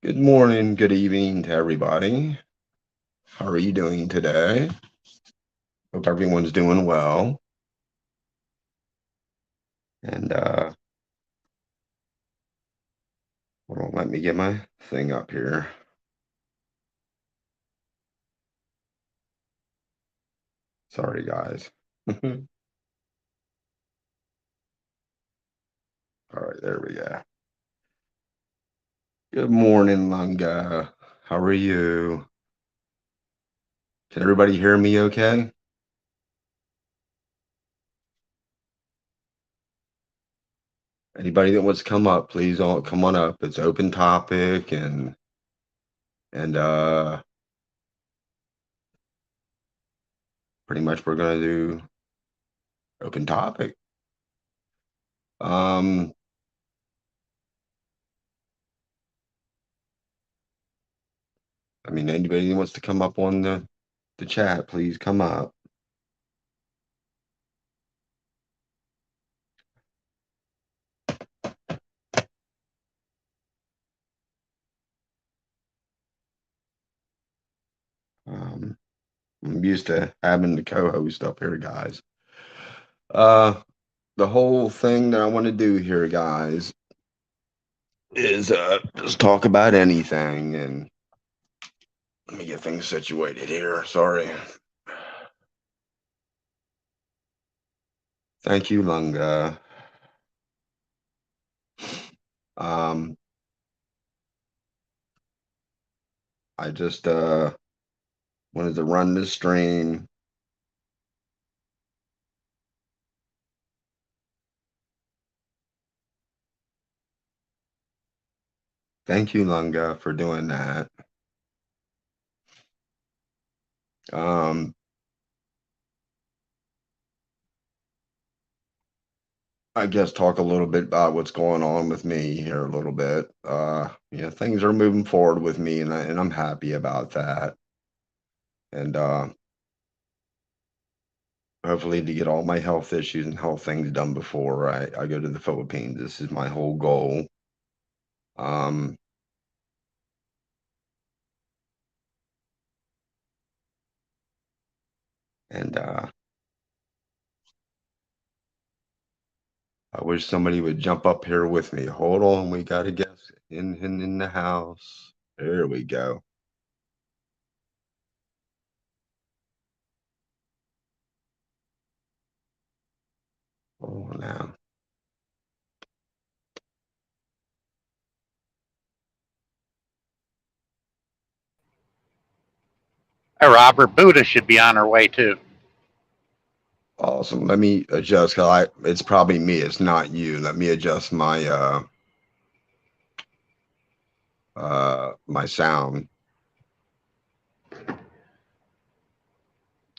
Good morning, good evening to everybody. How are you doing today? Hope everyone's doing well. And hold on, let me get my thing up here. Sorry, guys. All right, there we go. Good morning, Lunga. How are you? Can everybody hear me okay? Anybody that wants to come up, please all come on up. It's open topic and pretty much we're gonna do open topic. Um I mean, anybody that wants to come up on the chat, please come up. Um, I'm used to having the co-host up here, guys. The whole thing that I want to do here, guys, is just talk about anything. And let me get things situated here. Sorry. Thank you, Lunga. I just wanted to run this stream. Thank you, Lunga, for doing that. I guess talk a little bit about what's going on with me here a little bit. Things are moving forward with me, and I'm happy about that. And hopefully to get all my health issues and health things done before I go to the Philippines. This is my whole goal. And I wish somebody would jump up here with me. Hold on, we got a guest in the house. There we go. Oh, now. Hey, Robert, Buddha should be on her way too. Awesome. Let me adjust, cause it's probably me. It's not you. Let me adjust my my sound.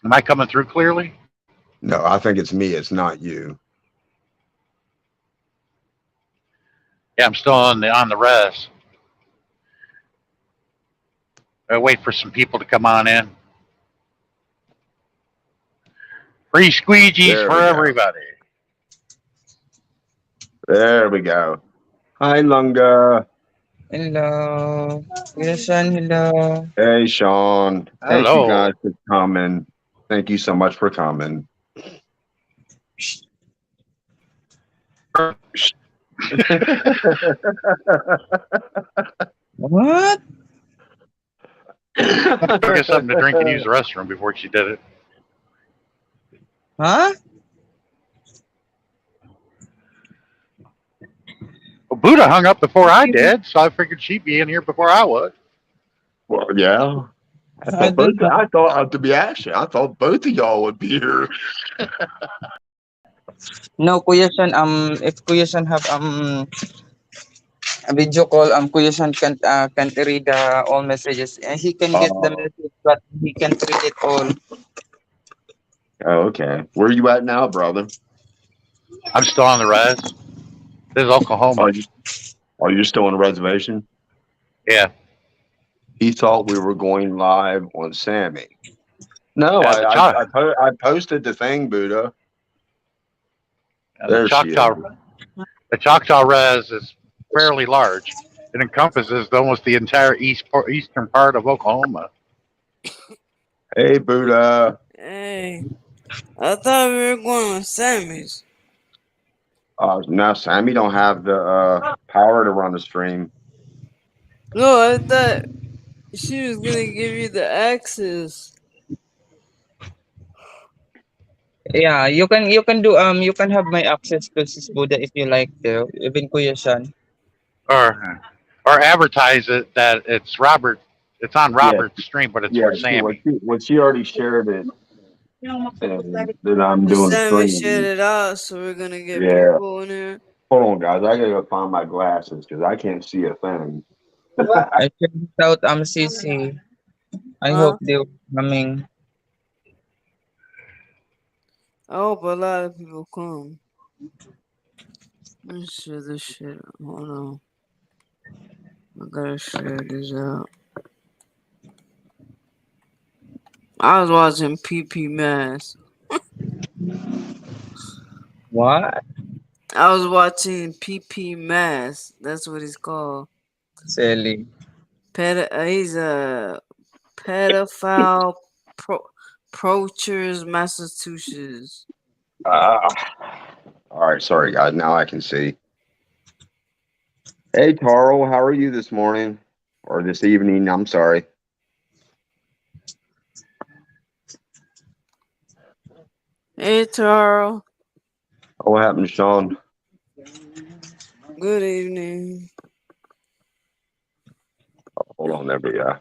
Am I coming through clearly? No, I think it's me. It's not you. Yeah, I'm still on the res. I wait for some people to come on in. Free squeegees There for we go. everybody. There we go. Hi, Lunga. Hello. Kuya Sean, hello. Hey, Sean. Thank you Hello. guys for coming. Thank you so much for coming. What? Go get something to drink and use the restroom before she did it. Huh? Well, Buddha hung up before I did, so I figured she'd be in here before I would. Well, yeah. I don't know. I thought, to be actually, I thought both of y'all would be here. No, Kuya Sean, if Kuya Sean have a video call, Kuya Sean can't read all messages. He can get the Oh, message, but he can't read it all. okay. Where you at now, brother? I'm still on the res. This is Oklahoma. Are you are you still on the reservation? Yeah. He thought we were going live on Sammy. No, Yeah, I posted the thing, Buddha. the There she is. Choctaw the Choctaw res is fairly large. It encompasses almost the entire eastern part of Oklahoma. Hey, Buddha. Hey, I thought we were going to Sammy's. Now Sammy don't have the power to run the stream. No, I thought she was gonna give you the access. Yeah, you can you can have my access to Sis Buddha if you like to. Even Kuya Shan. Or advertise it that it's on Yeah, Robert's stream, but it's yeah. for Sammy. She already shared it, and then I'm The doing a Sammy shared stream. it out, so we're gonna get Yeah. people in here. Hold on, guys. I gotta go find my glasses because I can't see a thing. I checked out CC. I Huh? hope they're coming. I hope a lot of people come. Let's share this shit. Hold on. I gotta share this out. I was watching PP Mass. What? I was watching PP Mass. That's what he's called. Silly. He's a pedophile poachers, Massachusetts. All right, sorry guys. Now I can see. Hey, Tarl, how are you this morning or this evening? I'm sorry. Hey, Taro. What happened, Sean? Good evening. Hold on, there we go.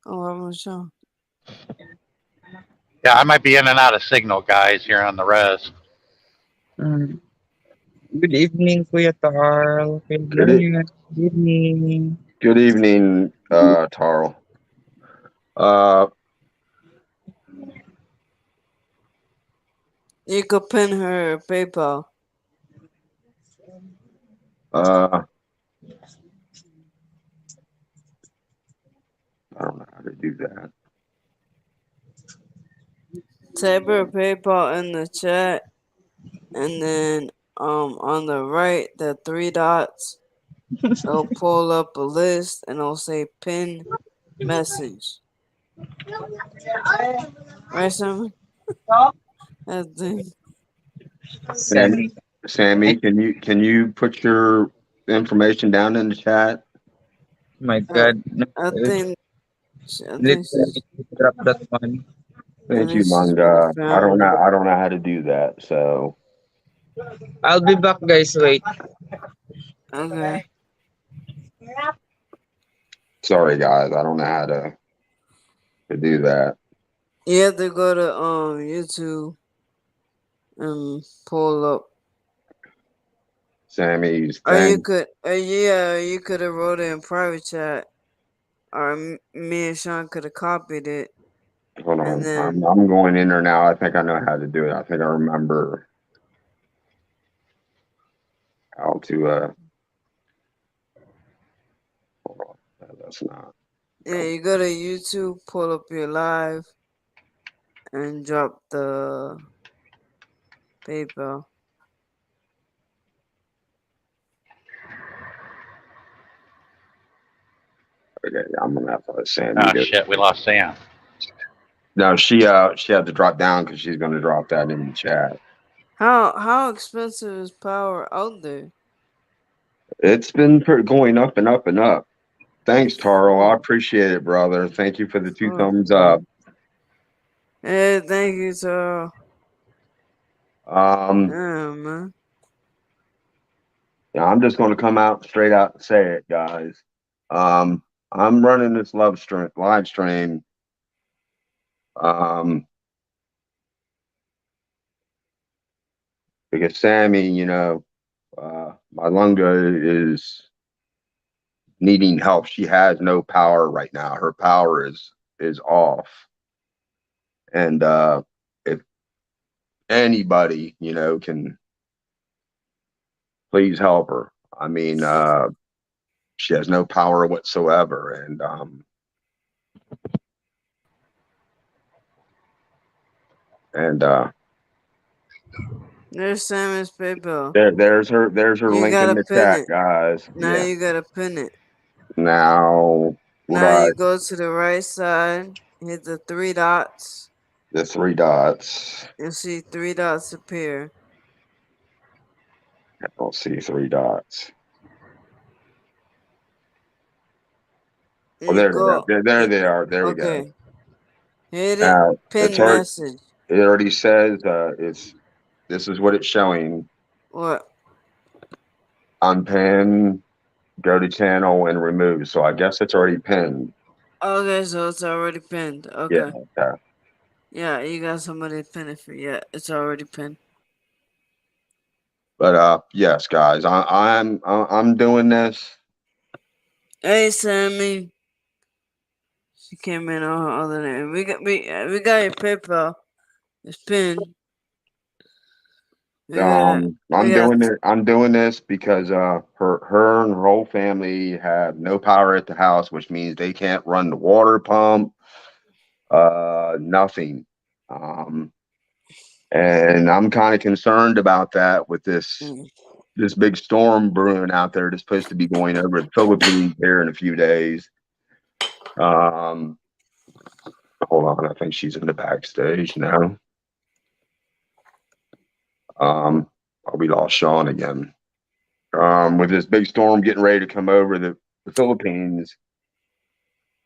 Oh, I'm Sean. Yeah, I might be in and out of signal, guys, here on the res. Mm. Good evening, Kuya Tarl. Good Good, evening. Good evening. good evening, Tarl. You could pin her PayPal. I don't know how to do that. Type her PayPal in the chat, and then on the right, the three dots, it'll pull up a list, and it'll say pin message. Right, Simon? That thing. Silly. Sammy, can you put your information down in the chat? My God. No, I think literally she's. drop that one. Thank you, She's with the Manga. family. I don't know how to do that. So I'll be back, guys. Wait. Okay. sorry, guys. I don't know how to do that. You have to go to YouTube and pull up. Sammy's Or you thing. could, you could have wrote it in private chat, or me and Sean could have copied it, Hold and on. then I'm going in there now. I think I know how to do it. I think I remember how to hold on. No, that's not. yeah, you go to YouTube, pull up your live, and drop the PayPal. Okay, I'm gonna have to let Sammy Oh, do it. shit, we lost Sam. No, she had to drop down because she's gonna drop that in the chat. How expensive is power out there? It's been going up and up and up. Thanks, Taro. I appreciate it, brother. Thank you for the 2 thumbs up. Hey, thank you, sir. Yeah, man. Yeah, I'm just gonna come out straight out and say it, guys. I'm running this live stream. Because Sammy, my lunga is needing help. She has no power right now. Her power is off. And if anybody, can please help her. I mean, she has no power whatsoever. And There's Sammy's PayPal. There's her You link in gotta the pin chat, it. guys. Now Yeah. you gotta pin it. Now, what Now I you go to the right side, hit the three dots. the three dots. You'll see three dots appear. I don't see three dots. Oh, You there they are. go. There they are. There we go. Okay. Hit it. Now it's Pin already, message. it already says this is what it's showing. What? Unpin, go to channel and remove. So I guess it's already pinned. Okay, so it's already pinned. Yeah. Okay. Okay. Yeah, you got somebody to pin it for. Yeah, it's already pinned. But yes, guys, I'm doing this. Hey, Sammy. She came in on her other name. We got your PayPal. It's pinned. We got we got I'm doing this because her and her whole family have no power at the house, which means they can't run the water pump, nothing. Um, and I'm kind of concerned about that with this big storm brewing out there that's supposed to be going over the Philippines here in a few days. Um, hold on, I think she's in the backstage now. We lost Sean again. With this big storm getting ready to come over the Philippines,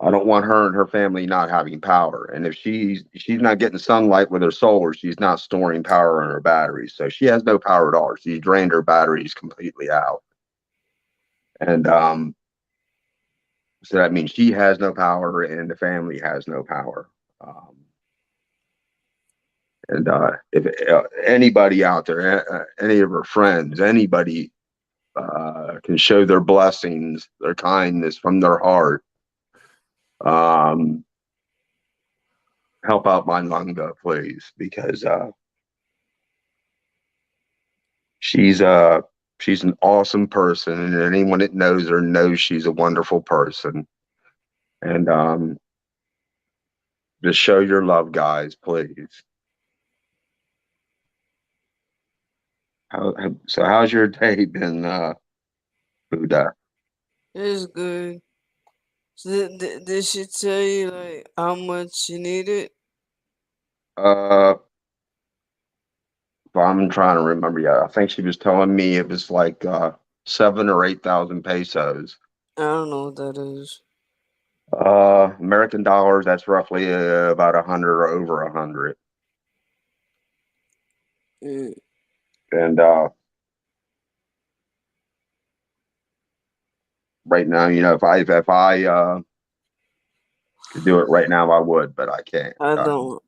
I don't want her and her family not having power. And if she's not getting sunlight with her solar, she's not storing power in her batteries. So she has no power at all. She's drained her batteries completely out. And so that means she has no power and the family has no power. And if anybody out there, any of her friends, anybody can show their blessings, their kindness from their heart, help out my Lunga, please, because she's an awesome person, and anyone that knows her knows she's a wonderful person. And just show your love, guys, please. So how's your day been, Buddha? It's good. So did she tell you like how much she needed? Uh, I'm trying to remember. Yeah, I think she was telling me it was like 7 or 8 thousand pesos. I don't know what that is. American dollars. That's roughly about 100 or over 100. Mm. And right now, if I could do it right now, I would, but I can't. I don't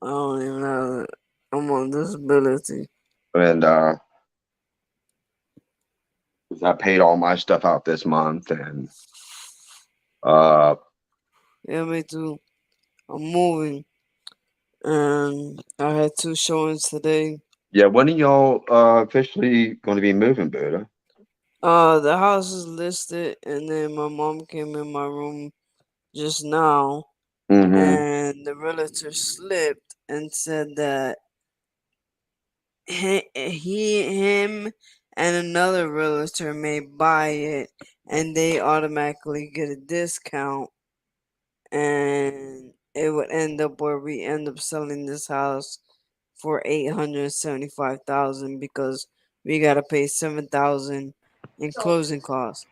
even have it. I'm on disability. And 'cause I paid all my stuff out this month, and uh, Yeah, me too. I'm moving, and I had 2 showings today. yeah. When are y'all officially going to be moving, Buddha? The house is listed, and then my mom came in my room just now, Mm-hmm. and the realtor slipped and said that him and another realtor may buy it, and they automatically get a discount, and it would end up where we end up selling this house for 875,000 because we gotta pay 7,000 in closing costs.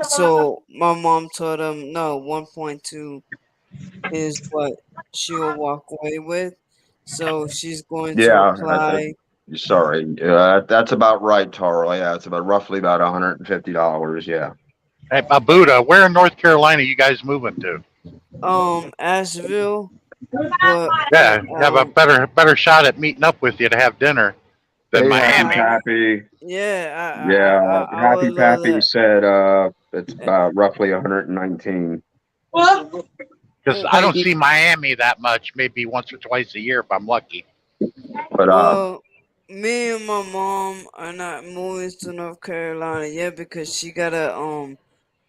So my mom told him no, 1.2 is what she will walk away with. So she's going to Yeah. apply. Sorry. That's about right, Taro. Yeah, it's about roughly about $150. Yeah. Hey, Buddha, where in North Carolina you guys moving to? Asheville, but Yeah, have a better shot at meeting up with you to have dinner than Hey, Happy Miami. Pappy. yeah, Yeah, I Happy would love Pappy that. said it's about roughly 119. Because I don't Heidi. see Miami that much, maybe once or twice a year if I'm lucky. But Well, me and my mom are not moving to North Carolina yet because she gotta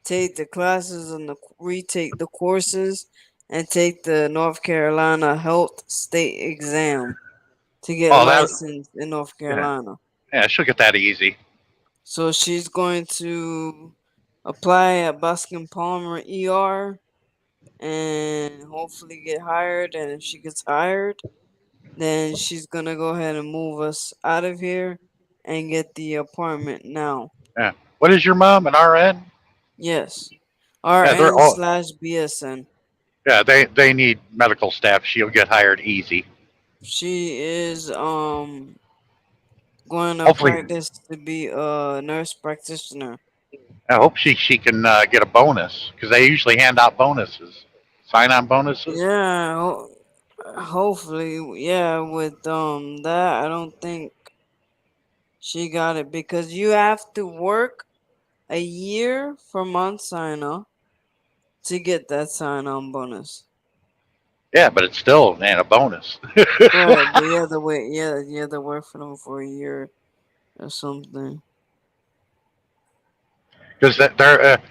take the classes and retake the courses and take the North Carolina Health State exam to get Oh, that licensed in North Carolina. yeah, she'll get that easy. So she's going to apply at Buskin Palmer ER and hopefully get hired. And if she gets hired, then she's gonna go ahead and move us out of here and get the apartment now. Yeah. What is your mom? An RN? Yes. Yeah, they're RN all. slash BSN. Yeah, they need medical staff. She'll get hired easy. She is going to Hopefully, practice to be a nurse practitioner. I hope she can get a bonus because they usually hand out bonuses, sign on bonuses. Yeah, hopefully, yeah, with that I don't think she got it because you have to work a year for Mount Sinai to get that sign-on bonus. Yeah, but it's still man a bonus. Right, but you have to wait. Yeah, you have to work for them for a year or something. Because they're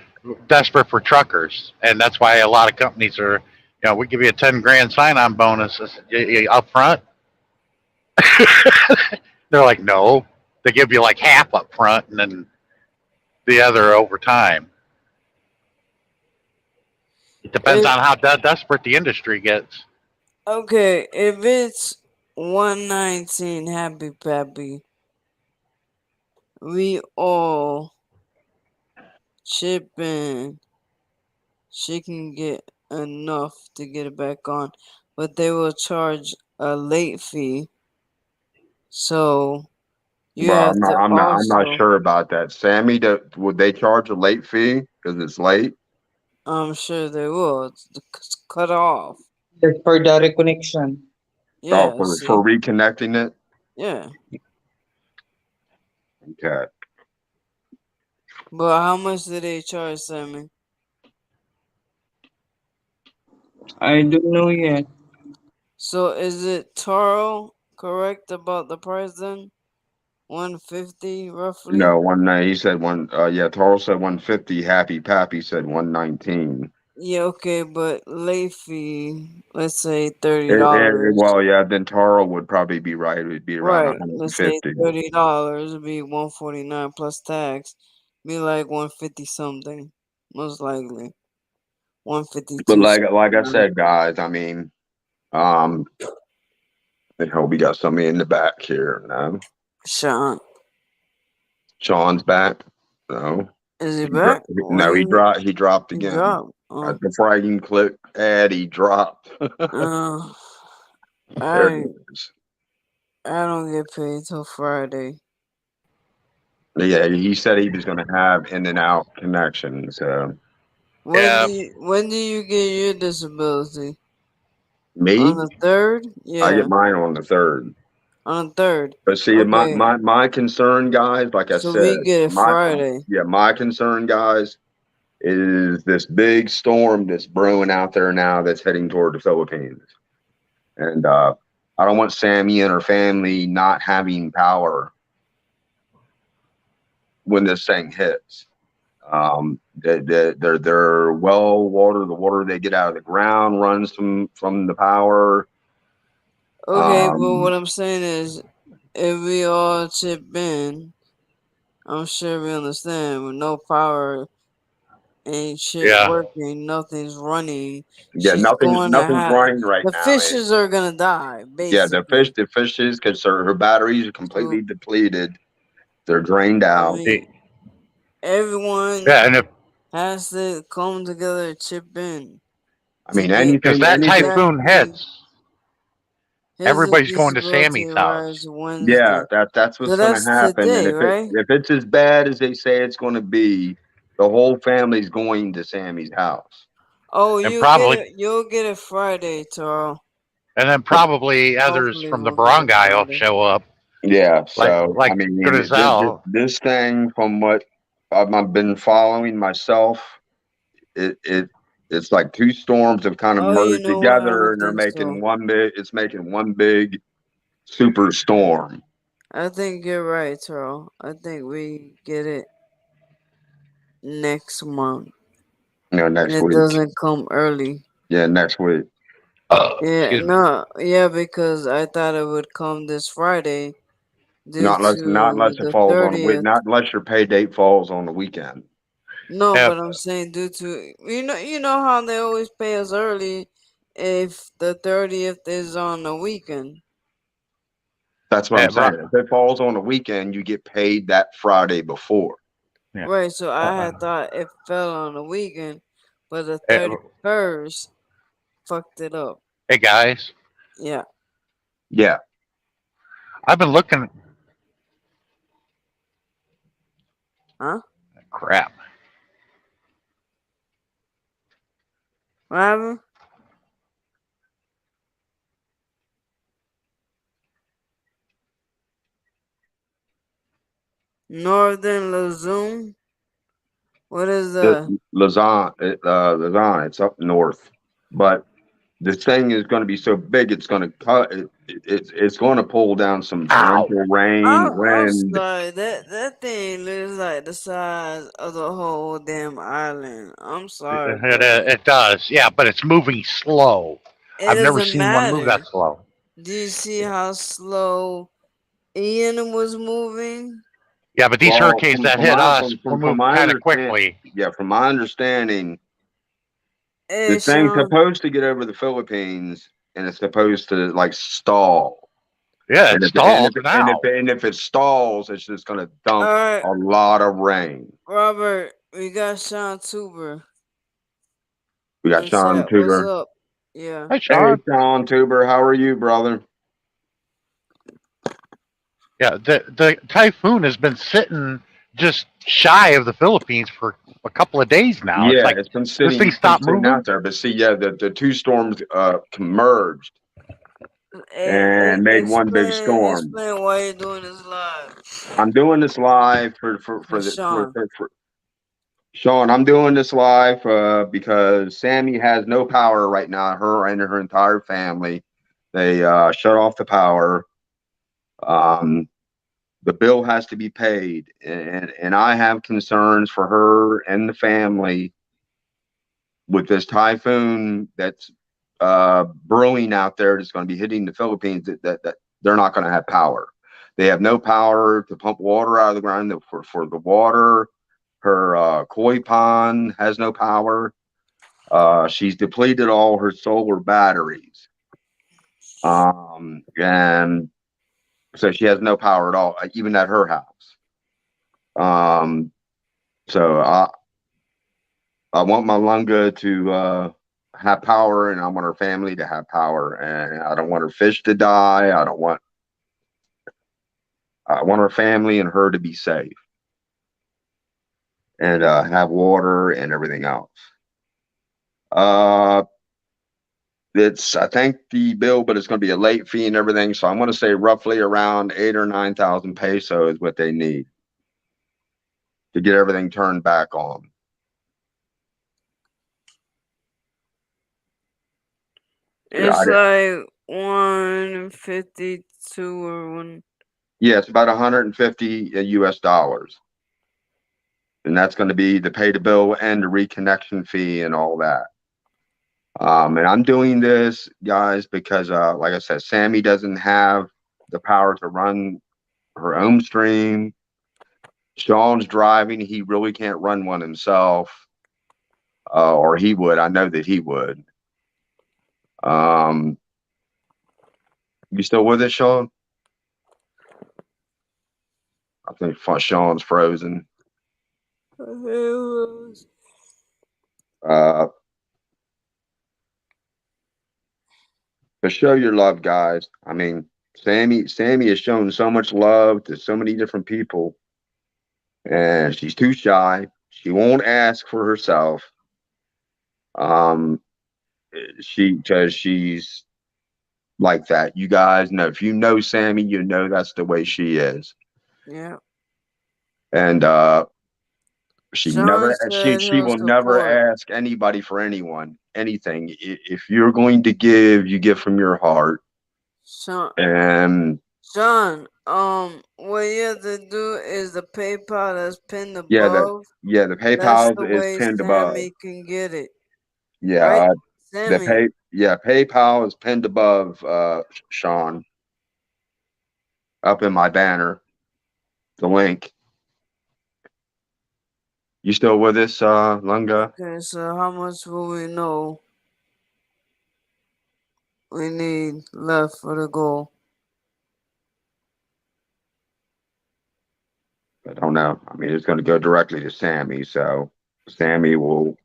desperate for truckers, and that's why a lot of companies are. We give you a 10 grand sign on bonus up front. They're like, no, they give you like half up front, and then the other over time. It depends on how desperate the industry gets. Okay, if it's 119 Happy Pappy, we all chip in. She can get enough to get it back on, but they will charge a late fee. So you Well, have to I'm not also. sure about that. Sammy, would they charge a late fee because it's late? I'm sure they will. It's cut off. Just for the reconnection. Oh, Yeah, for see? reconnecting it. Yeah. Okay. But how much do they charge, Sammy? I don't know yet. So is it Taro correct about the price then? 150 roughly? No, one night he said one. Yeah, Taro said 150. Happy Pappy said 119. Yeah, okay, but late fee, let's say $30. Well, yeah, then Taro would probably be right. It would be around Right, let's say 150. $30 would be 149 plus tax. Be like 150 something, most likely. But 152. like I said, guys, I mean, I hope we got somebody in the back here. No, Sean, Sean's back. No, is he back? no, he dropped. He dropped He again. dropped. Oh. Before I can click add, he dropped. There I it is. I don't get paid till Friday. Yeah, he said he was going to have in and out connection. So When do you get your disability? me, On the 3rd? Yeah. I get mine on the 3rd. On the 3rd. But see, Okay. my concern, guys, like I So said, we get it Friday. my concern, guys, is this big storm that's brewing out there now that's heading toward the Philippines. And I don't want Sammy and her family not having power when this thing hits. They're well water. The water they get out of the ground runs from the power. Okay, but what I'm saying is, if we all chip in, I'm sure we understand. With no power, ain't shit working, nothing's running. Yeah, nothing's running right now. The fishes are gonna die. Basically. Yeah, the fishes, because her batteries are completely depleted. They're drained out. Everyone Yeah, and if has to come together and chip in. I mean, anything. because that typhoon hits, everybody's going to Sammy's house. Yeah, that's what's going to happen. Today, and if it's as bad as they say it's going to be, the whole family's going to Sammy's house. Oh, you'll get it Friday, Taro. And then probably others from the barangay will show up. Yeah, so like I mean, this thing, from what I've been following myself, it's like two storms have kind of merged together, and they're making one big. It's making one big super storm. I think you're right, Taro. I think we get it next month. Next week. It doesn't come early. Yeah, next week. Yeah, Excuse me. no, yeah, because I thought it would come this Friday due Not to unless it the falls on a week, 30th. not unless your pay date falls on the weekend. No, Yeah, but I'm saying due to you know how they always pay us early if the 30th is on a weekend. That's what I'm Ro- saying. If it falls on a weekend, you get paid that Friday before. yeah. Right, so I Uh, had thought it fell on a weekend, but the Hey, 31st fucked it up. hey guys, Yeah. Yeah. I've been looking. Huh? Crap. What happened? Northern Lazoon? What is The the Lausanne, it's up north. But this thing is going to be so big, it's going to cut. It's going to pull down some Ow! torrential rain, I'm wind. sorry, that thing looks like the size of the whole damn island. I'm sorry, brother. It does. Yeah, but it's moving slow. It I've never doesn't seen one move matter. that slow. Do you see how slow Ian was moving? Yeah, but these Well, hurricanes that hit us will from move my kind of understand, quickly. yeah, from my understanding, Hey, the thing's Sean. supposed to get over the Philippines, and it's supposed to like stall. Yeah, And it if and if stalled now. and if it stalls, it's just going to dump Alright, a lot of rain. Robert, we got Sean Tuber We got in Sean chat. What's Tuber. up? Yeah. Hey, Hey, Sean. Sean Tuber, how are you, brother? Yeah, the typhoon has been sitting just shy of the Philippines for a couple of days now. It's Yeah, like this thing it's been stopped sitting moving. out there. But see, yeah, the two storms converged and made one big storm. Explain why you're doing this live. I'm doing this live For Sean. for Sean. I'm doing this live because Sammy has no power right now. Her and her entire family, they shut off the power. Um, the bill has to be paid, and I have concerns for her and the family with this typhoon that's brewing out there that's going to be hitting the Philippines. That they're not going to have power. They have no power to pump water out of the ground for the water. Her koi pond has no power. She's depleted all her solar batteries, and so she has no power at all, even at her house. Um, so I want my Lunga to have power, and I want her family to have power, and I don't want her fish to die. I want her family and her to be safe and have water and everything else. Uh, it's I think the bill, but it's going to be a late fee and everything. So I'm going to say roughly around 8 or 9,000 pesos is what they need to get everything turned back on. Yeah, It's like 152 or one. yeah, it's about 150 US dollars. And that's going to be the pay to bill and the reconnection fee and all that. And I'm doing this, guys, because like I said, Sammy doesn't have the power to run her own stream. Sean's driving; he really can't run one himself, or he would. I know that he would. Um, you still with us, Sean? I think Sean's frozen. Uh, but show your love, guys. I mean, Sammy has shown so much love to so many different people, and she's too shy. She won't ask for herself. Um, because she's like that. You guys know, if you know Sammy, you know that's the way she is. Yeah. And Sean said she he'll will never support. ask anybody for anything. If you're going to give, you give from your heart. Sean, And what you have to do is the PayPal that's pinned yeah, above. the That's PayPal the is way pinned above. Sammy can get it. Yeah, Right? the Sammy. pay Yeah, PayPal is pinned above, Sean, up in my banner, the link. You still with us, Lunga? Okay, so how much will we know we need left for the goal? I don't know. I mean, it's going to go directly to Sammy, so Sammy will.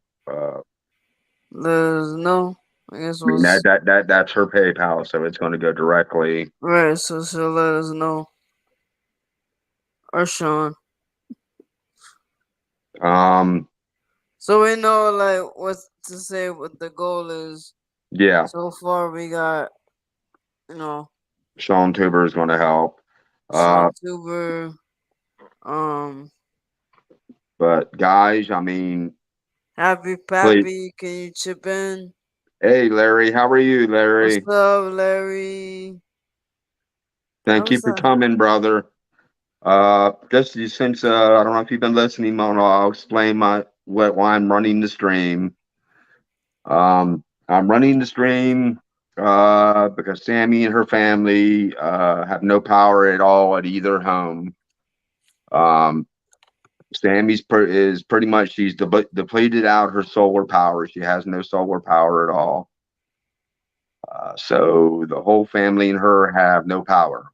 Let us know. I guess I mean, we'll. that's her PayPal, so it's going to go directly. Right, so she'll let us know. Or Sean. Um, So we know like what to say what the goal is. yeah, So far we got, you know, Sean Tuber is going to help. Sean Tuber, um, But guys, I mean, Happy please. Pappy, can you chip in? Hey, Larry, how are you, What's Larry? up, Larry? Thank you How's for that? coming, brother. Just since I don't know if you've been listening, Mona, I'll explain why I'm running the stream. I'm running the stream because Sammy and her family have no power at all at either home. Um, is pretty much she's depleted out her solar power. She has no solar power at all. So the whole family and her have no power.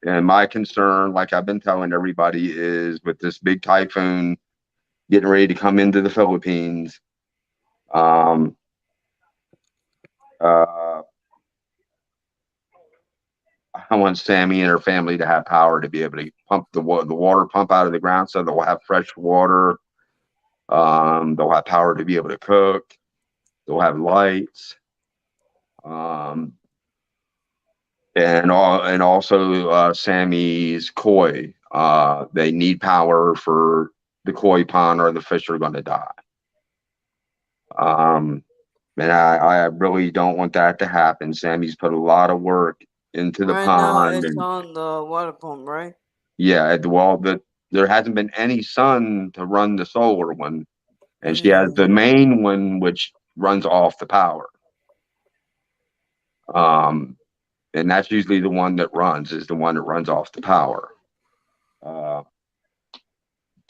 And my concern, like I've been telling everybody, is with this big typhoon getting ready to come into the Philippines. Um, uh, I want Sammy and her family to have power to be able to pump the water pump out of the ground, so they'll have fresh water. They'll have power to be able to cook. They'll have lights. Um, and also Sammy's koi. They need power for the koi pond, or the fish are going to die. And I really don't want that to happen. Sammy's put a lot of work into the Right now pond, it's and on the water pump, right? yeah, there hasn't been any sun to run the solar one, and she has the Mm, main one which runs off the power. Um, and that's usually the one that runs off the power. Uh,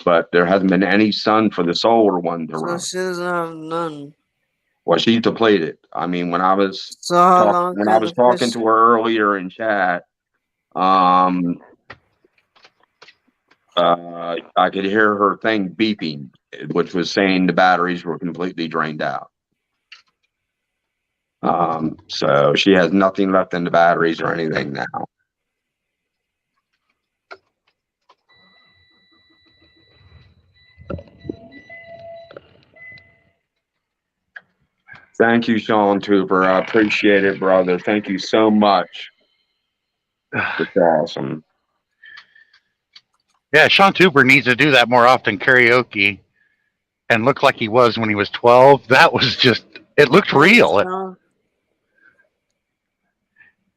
but there hasn't been any sun for the solar one to so run. she doesn't have none. Well, she's depleted. I mean, So how long when I can was the talking fish? to her earlier in chat, um, I could hear her thing beeping, which was saying the batteries were completely drained out. So she has nothing left in the batteries or anything now. Thank you, Sean Tuber. I appreciate it, brother. Thank you so much. It's awesome. Yeah, Sean Tuber needs to do that more often, karaoke, and look like he was when he was 12. That was just, it looked Thanks, real. Sean.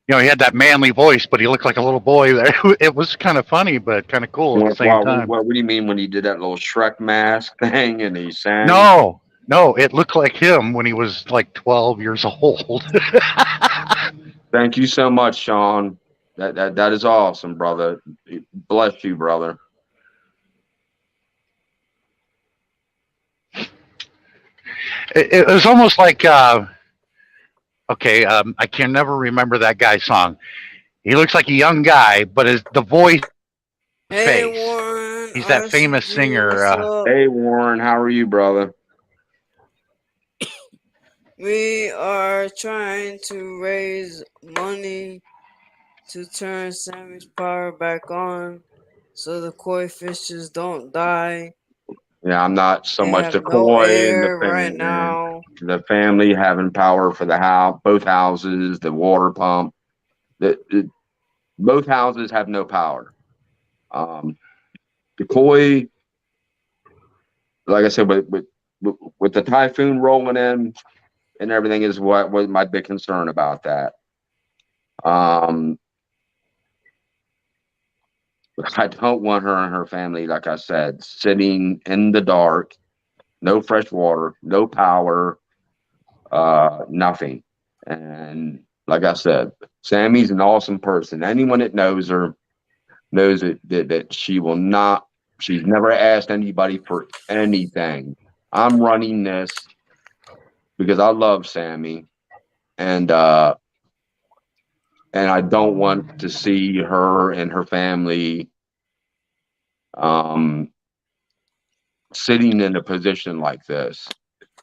He had that manly voice, but he looked like a little boy there. It was kind of funny, but kind of cool at the same time. What do you mean when he did that little Shrek mask thing and he sang? No, it looked like him when he was like 12 years old. Thank you so much, Sean. That is awesome, brother. Bless you, brother. It was almost like, okay, I can never remember that guy's song. He looks like a young guy, but the voice, Hey face. Warren, He's that famous RCG, singer. what's up? Hey, Warren, how are you, brother? We are trying to raise money to turn Sammy's power back on so the koi fishes don't die. Yeah, I'm not so They much have the no koi and air right now. the family having power for the house, both houses, the water pump. Both houses have no power. The koi, like I said, with the typhoon rolling in and everything, is what was my big concern about that. I don't want her and her family, like I said, sitting in the dark, no fresh water, no power. nothing. And like I said, Sammy's an awesome person. Anyone that knows her knows that she will not, she's never asked anybody for anything. I'm running this because I love Sammy, and I don't want to see her and her family sitting in a position like this,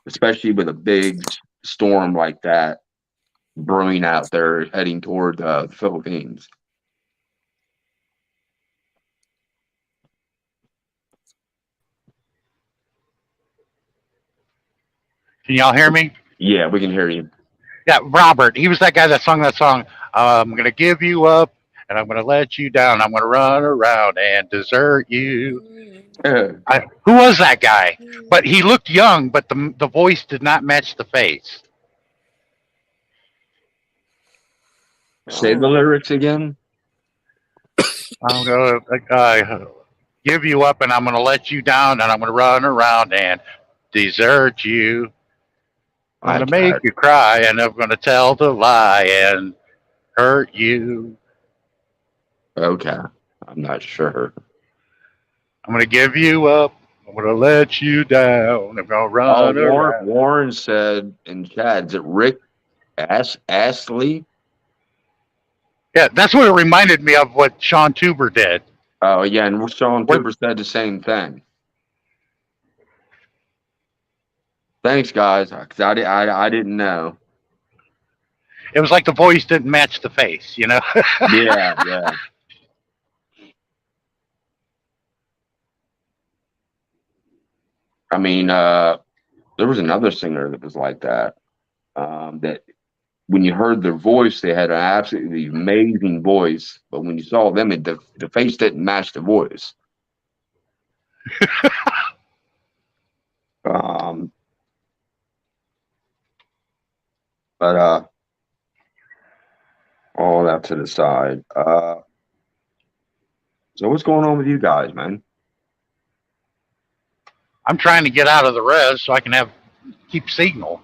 especially with a big storm like that brewing out there heading toward the Philippines. Can y'all hear me? Yeah, we can hear you. Yeah, Robert. He was that guy that sung that song. I'm gonna give you up, and I'm gonna let you down. I'm gonna run around and desert you. Who was that guy? But he looked young, but the voice did not match the face. Say the lyrics again. I'm gonna give you up, and I'm gonna let you down, and I'm gonna run around and desert you. I'm gonna make you cry, and I'm gonna tell the lie and hurt you. Okay, I'm not sure. I'm gonna give you up. I'm gonna let you down. I'm gonna run around. Warren said in chat, is it Rick Astley? Yeah, that's what it reminded me of. What Sean Tuber did. Oh yeah, and Sean Tuber said the same thing. Thanks, guys, because I didn't know. It was like the voice didn't match the face, you know. Yeah. I mean, there was another singer that was like that. That when you heard their voice, they had an absolutely amazing voice, but when you saw them, the face didn't match the voice. But all that to the side. So what's going on with you guys, man? I'm trying to get out of the res so I can keep signal,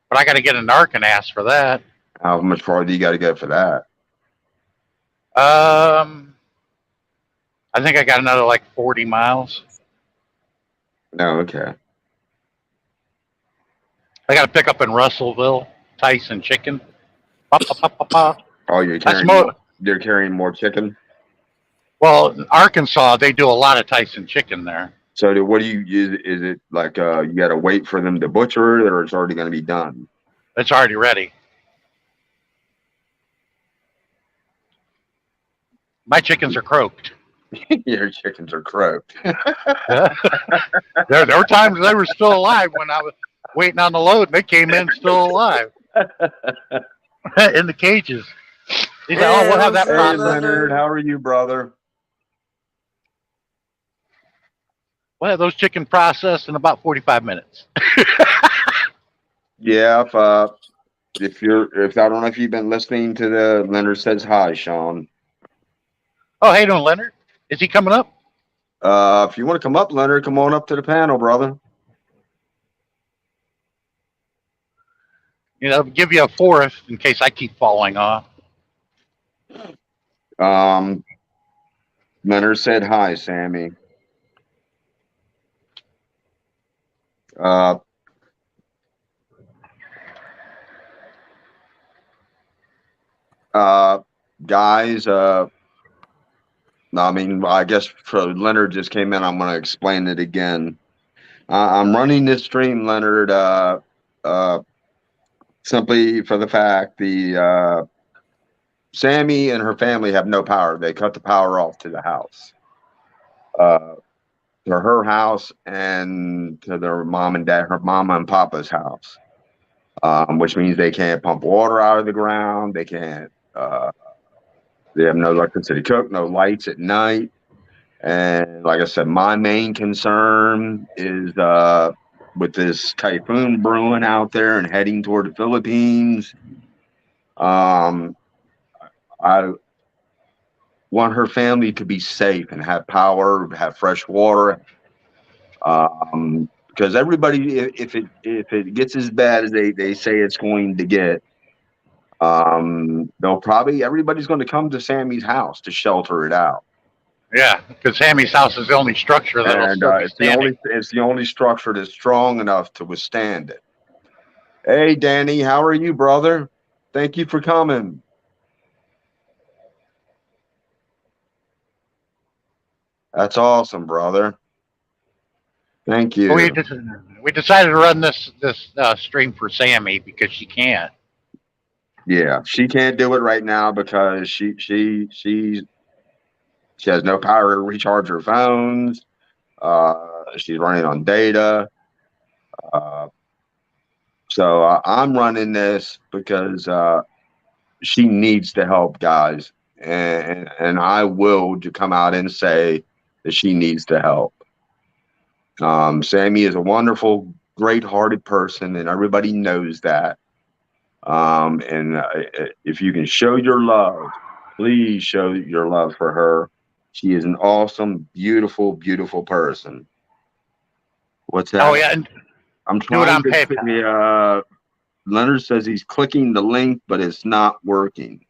but I got to get an Arkansas for that. How much farther you got to go for that? I think I got another like 40 miles. No, okay. I got to pick up in Russellville, Tyson Chicken. Oh, you're carrying more chicken? Well, in Arkansas, they do a lot of Tyson Chicken there. So what do you use? Is it like you got to wait for them to butcher it, or it's already going to be done? It's already ready. My chickens are croaked. Your chickens are croaked. There were times they were still alive when I was waiting on the load, and they came in still alive in the cages. He said, "Oh, we'll have that." Hey, Leonard, how are you, brother? We'll have those chicken processed in about 45 minutes. Yeah, if I don't know if you've been listening to the Leonard Says Hi, Sean. Oh, hey, doing, Leonard? Is he coming up? If you want to come up, Leonard, come on up to the panel, brother. You know, give you a fourth in case I keep falling off. Leonard said hi, Sammy. Guys, I mean, I guess for Leonard just came in, I'm going to explain it again. I'm running this stream, Leonard, simply for the fact Sammy and her family have no power. They cut the power off to the house, to her house and to their mom and dad, her mama and papa's house, which means they can't pump water out of the ground. They can't, they have no electricity to cook, no lights at night. And like I said, my main concern is with this typhoon brewing out there and heading toward the Philippines. I want her family to be safe and have power, have fresh water. because everybody, if it gets as bad as they say it's going to get, they'll probably everybody's going to come to Sammy's house to shelter it out. Yeah, because Sammy's house is the only structure that'll And still be standing. it's the only structure that's strong enough to withstand it. Hey, Danny, how are you, brother? Thank you for coming. That's awesome, brother. Thank you. We decided to run this stream for Sammy because she can't. Yeah, she can't do it right now because she has no power to recharge her phones. She's running on data. So I'm running this because she needs the help, guys, and I will to come out and say that she needs the help. Sammy is a wonderful, great-hearted person, and everybody knows that. And if you can show your love, please show your love for her. She is an awesome, beautiful, beautiful person. What's that? Oh yeah, and I'm do it trying on to. PayPal. Leonard says he's clicking the link, but it's not working.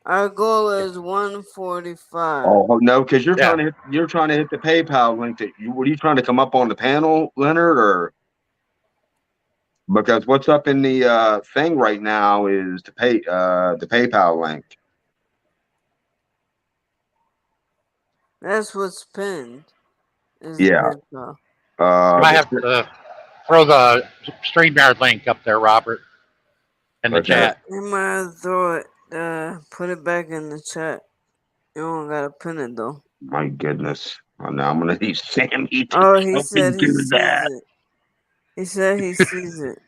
Our goal is 145. Oh no, because you're Yeah. trying to hit the PayPal link. Were you trying to come up on the panel, Leonard, or because what's up in the thing right now is the PayPal link. That's what's pinned. Is Yeah. the You might have to throw the StreamYard link up there, Robert, in the Okay. chat. You might have to throw it. Put it back in the chat. You don't gotta pin it though. My goodness. Oh, now I'm gonna need Sammy to Oh, he help said me he do sees that. it. He said he sees it.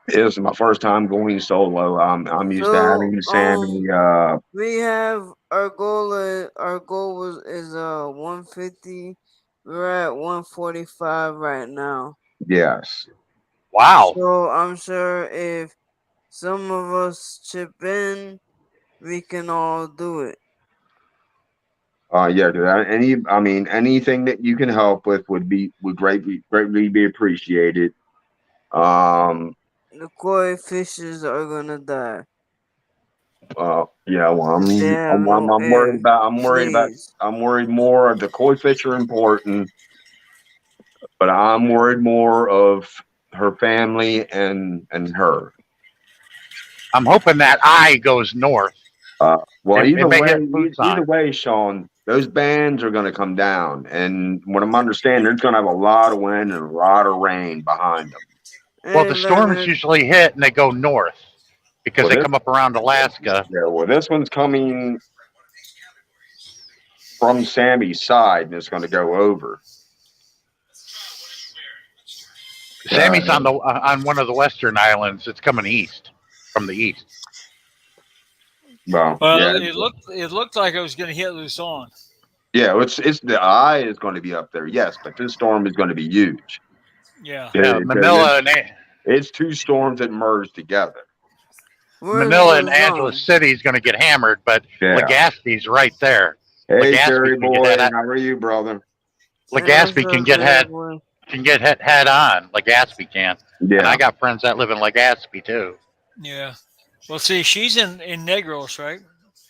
This is my first time going solo. I'm used to having Sammy. We have our goal. Our goal is 150. We're at 145 right now. Yes. Wow. So I'm sure if some of us chip in, we can all do it. Yeah. Anything that you can help with would greatly be appreciated. The koi fishes are gonna die. Yeah. Well, They have I'm no worried air. about. Please. I'm worried more. The koi fish are important, but I'm worried more of her family and her. I'm hoping that eye goes north. Well, It may hit food sign. either way, Sean, those bands are going to come down, and what I'm understanding, there's going to have a lot of wind and a lot of rain behind them. Well, the storms usually hit and they go north because they come up around Alaska. Yeah, well, this one's coming from Sammy's side, and it's going to go over. Sammy's on one of the western islands. It's coming east from the east. Well, Well, yeah, it looked like it was going to hit Luzon. yeah, it's the eye is going to be up there, yes, but this storm is going to be huge. Yeah. Yeah, Manila and it's two storms that merge together. Manila and Angeles City is going to get hammered, but Legazpi's right there. Hey, Legazpi Jerry boy, how are you, brother? Legazpi can get head on. Legazpi can. Yeah. And I got friends that live in Legazpi too. Yeah. Well, see, she's in Negros, right?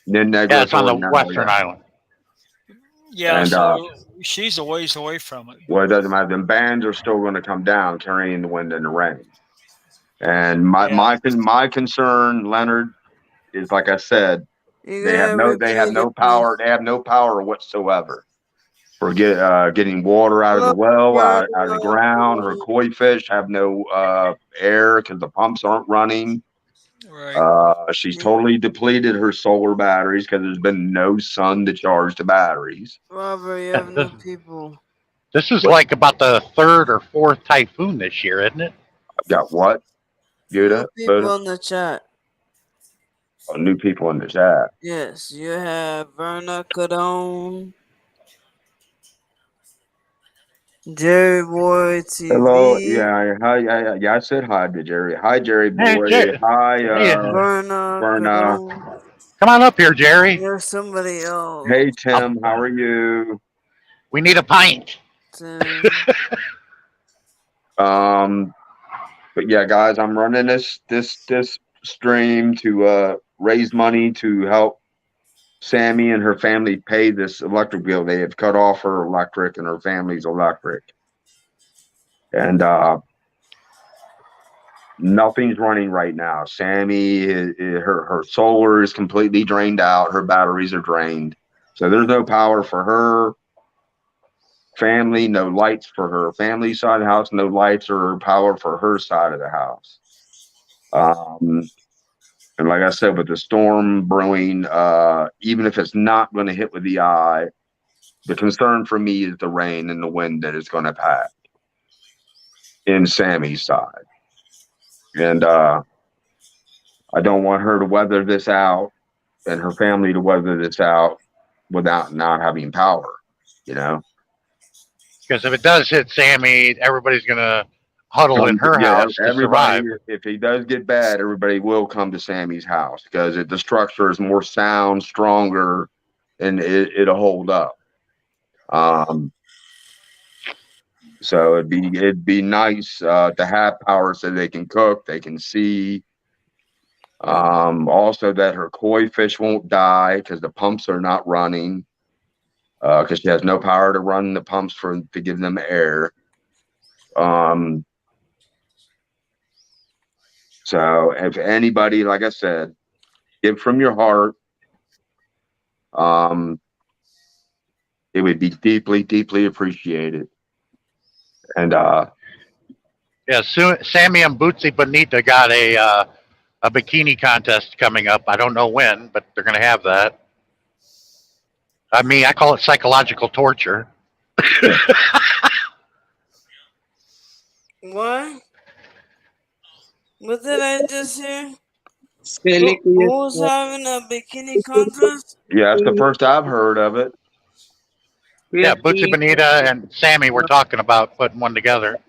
Yeah, it's on the western island. Yeah, and, so she's a ways away from it. Well, it doesn't matter. The bands are still going to come down, carrying the wind and the rain. And my concern, Leonard, is like I said, they have no power. They have no power whatsoever for getting water out of the well, out of the ground. Her koi fish have no air because the pumps aren't running. Right. She's totally depleted her solar batteries because there's been no sun to charge the batteries. Robert, you have no people. This is like about the third or fourth typhoon this year, isn't it? I've got what? New people in the chat. Oh, new people in the chat. Yes, you have Verna Cadone, Jerry Boy TV. Hello, hi, I said hi to Jerry. Hi, Jerry boy. Hey, hi, Verna. Come on up here, Jerry. There's somebody else. Hey, Tim, how are you? We need a pint. 10. But yeah, guys, I'm running this stream to raise money to help Sammy and her family pay this electric bill. They have cut off her electric and her family's electric. And nothing's running right now. Sammy, her solar is completely drained out. Her batteries are drained. So there's no power for her family, no lights for her family side of the house, no lights or power for her side of the house. And like I said, with the storm brewing, even if it's not going to hit with the eye, the concern for me is the rain and the wind that it's going to pack in Sammy's side. And I don't want her to weather this out and her family to weather this out without not having power, you know? Because if it does hit Sammy, everybody's going to huddle in her Yeah, house to survive. if he does get bad, everybody will come to Sammy's house because the structure is more sound, stronger, and it'll hold up. So it'd be nice to have power so they can cook, they can see. Also that her koi fish won't die because the pumps are not running. Because she has no power to run the pumps to give them air. So if anybody, like I said, give from your heart, it would be deeply, deeply appreciated. And Yeah, soon Sammy and Bootsy Bonita got a bikini contest coming up. I don't know when, but they're going to have that. I mean, I call it psychological torture. What? What did I just hear? Skelly, Who's having a bikini contest? yeah, that's the first I've heard of it. Yeah, Bootsy Bonita and Sammy were talking about putting one together.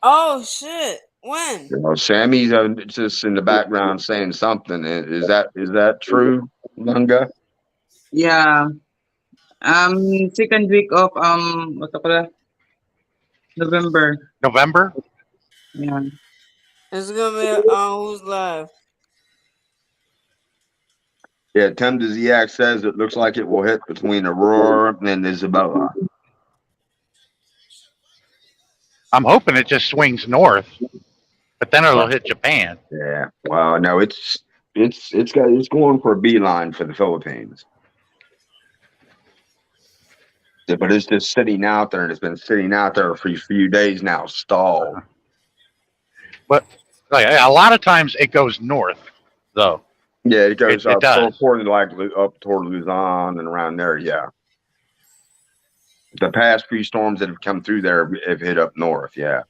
Oh shit! When? You know, Sammy's just in the background saying something. Is that true, Lunga? Yeah. Second week of November. November? Yeah. It's gonna be on Who's Live. Yeah, Tim Ziak says it looks like it will hit between Aurora and Isabella. I'm hoping it just swings north, but then it'll hit Japan. Yeah. Well, no, it's going for a beeline for the Philippines. Yeah, but it's just sitting out there, and it's been sitting out there for a few days now, stalled. But like, a lot of times it goes north, though. Yeah, it goes It up does. toward up toward Luzon and around there. Yeah. The past few storms that have come through there have hit up north. Yeah.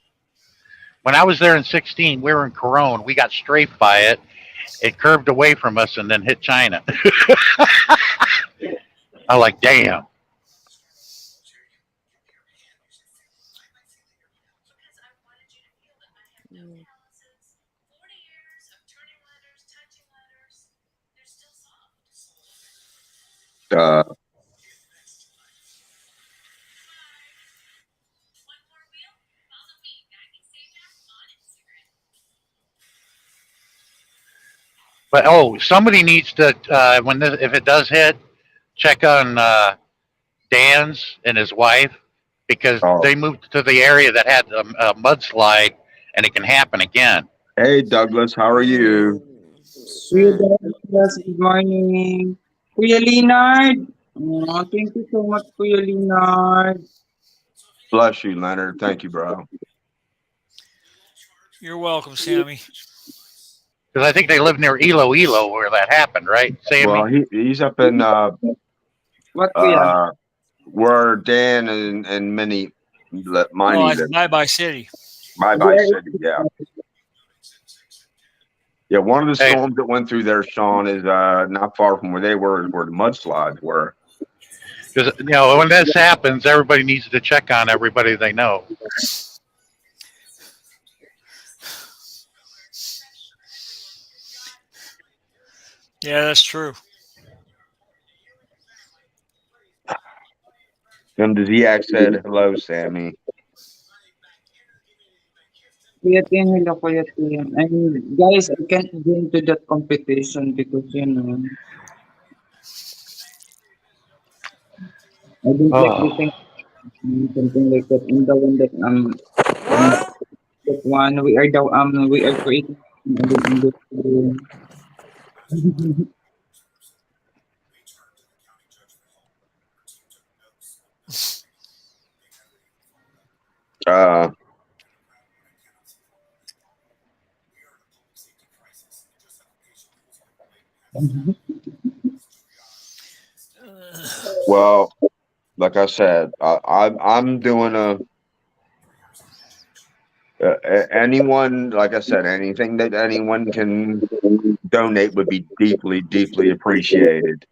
When I was there in 16, we were in Coron. We got strafed by it. It curved away from us and then hit China. I'm like, damn. But somebody needs to if it does hit, check on Dan's and his wife because they moved to the area that had a mudslide, and it can happen again. Hey, Douglas, how are you? Good morning. Kuya Leonard. Oh, thank you so much, Kuya Leonard. Bless you, Leonard. Thank you, bro. You're welcome, Sammy. Because I think they live near Iloilo where that happened, right, Sammy? Well, he's up in What, Kuya? where Dan and Minnie let Miney live. Bye-bye City. Bye-bye City, yeah. Yeah, one of the storms that went through there, Sean, is not far from where they were, where the mudslides were. Because when this happens, everybody needs to check on everybody they know. Yeah, that's true. MDZX said hello, Sammy. Kuya Tin, hello Kuya Tin. And guys, I can't go into that competition because I don't like Oh, getting something like that. I'm the one that I'm that one. We are creating and then I'm just Uh, well, like I said, I'm doing anyone, like I said, anything that anyone can donate would be deeply, deeply appreciated.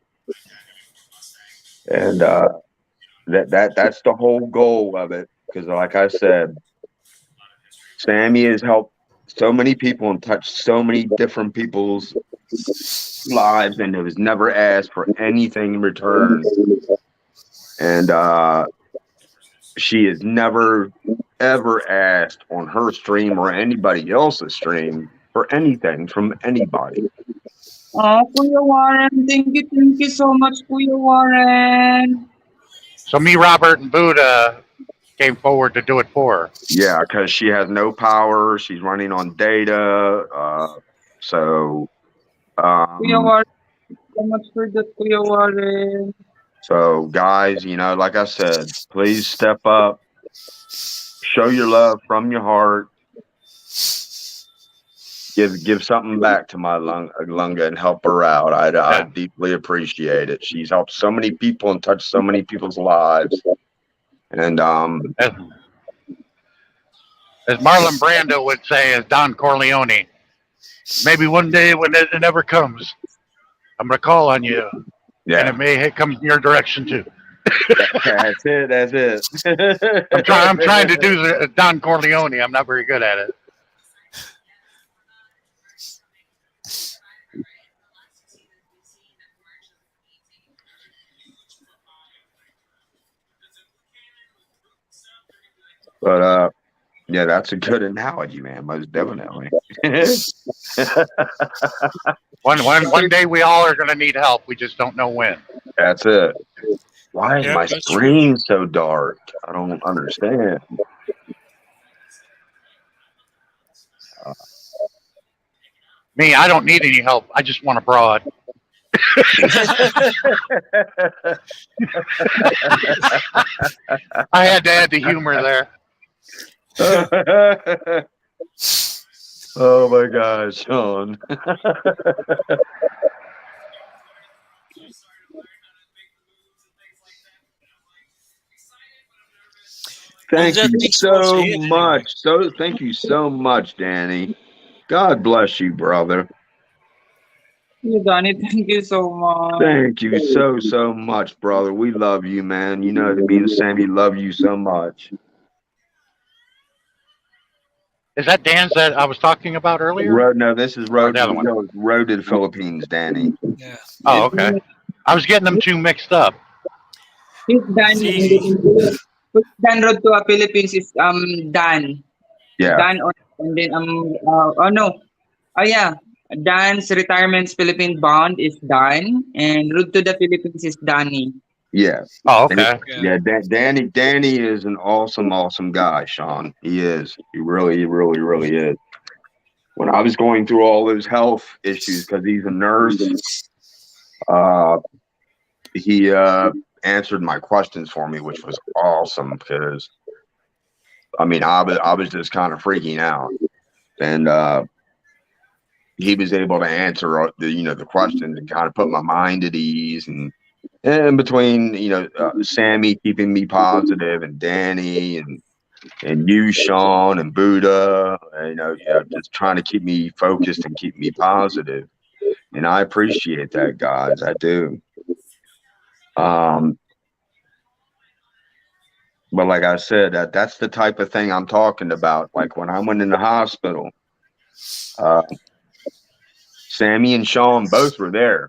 And that's the whole goal of it. Because, like I said, Sammy has helped so many people and touched so many different people's lives, and has never asked for anything in return. And she has never ever asked on her stream or anybody else's stream for anything from anybody. Oh, Kuya Warren, thank you so much, Kuya Warren. so me, Robert, and Buddha came forward to do it for her. Yeah, because she has no power. She's running on data. So, Kuya Warren, so much for that, Kuya Warren. so guys, like I said, please step up, show your love from your heart, give something back to my Lunga and help her out. I deeply appreciate it. She's helped so many people and touched so many people's lives. And As Marlon Brando would say, as Don Corleone, maybe one day when it never comes, I'm gonna call on you, and yeah, it may come in your direction too. that's it. That's it. I'm trying to do the Don Corleone. I'm not very good at it. But yeah, that's a good analogy, man. Most definitely. One day we all are gonna need help. We just don't know when. That's it. Why is Yeah, my that's screen so dark? I don't understand. Me, I don't need any help. I just want a broad. I had to add the humor there. Oh my gosh, Sean. Thank that you thing supposed to so hit anyway? much. Thank you so much, Danny. God bless you, brother. You Donnie, thank you so much. Thank you so much, brother. We love you, man. You know that me and Sammy love you so much. Is that Dan's that I was talking about earlier? No, this is Or the other one? Road to the Philippines, Danny. Yeah. Oh, okay. I was getting them two mixed up. He's Dan. See, Dan Road to Philippines is Dan. Yeah, Dan and then oh no. Oh yeah. Dan's Retirements Philippine Bond is Dan and Road to the Philippines is Danny. yeah. Oh, okay. Yeah, Danny is an awesome guy, Sean. He is. He really is. When I was going through all those health issues, because he's a nurse, he answered my questions for me, which was awesome. Because I mean, I was just kind of freaking out, and he was able to answer the questions and kind of put my mind at ease. And in between, Sammy keeping me positive, and Danny, and you, Sean, and Buddha, just trying to keep me focused and keep me positive. And I appreciate that, guys. I do. But like I said, that's the type of thing I'm talking about. Like when I went in the hospital, Sammy and Sean both were there,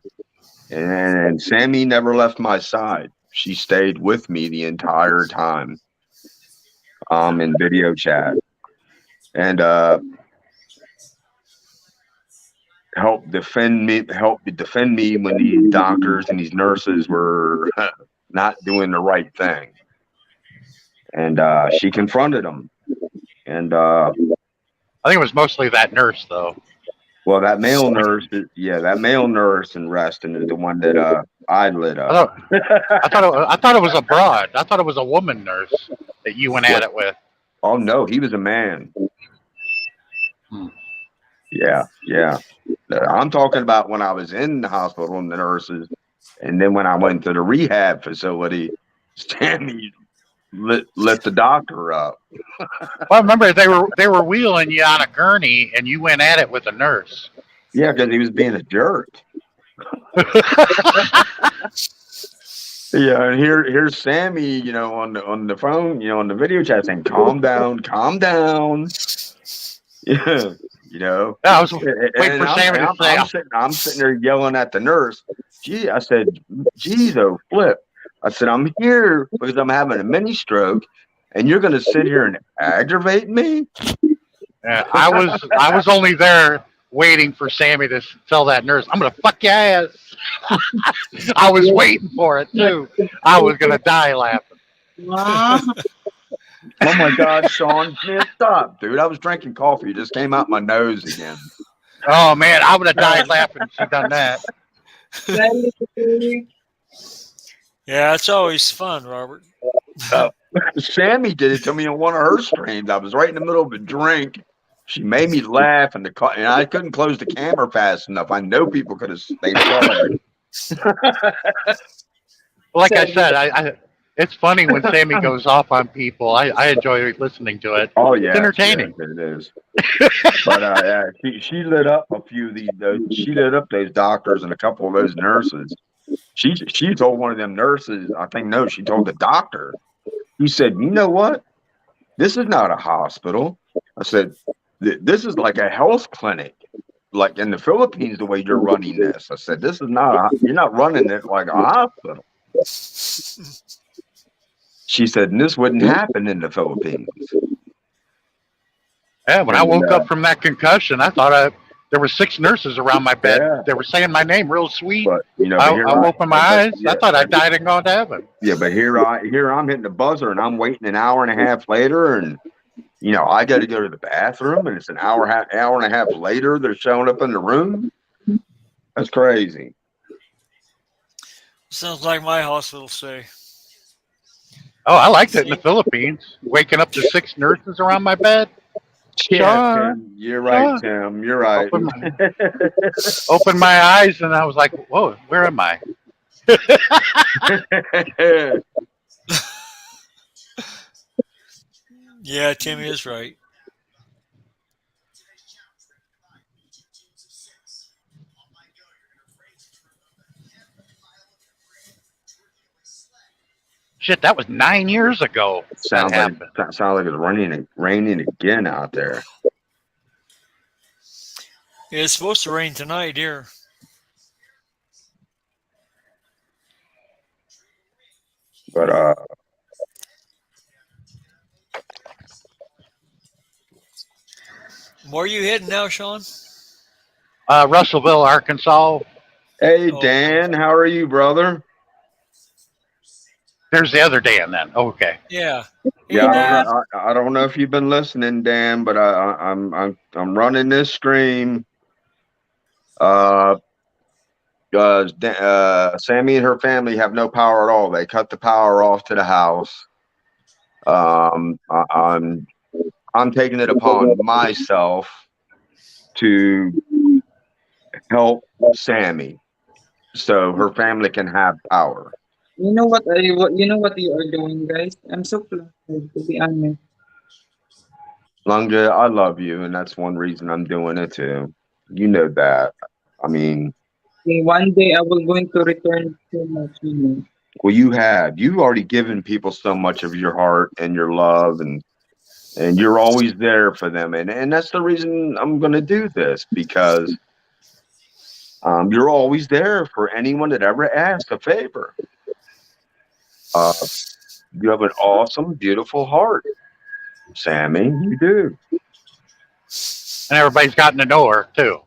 and Sammy never left my side. She stayed with me the entire time, in video chat, and helped defend me when these doctors and these nurses were not doing the right thing. And she confronted them. And I think it was mostly that nurse, though. well, that male nurse, that male nurse in Reston is the one that I lit I up. thought it was a broad. I thought it was a woman nurse that you went at it with. Oh no, he was a man. Hmm. Yeah. I'm talking about when I was in the hospital and the nurses, and then when I went to the rehab facility, Stanley lit the doctor up. Well, remember they were wheeling you on a gurney, and you went at it with a nurse. Yeah, because he was being a jerk. Yeah, and here's Sammy, on the phone, on the video chat saying, "Calm down, calm down." Yeah, I was waiting for Sammy to say, I'm sitting there yelling at the nurse. Gee, I said, "Geez, oh flip!" I said, "I'm here because I'm having a mini stroke, and you're going to sit here and aggravate me." I was only there waiting for Sammy to tell that nurse, "I'm gonna fuck your ass." I was waiting for it too. I was gonna die laughing. Oh my God, Sean, man, stop, dude! I was drinking coffee; it just came out my nose again. Oh man, I would have died laughing if she done that. Yeah, it's always fun, Robert. Sammy did it to me on one of her streams. I was right in the middle of a drink. She made me laugh, and I couldn't close the camera fast enough. I know people could have. They saw it. Like I said, it's funny when Sammy goes off on people. I enjoy listening to it. Oh yeah, it's entertaining. Yeah, it is. But she lit up a few of these. She lit up those doctors and a couple of those nurses. She told one of them nurses, I think no, she told the doctor. He said, "You know what? This is not a hospital." I said, "This is like a health clinic, like in the Philippines, the way you're running this." I said, "This is not. You're not running it like a hospital." She said, "And this wouldn't happen in the Philippines." Yeah, when I woke up from that concussion, I thought there were 6 nurses around my bed. Yeah. They were saying my name real sweet. But I opened my eyes. Yeah. I thought I died and gone to heaven. Yeah, but here I'm hitting the buzzer and I'm waiting an hour and a half later, and I got to go to the bathroom, and it's an hour and a half later they're showing up in the room. That's crazy. Sounds like my hospital stay. Oh, I liked it in the Philippines. Waking up to 6 nurses around my bed. Yeah, Tim, you're right, Tim. You're right. Opened my eyes and I was like, "Whoa, where am I?" Yeah, Timmy is right. Shit, that was 9 years ago. Sounds like it's raining again out there. Yeah, it's supposed to rain tonight here. But Where are you heading now, Sean? Russellville, Arkansas. hey, Dan, how are you, brother? There's the other Dan then. Okay. Yeah. Yeah, I don't know if you've been listening, Dan, but I'm running this stream. Sammy and her family have no power at all. They cut the power off to the house. I'm taking it upon myself to help Sammy so her family can have power. You know what you are doing, guys? I'm so flattered, to be honest. Lunga, I love you, and that's one reason I'm doing it too. You know that. I mean, Okay, one day I will going to return so much, well, you've already given people so much of your heart and your love, and you're always there for them, and that's the reason I'm going to do this, because you're always there for anyone that ever asks a favor. Uh, you have an awesome, beautiful heart, Sammy. You do. And everybody's gotten to know her too.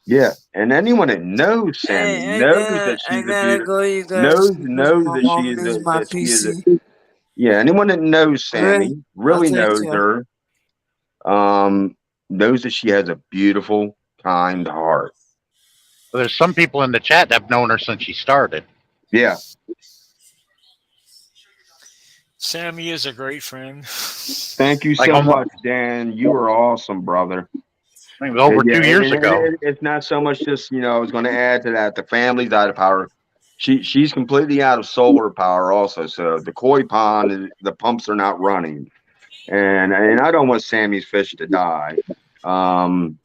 Yeah, and anyone that knows Sammy Hey, knows that I she's a gotta beautiful. go, you guys, Knows because knows my that she mom is needs a my that she is a. PC. Yeah, anyone that knows Okay, Sammy I'll really take knows care. her. Knows that she has a beautiful, kind heart. There's some people in the chat that have known her since she started. Yeah, Sammy is a great friend. thank you Like so almost, much, Dan. You are awesome, brother. I think it was over Yeah, 2 years ago. it's not so much just I was going to add to that the family's out of power. She's completely out of solar power also. So the koi pond, the pumps are not running, and I don't want Sammy's fish to die. Um,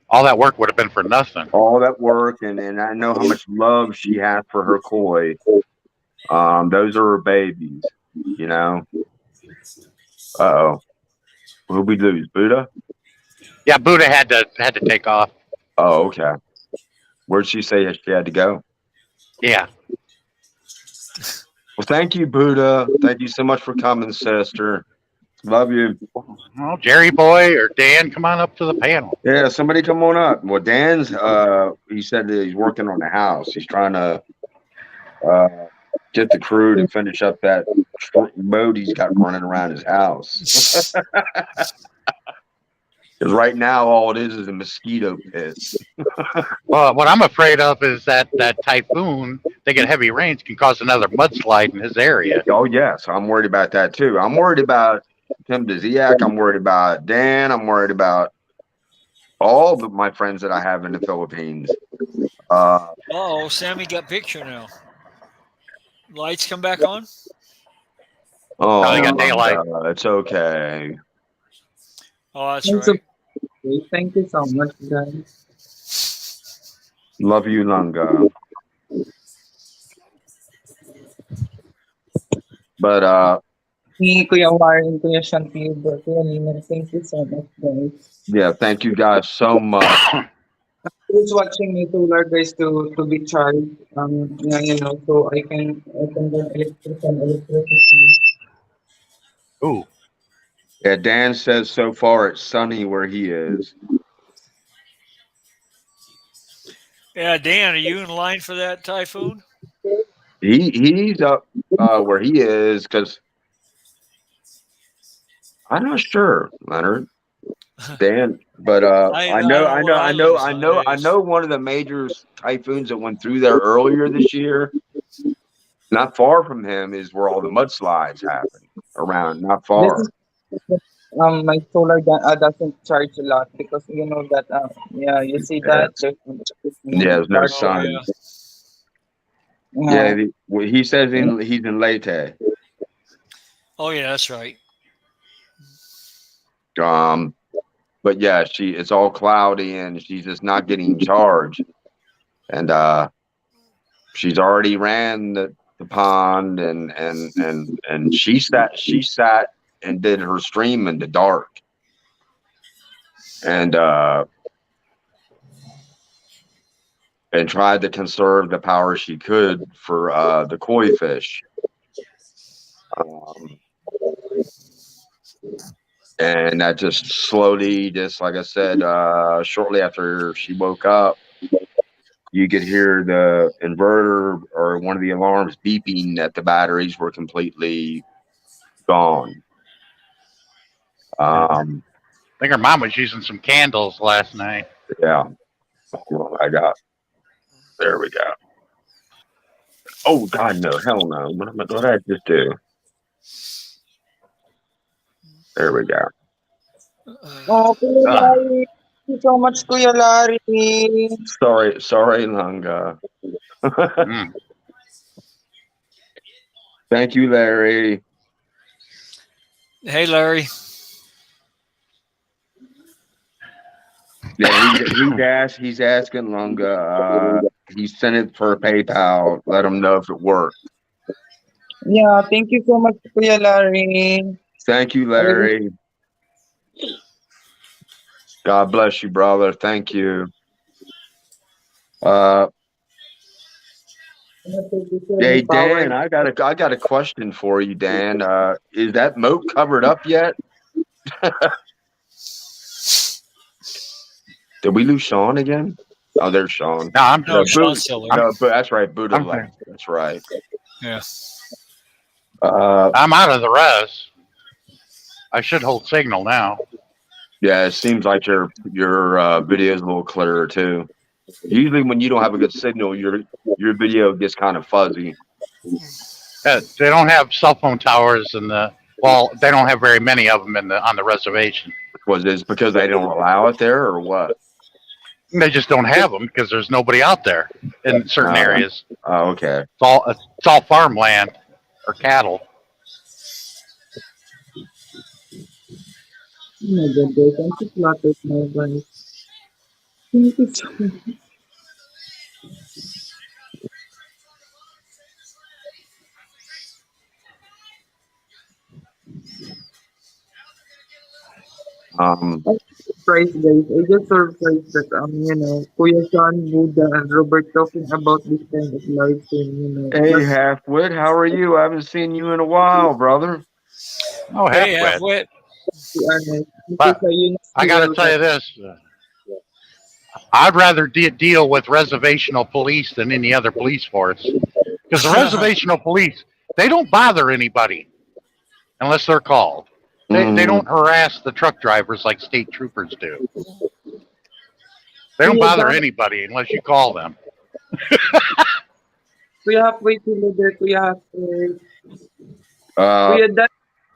All that work would have been for nothing. all that work, and I know how much love she has for her koi. Those are her babies, you know. Uh-oh. Who we lose? Buddha? Yeah, Buddha had to take off. Oh, okay. Where'd she say she had to go? Yeah. Well, thank you, Buddha. Thank you so much for coming, sister. Love you. Well, Jerry Boy or Dan, come on up to the panel. Yeah, somebody come on up. Well, Dan's he said that he's working on the house. He's trying to get the crew to finish up that boat he's got running around his house. Because right now, all it is a mosquito pit. Well, what I'm afraid of is that typhoon, they get heavy rains, can cause another mudslide in his area. Oh, yes. I'm worried about that, too. I'm worried about Tim Dziak. I'm worried about Dan. I'm worried about all of my friends that I have in the Philippines. Oh, Sammy got picture now. Lights come back on? Oh, they got daylight. It's okay. Oh, that's Thanks right. Thank you so much, guys. Love you, Lunga. But Me, Kuya Warren, Kuya Shanti, Kuya Nina, thank you so much, guys. yeah, thank you guys so much. Who's watching me solar guys to be charged? Yeah, so I can run electricity. Ooh. Yeah, Dan says so far it's sunny where he is. Yeah, Dan, are you in line for that typhoon? He's up where he is because I'm not sure, Leonard. Dan, but I don't know where I live some I days. know one of the major typhoons that went through there earlier this year. Not far from him is where all the mudslides happen around. Not far. This is my solar doesn't charge a lot because you know that yeah, you see that There's no Oh, sun. yeah. Yeah, he says he's in Leyte. Oh, yeah, that's right. But yeah, it's all cloudy and she's just not getting charged. And she's already ran the pond and she sat and did her stream in the dark. And tried to conserve the power she could for the koi fish. And that just slowly, just like I said, shortly after she woke up, you could hear the inverter or one of the alarms beeping that the batteries were completely gone. I think her mom was using some candles last night. Yeah. Well, there we go. Oh, God, no. Hell no. What did I just do? There we go. Oh, Kuya Larry. Thank you so much, Kuya Larry. Sorry, Lunga. Thank you, Larry. Hey, Larry. Yeah, he's asking Lunga. He sent it for PayPal. Let him know if it worked. Yeah, thank you so much, Kuya Larry. Thank you, Larry. God bless you, brother. Thank you. Hey Power. Dan, I got a question for you, Dan. Is that moat covered up yet? Did we lose Sean again? Oh, there's Sean. No, I'm No, No, Sean's still there. no, but that's right, Buddha I'm left. That's right. Yeah. I'm out of the res. I should hold signal now. Yeah, it seems like your video is a little clearer too. Usually, when you don't have a good signal, your video gets kind of fuzzy. They don't have cell phone towers in the. Well, they don't have very many of them on the reservation. Was it because they don't allow it there, or what? They just don't have them because there's nobody out there in certain areas. Oh, okay. It's all farmland or cattle. Oh my goodness, I'm just flattered now, guys. Thank you so much. Surprised, guys. I just surprised that Kuya Sean, Buddha, and Robert talking about this kind of live stream. Hey, Plus, Halfwit, how are you? I haven't seen you in a while, brother. Oh, Hey, halfwit. halfwit. to be honest, But because I got to tell you this. I'd rather deal with reservational police than any other police force. Because the reservational police, they don't bother anybody unless they're called. They don't harass the truck drivers like state troopers do. They don't bother anybody unless you call them. Kuya halfway to leader, Kuya halfway. Uh, Kuya Dan,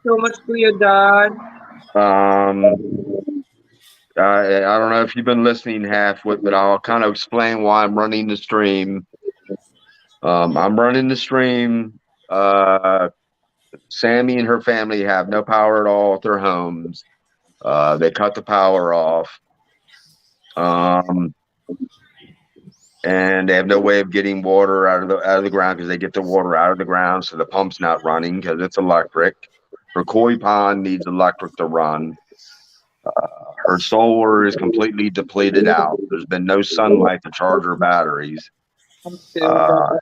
so much Kuya Dan. I don't know if you've been listening, Halfwit, but I'll kind of explain why I'm running the stream. I'm running the stream. Sammy and her family have no power at all at their homes. They cut the power off. And they have no way of getting water out of the ground because they get the water out of the ground, so the pump's not running because it's electric. Her koi pond needs electric to run. Her solar is completely depleted out. There's been no sunlight to charge her batteries. I'm still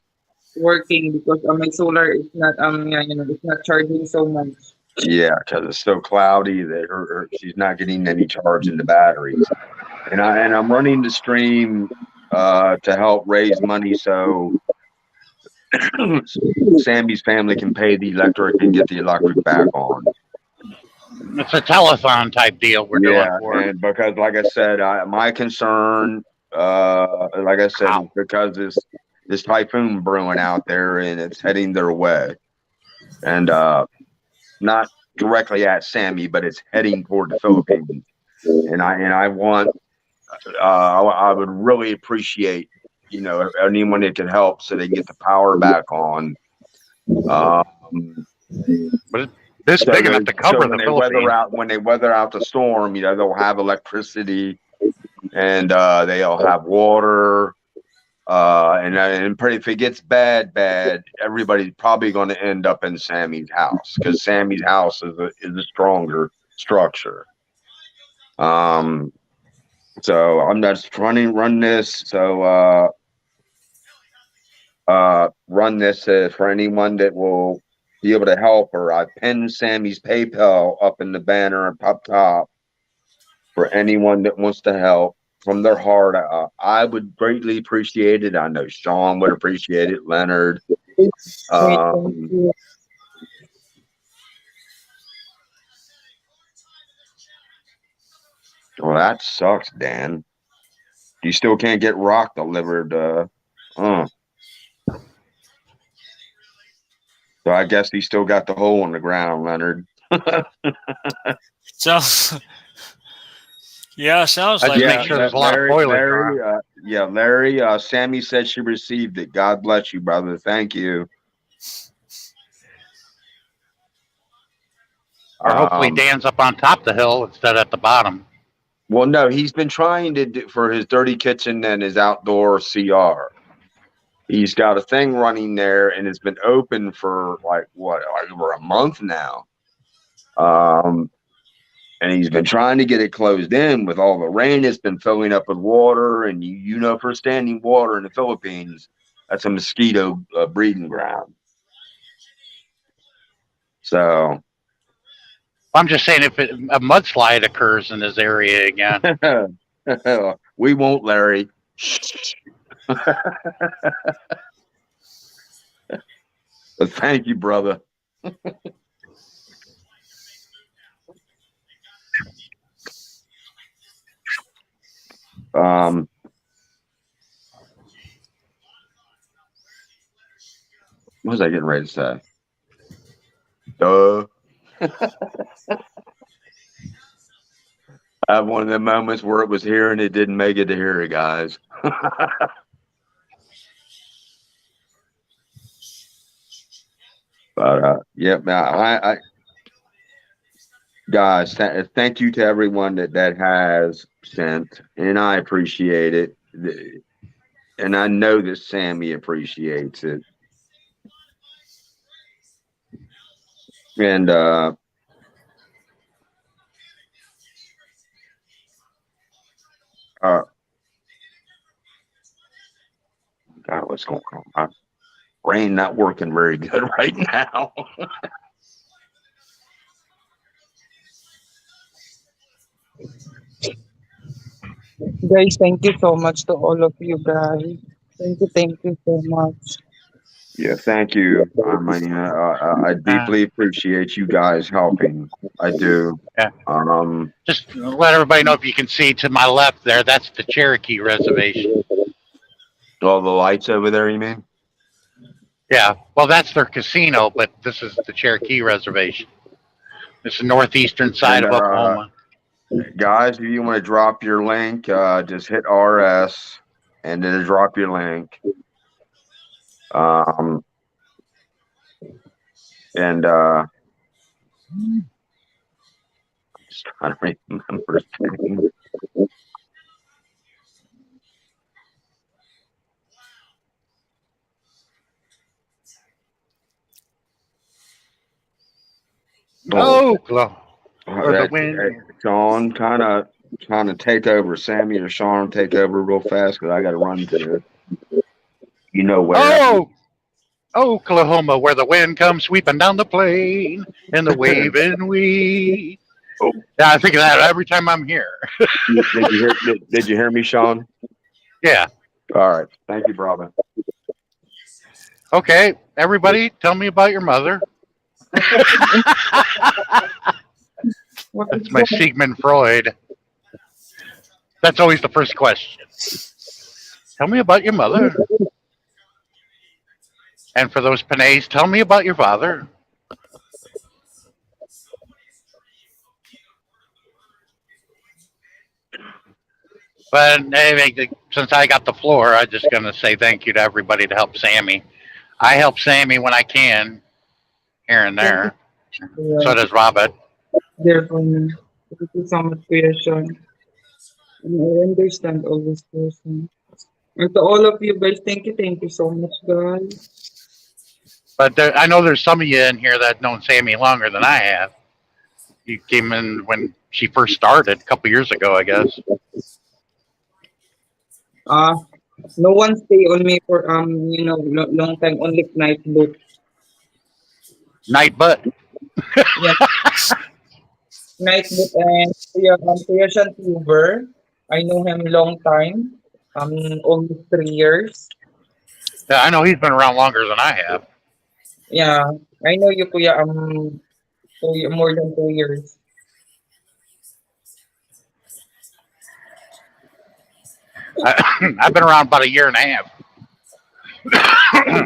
working because my solar is not it's not charging so much. Yeah, because it's so cloudy that she's not getting any charge in the batteries. And I'm running the stream to help raise money so Sammy's family can pay the electric and get the electric back on. It's a telethon type deal we're doing for it. And because, like I said, my concern, like I said, is because this typhoon brewing out there and it's heading their way, and not directly at Sammy, but it's heading toward the Philippines. And I want, I would really appreciate, anyone that can help so they can get the power back on. But this so big enough to cover the Philippines. When they weather out the storm, they'll have electricity and they'll have water. And pretty, if it gets bad, everybody's probably going to end up in Sammy's house because Sammy's house is a stronger structure. So I'm just run this. So run this for anyone that will be able to help her. I pinned Sammy's PayPal up in the banner up top for anyone that wants to help from their heart. I would greatly appreciate it. I know Sean would appreciate it. Leonard. Well, that sucks, Dan. You still can't get rock delivered. So I guess he still got the hole in the ground, Leonard. So, yeah, sounds like. Make sure there's a lot of spoilers. Larry. Sammy said she received it. God bless you, brother. Thank you. Or hopefully Dan's up on top of the hill instead at the bottom. Well, no, he's been trying to do for his dirty kitchen and his outdoor CR. He's got a thing running there, and it's been open for over a month now. And he's been trying to get it closed in with all the rain. It's been filling up with water, and for standing water in the Philippines, that's a mosquito breeding ground. So I'm just saying, if a mudslide occurs in this area again, we won't, Larry. But thank you, brother. What was I getting ready to say? Duh. I have one of the moments where it was here and it didn't make it to here, guys. But yeah, I guys, thank you to everyone that has sent, and I appreciate it, and I know that Sammy appreciates it, and God, what's going on? My brain not working very good right now. Guys, thank you so much to all of you guys. Thank you so much. Yeah, thank you. I mean, I deeply appreciate you guys helping. I do. Yeah. Just let everybody know, if you can see to my left there, that's the Cherokee Reservation. All the lights over there, you mean? Yeah, well, that's their casino, but this is the Cherokee Reservation. It's the northeastern side of Oklahoma. Guys, if you want to drop your link, just hit RS and then drop your link. And just trying to remember things. Oh, or the wind. Sean, kind of take over. Sammy or Sean, take over real fast because I got to run to. You know where? Oh, Oklahoma, where the wind comes sweeping down the plain and the waving wee. Oh. Yeah, I think of that every time I'm here. Did you hear me, Sean? Yeah. All right. Thank you, brother. Okay, everybody, tell me about your mother. That's my Sigmund Freud. That's always the first question. Tell me about your mother. And for those Panays, tell me about your father. But anyway, since I got the floor, I'm just going to say thank you to everybody to help Sammy. I help Sammy when I can, here and there. Yeah. So does Robert. Therefore, thank you so much, Kuya Sean. And I understand all this person. And to all of you guys, thank you so much, guys. But I know there's some of you in here that known Sammy longer than I have. You came in when she first started a couple years ago, I guess. No one stay on me for long time. Only night boot. Night butt. Yes. Night boot and Kuya Sean Tuber. I know him long time. Almost 3 years. Yeah, I know he's been around longer than I have. Yeah, I know you, Kuya. More than 2 years. I've been around about a year and a half.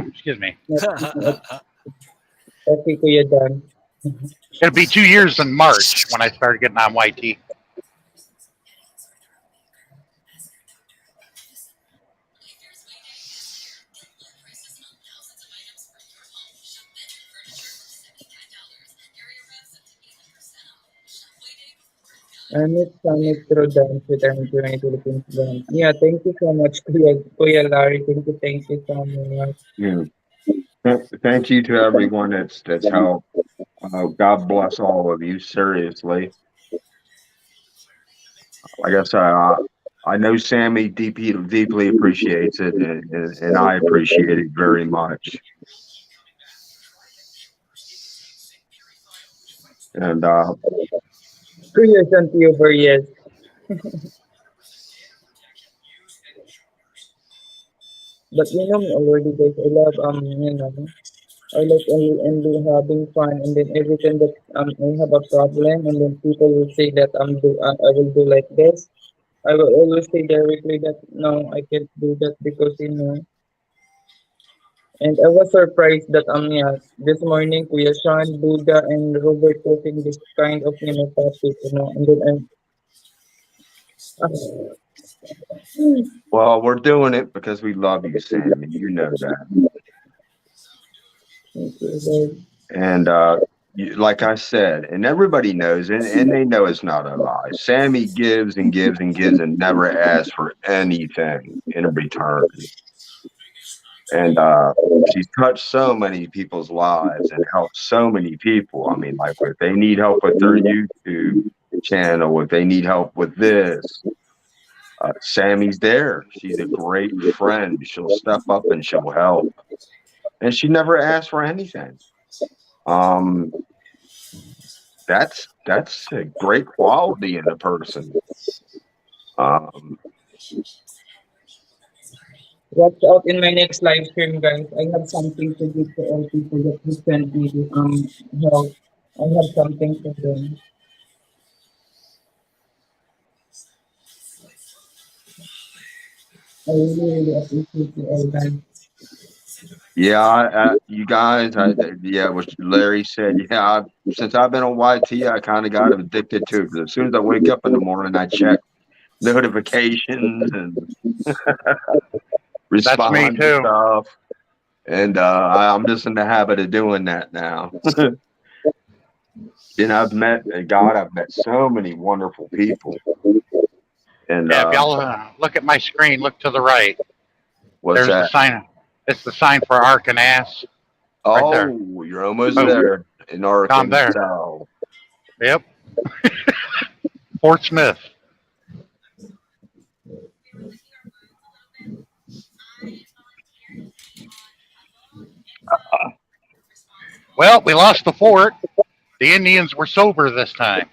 Excuse me. Okay, Kuya Dan. It'll be 2 years in March when I started getting on YT. And it's through dance with Journey Philippines Dance. Yeah, thank you so much, Kuya Larry. Thank you so much. Yeah. Thank you to everyone that's helped. God bless all of you. Seriously. Like I said, I know Sammy deeply appreciates it, and I appreciate it very much. And Creation tuber, yes. But you know me already, guys. I love I like only having fun, and then every time that I have a problem, and then people will say that I will do like this. I will always say directly that no, I can't do that because you know. And I was surprised that yeah, this morning Kuya Sean, Buddha, and Robert cooking this kind of topic, and then well, we're doing it because we love you, Sammy. You know that. And like I said, and everybody knows, and they know it's not a lie. Sammy gives and gives and gives and never asks for anything in return. And she's touched so many people's lives and helped so many people. I mean, like if they need help with their YouTube channel, if they need help with this, Sammy's there. She's a great friend. She'll step up and she'll help. And she never asked for anything. That's a great quality in a person. Watch out in my next live stream, guys. I have something to give to all people that who sent me this help. I have something for them. I really appreciate you all, guys. Yeah, you guys, what Larry said. Yeah, since I've been on YT, I kind of got addicted to it. As soon as I wake up in the morning, I check notifications and respond me to too. stuff. And I'm just in the habit of doing that now. And I've met so many wonderful people. And Yeah, if y'all look at my screen, look to the right. what's There's that? the sign. It's the sign for Arkansas. Right Oh, there. you're almost there in Arkansas. I'm there. Yep. Fort Smith. Well, we lost the fort. The Indians were sober this time.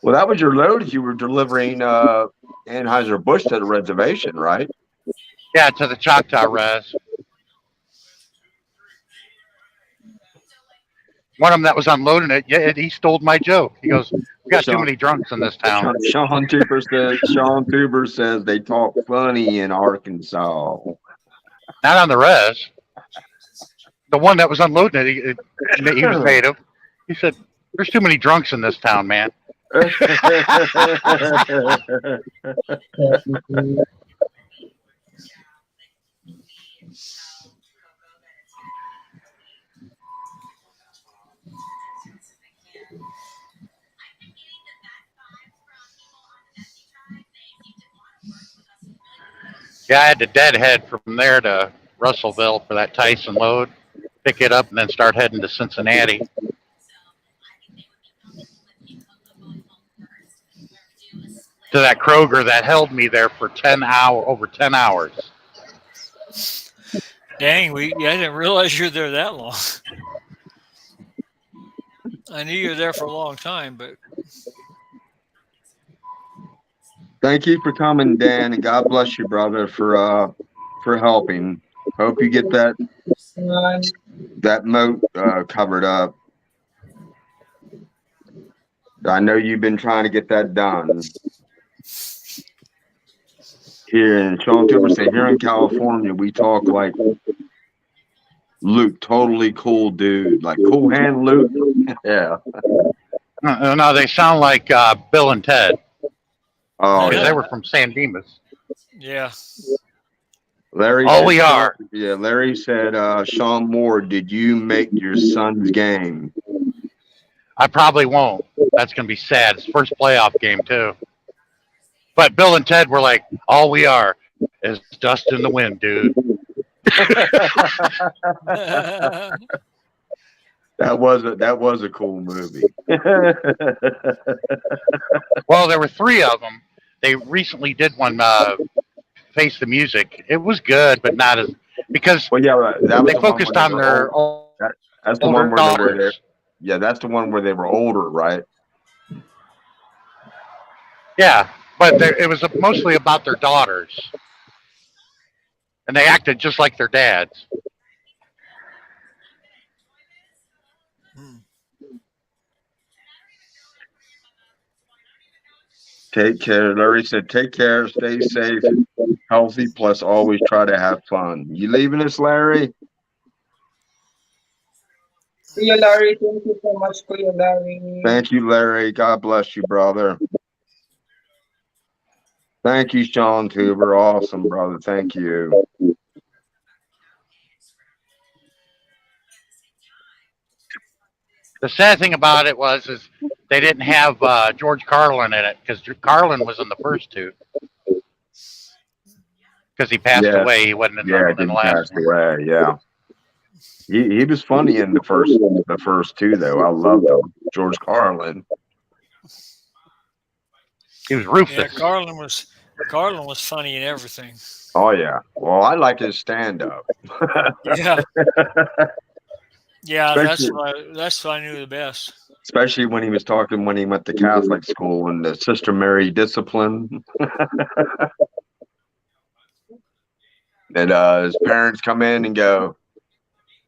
Well, that was your load as you were delivering Anheuser-Busch to the reservation, right? Yeah, to the Choctaw Res. One of them that was unloading it, yeah, he stole my joke. He goes, "We got too many drunks in this town." Sean Tuber says they talk funny in Arkansas. Not on the res. The one that was unloading it, he was native. He said, "There's too many drunks in this town, man." Yeah, I had to deadhead from there to Russellville for that Tyson load, pick it up, and then start heading to Cincinnati. To that Kroger that held me there for over 10 hours. Dang, I didn't realize you were there that long. I knew you were there for a long time, but thank you for coming, Dan, and God bless you, brother, for helping. Hope you get that moat covered up. I know you've been trying to get that done. Here in Sean Tuber said, here in California, we talk like Luke, totally cool dude, like Cool Hand Luke. Yeah. No, they sound like Bill and Ted. Oh, yeah. They were from San Dimas. Yeah. Larry. We are. Yeah, Larry said, Sean Moore, did you make your son's game? I probably won't. That's going to be sad. It's first playoff game, too. But Bill and Ted were like, all we are is dust in the wind, dude. That was a cool movie. Well, there were 3 of them. They recently did one, Face the Music. It was good, but not as because Well, yeah, right. That was they the one focused where they on were their old. That's the older one where they were there. daughters. Yeah, that's the one where they were older, right? Yeah, but it was mostly about their daughters, and they acted just like their dads. Hmm. Take care. Larry said, take care, stay safe, healthy, plus always try to have fun. You leaving us, Larry? Kuya Larry, thank you so much, Kuya Larry. Thank you, Larry. God bless you, brother. Thank you, Sean Tuber. Awesome, brother. Thank you. The sad thing about it is they didn't have George Carlin in it because Carlin was in the first 2 because he passed Yeah, away. He wasn't in yeah, the didn't pass last one. away. Yeah. He was funny in the first 2 though. I loved him. George Carlin. He was Yeah, Rufus. Carlin was funny in everything. Oh yeah. Well, I like his stand up. Yeah, yeah, especially that's what I knew the best. especially when he was talking when he went to Catholic school and the Sister Mary discipline. And his parents come in and go,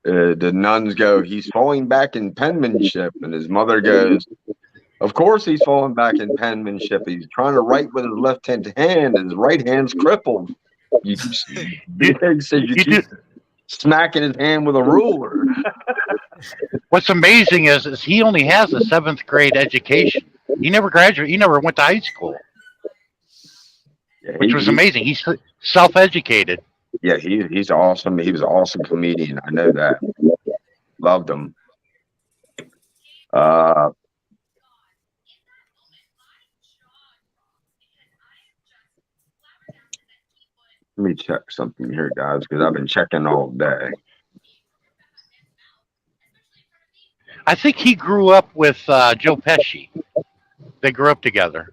the nuns go, he's falling back in penmanship. And his mother goes, of course he's falling back in penmanship. He's trying to write with his left hand and his right hand's crippled. You keep smacking his hand with a ruler. What's amazing is he only has a 7th grade education. He never graduated. He never went to high school, Yeah, which was amazing. He's self-educated. Yeah, he's awesome. He was an awesome comedian. I know that. Loved him. Let me check something here, guys, because I've been checking all day. I think he grew up with Joe Pesci. They grew up together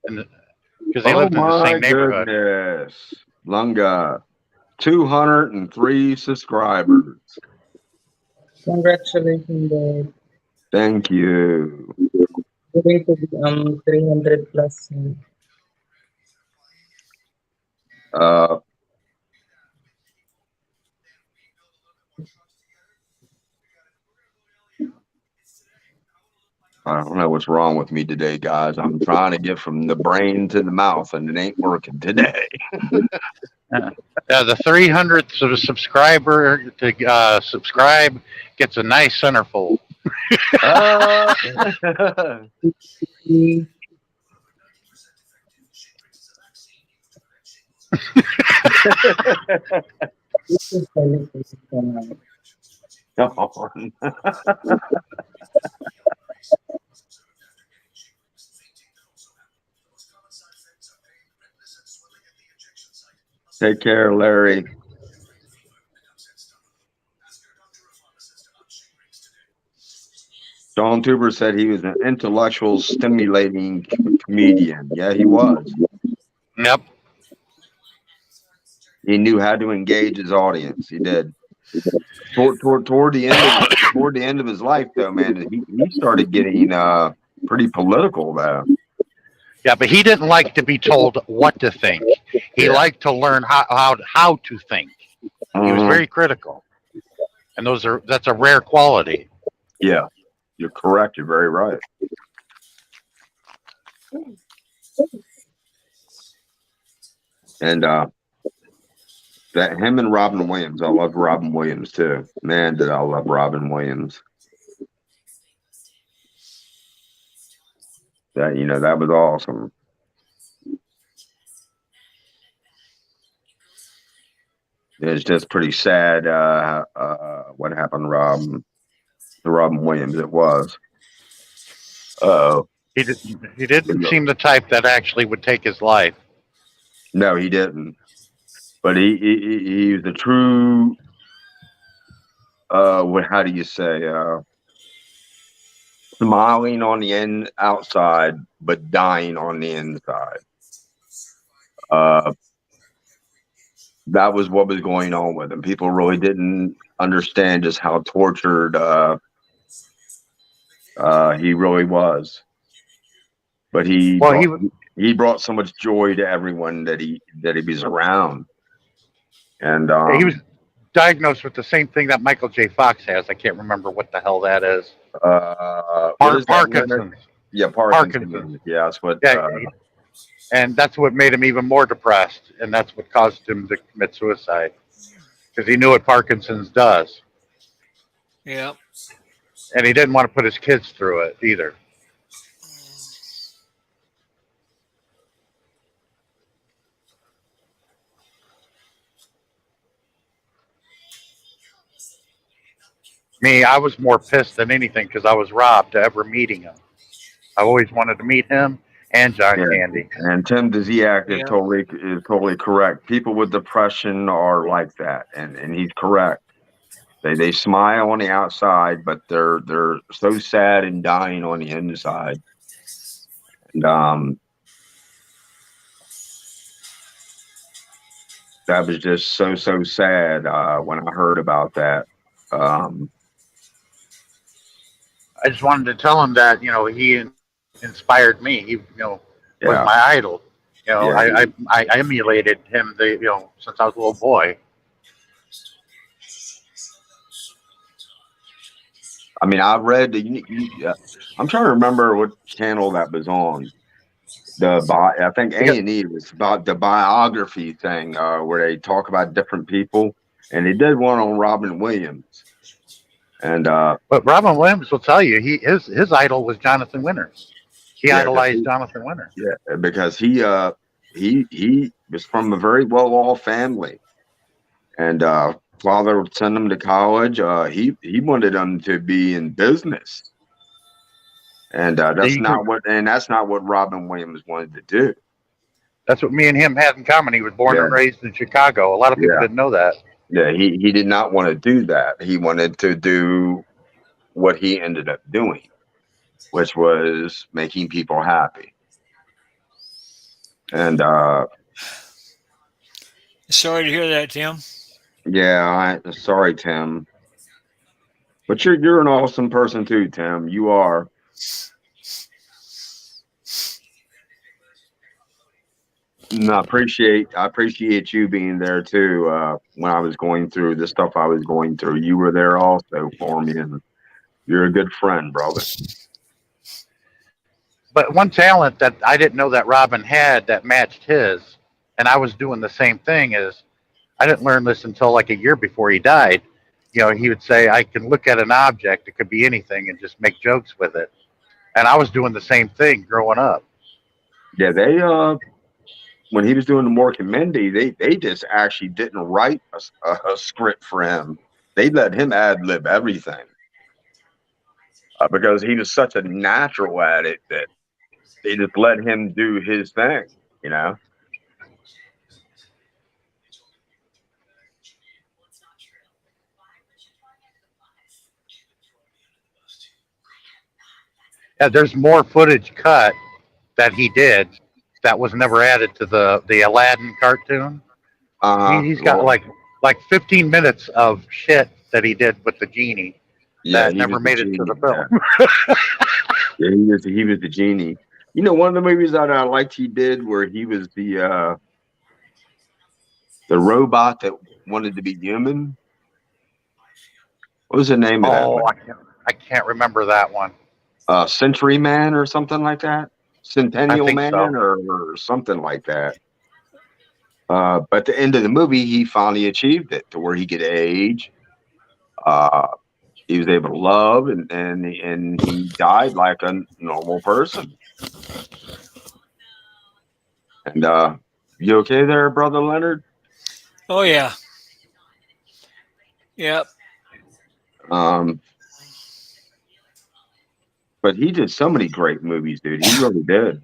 because they lived in the same neighborhood. Goodness. Lunga, 203 subscribers. Congratulations, guys. Thank you. Going to be 300 plus. I don't know what's wrong with me today, guys. I'm trying to get from the brain to the mouth, and it ain't working today. The 300th subscriber to subscribe gets a nice centerfold. Take care, Larry. Sean Tuber said he was an intellectual, stimulating comedian. Yeah, he was. Yep. He knew how to engage his audience. He did. Toward the end of his life, though, man, he started getting pretty political, though. Yeah, but he didn't like to be told what to think. He liked to learn how to think. He was very critical, and that's a rare quality. Yeah, you're correct. You're very right. And that him and Robin Williams, I love Robin Williams too. Man, did I love Robin Williams. That that was awesome. It's just pretty sad what happened to Robin Williams. It was. He didn't seem the type that actually would take his life. No, he didn't. But he was the true. How do you say? smiling on the outside, but dying on the inside. That was what was going on with him. People really didn't understand just how tortured he really was. But he brought so much joy to everyone that he was around. And he was diagnosed with the same thing that Michael J. Fox has. I can't remember what the hell that is. Parkinson's. Yeah, Parkinson's. Yeah, that's what. And that's what made him even more depressed, and that's what caused him to commit suicide, because he knew what Parkinson's does. Yeah. And he didn't want to put his kids through it either. Me, I was more pissed than anything because I was robbed to ever meeting him. I always wanted to meet him and John Candy. And Tim Dziak is totally correct. People with depression are like that, and he's correct. They smile on the outside, but they're so sad and dying on the inside. And that was just so sad when I heard about that. I just wanted to tell him that, you know, he inspired me. He, you know, was my idol. You know, I emulated him, since I was a little boy. I mean, I read I'm trying to remember what channel that was on. I think A&E was about the biography thing, where they talk about different people, and they did one on Robin Williams. And but Robin Williams will tell you his idol was Jonathan Winters. He idolized Jonathan Winters. Yeah, because he was from a very well-off family, and father would send him to college. He wanted him to be in business, and that's not what Robin Williams wanted to do. That's what me and him had in common. He was born and raised in Chicago. A lot of people didn't know that. Yeah, he did not want to do that. He wanted to do what he ended up doing, which was making people happy. And sorry to hear that, Tim. Yeah, sorry, Tim. But you're an awesome person too, Tim. You are. And I appreciate you being there too. When I was going through the stuff I was going through, you were there also for me, and you're a good friend, brother. But one talent that I didn't know that Robin had that matched his, and I was doing the same thing, is I didn't learn this until like a year before he died. You know, he would say, I can look at an object, it could be anything, and just make jokes with it. And I was doing the same thing growing up. Yeah, they when he was doing the Mork and Mindy, they just actually didn't write a script for him. They let him ad-lib everything. Because he was such a natural at it that they just let him do his thing, you know? Yeah, there's more footage cut that he did that was never added to the Aladdin cartoon. He's got like 15 minutes of shit that he did with the genie that never made it to the film. Yeah, he was the genie. You know, one of the movies that I liked he did where he was the robot that wanted to be human. What was the name of that? Oh, I can't remember that one. Century Man or something like that. Centennial Man or something like that. But at the end of the movie, he finally achieved it to where he could age. He was able to love, and he died like a normal person. And you okay there, Brother Leonard? Oh yeah. Yep. But he did so many great movies, dude. He really did.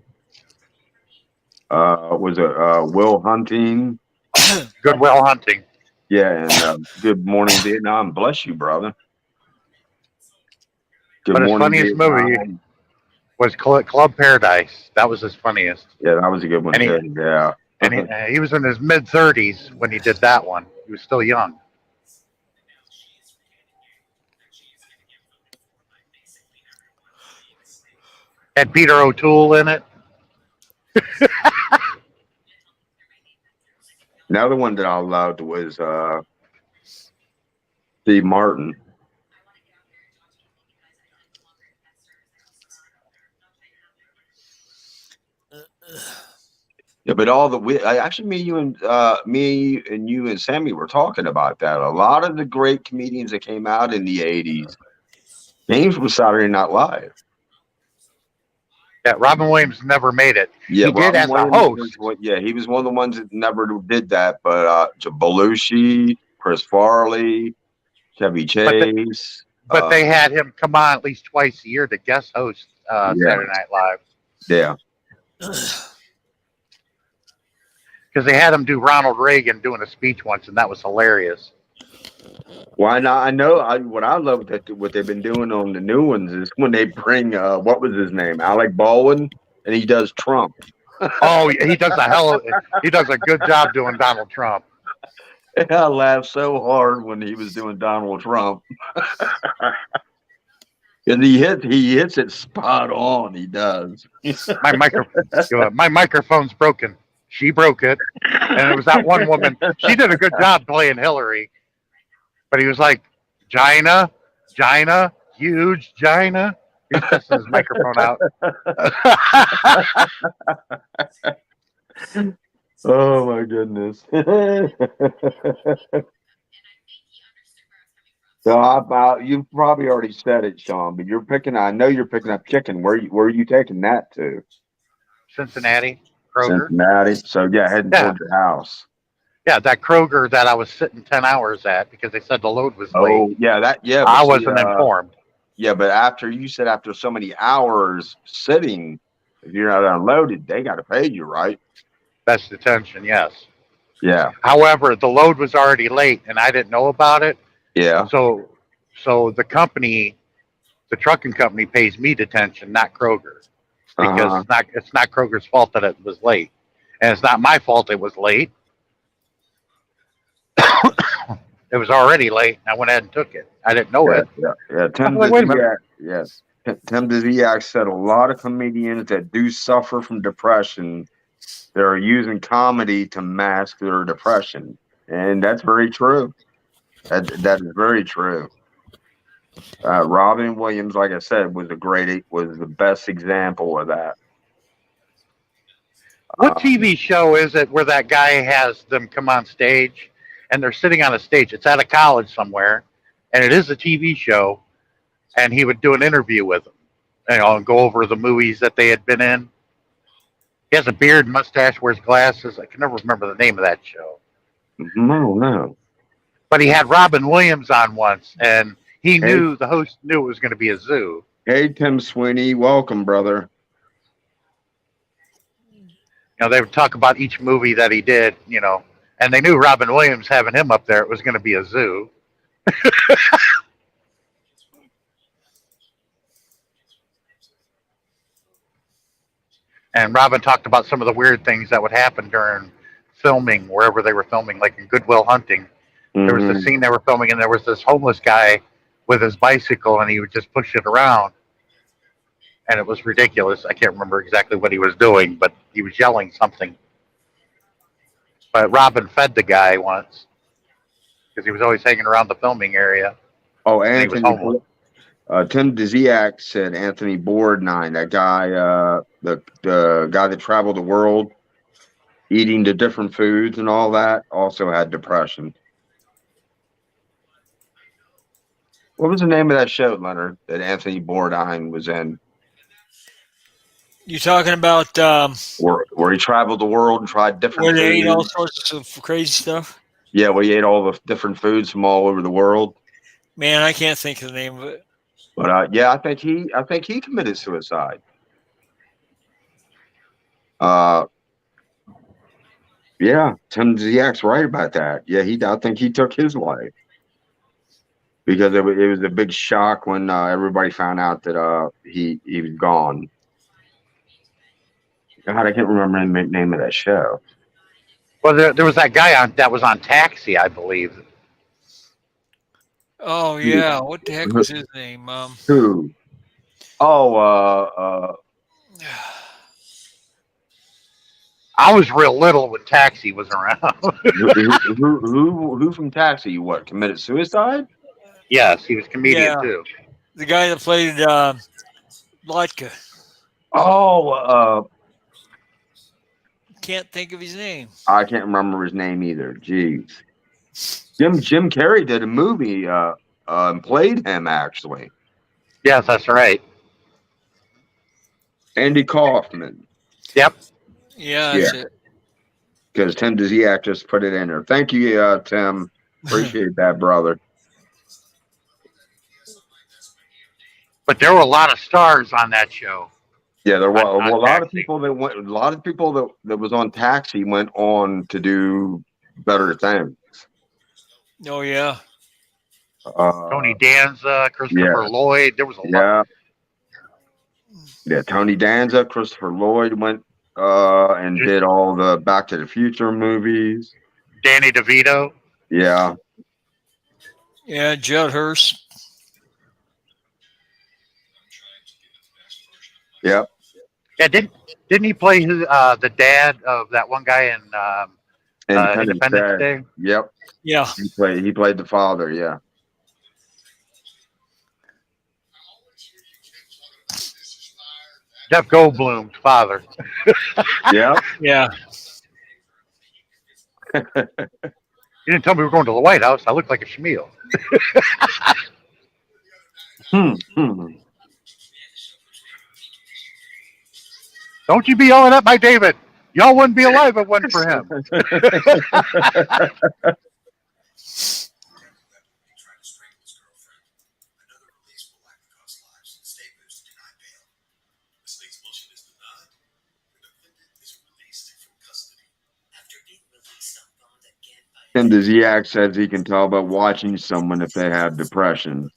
Was it Will Hunting? Good Will Hunting. Yeah, and Good Morning Vietnam. Bless you, brother. Good But his Morning funniest movie Vietnam. was Club Paradise. That was his funniest. Yeah, that was a good one And he too. Yeah. and he was in his mid-30s when he did that one. He was still young. Had Peter O'Toole in it. Another one that I loved was Steve Martin. Yeah, but actually me and you and Sammy were talking about that. A lot of the great comedians that came out in the '80s came from Saturday Night Live. Yeah, Robin Williams never made it. Yeah, He did Robin as a Williams host. he was one of the ones that never did that. But Belushi, Chris Farley, Chevy But the, Chase. but they had him come on at least twice a year to guest host Yeah, Saturday Night Live yeah. because they had him do Ronald Reagan doing a speech once, and that was hilarious. Why not? I know. What I love that what they've been doing on the new ones is when they bring what was his name, Alec Baldwin, and he does Trump. Oh, he does a good job doing Donald Trump. I laughed so hard when he was doing Donald Trump. And he hits it spot on. He does. My microphone's broken. She broke it, and it was that one woman. She did a good job playing Hillary, but he was like, "Gina, huge Gina." He's testing his microphone out. Oh my goodness. So you probably already said it, Sean, but I know you're picking up chicken. Where are you taking that to? Cincinnati, Kroger. Cincinnati. So yeah, heading towards your house. Yeah, that Kroger that I was sitting 10 hours at because they said the load was late. Oh yeah, I wasn't informed. Yeah, but after so many hours sitting, if you're not unloaded, they got to pay you, right? That's detention, yes. Yeah. However, the load was already late and I didn't know about it. Yeah. So the trucking company pays me detention, not Kroger. Because it's not Kroger's fault that it was late. And it's not my fault it was late. It was already late and I went ahead and took it. I didn't know it. Yeah. Tim Dziak said a lot of comedians that do suffer from depression, they're using comedy to mask their depression. And that's very true. That is very true. Robin Williams, like I said, was the best example of that. What TV show is it where that guy has them come on stage and they're sitting on a stage? It's at a college somewhere, and it is a TV show, and he would do an interview with them, and go over the movies that they had been in. He has a beard, mustache, wears glasses. I can never remember the name of that show. No. But he had Robin Williams on once, and the host knew it was going to be a zoo. Hey, Tim Sweeney, welcome, brother. They would talk about each movie that he did, and they knew Robin Williams having him up there, it was going to be a zoo. And Robin talked about some of the weird things that would happen during filming, wherever they were filming, like in Good Will Hunting. Mm-hmm. There was a scene they were filming, and there was this homeless guy with his bicycle, and he would just push it around. And it was ridiculous. I can't remember exactly what he was doing, but he was yelling something. But Robin fed the guy once because he was always hanging around the filming area. Oh, Anthony. Tim Dziak said Anthony Bourdain, that guy, the guy that traveled the world, eating the different foods and all that, also had depression. What was the name of that show, Leonard, that Anthony Bourdain was in? You talking about where he traveled the world and tried different foods? Where they ate all sorts of crazy stuff? Yeah, where he ate all the different foods from all over the world. Man, I can't think of the name of it. But I think he committed suicide. Yeah, Tim Dziak's right about that. Yeah, I think he took his life. because it was a big shock when everybody found out that he was gone. God, I can't remember the name of that show. Well, there was that guy that was on Taxi, I believe. Oh yeah, what the heck was his name? Who? Oh, I was real little when Taxi was around. who from Taxi? What, committed suicide? Yes, he was a comedian Yeah, too. the guy that played Latka. Oh, Can't think of his name. I can't remember his name either. Jeez. Jim Carrey did a movie and played him actually. Yes, that's right. Andy Kaufman. Yep. Yeah, that's it. Because Tim Dziak just put it in there. Thank you, Tim. Appreciate that, brother. But there were a lot of stars on that show. Yeah, there were On a lot of Taxi. people that went. A lot of people that was on Taxi went on to do better things. Oh yeah. Tony Danza, Christopher Lloyd. There was a lot. Yeah, Tony Danza, Christopher Lloyd went and did all the Back to the Future movies. Danny DeVito. Yeah. Yeah, Judd Hirsch. Yep. Yeah, didn't he play his, the dad of that one guy in Independence Day? Yep. Yeah. He played the father. Yeah. Jeff Goldblum's father. Yep. Yeah. You didn't tell me we were going to the White House. I look like a Schmeal. Don't you be yelling at my David. Y'all wouldn't be alive if it wasn't for him. Tim Dziak says he can tell by watching someone if they have depression.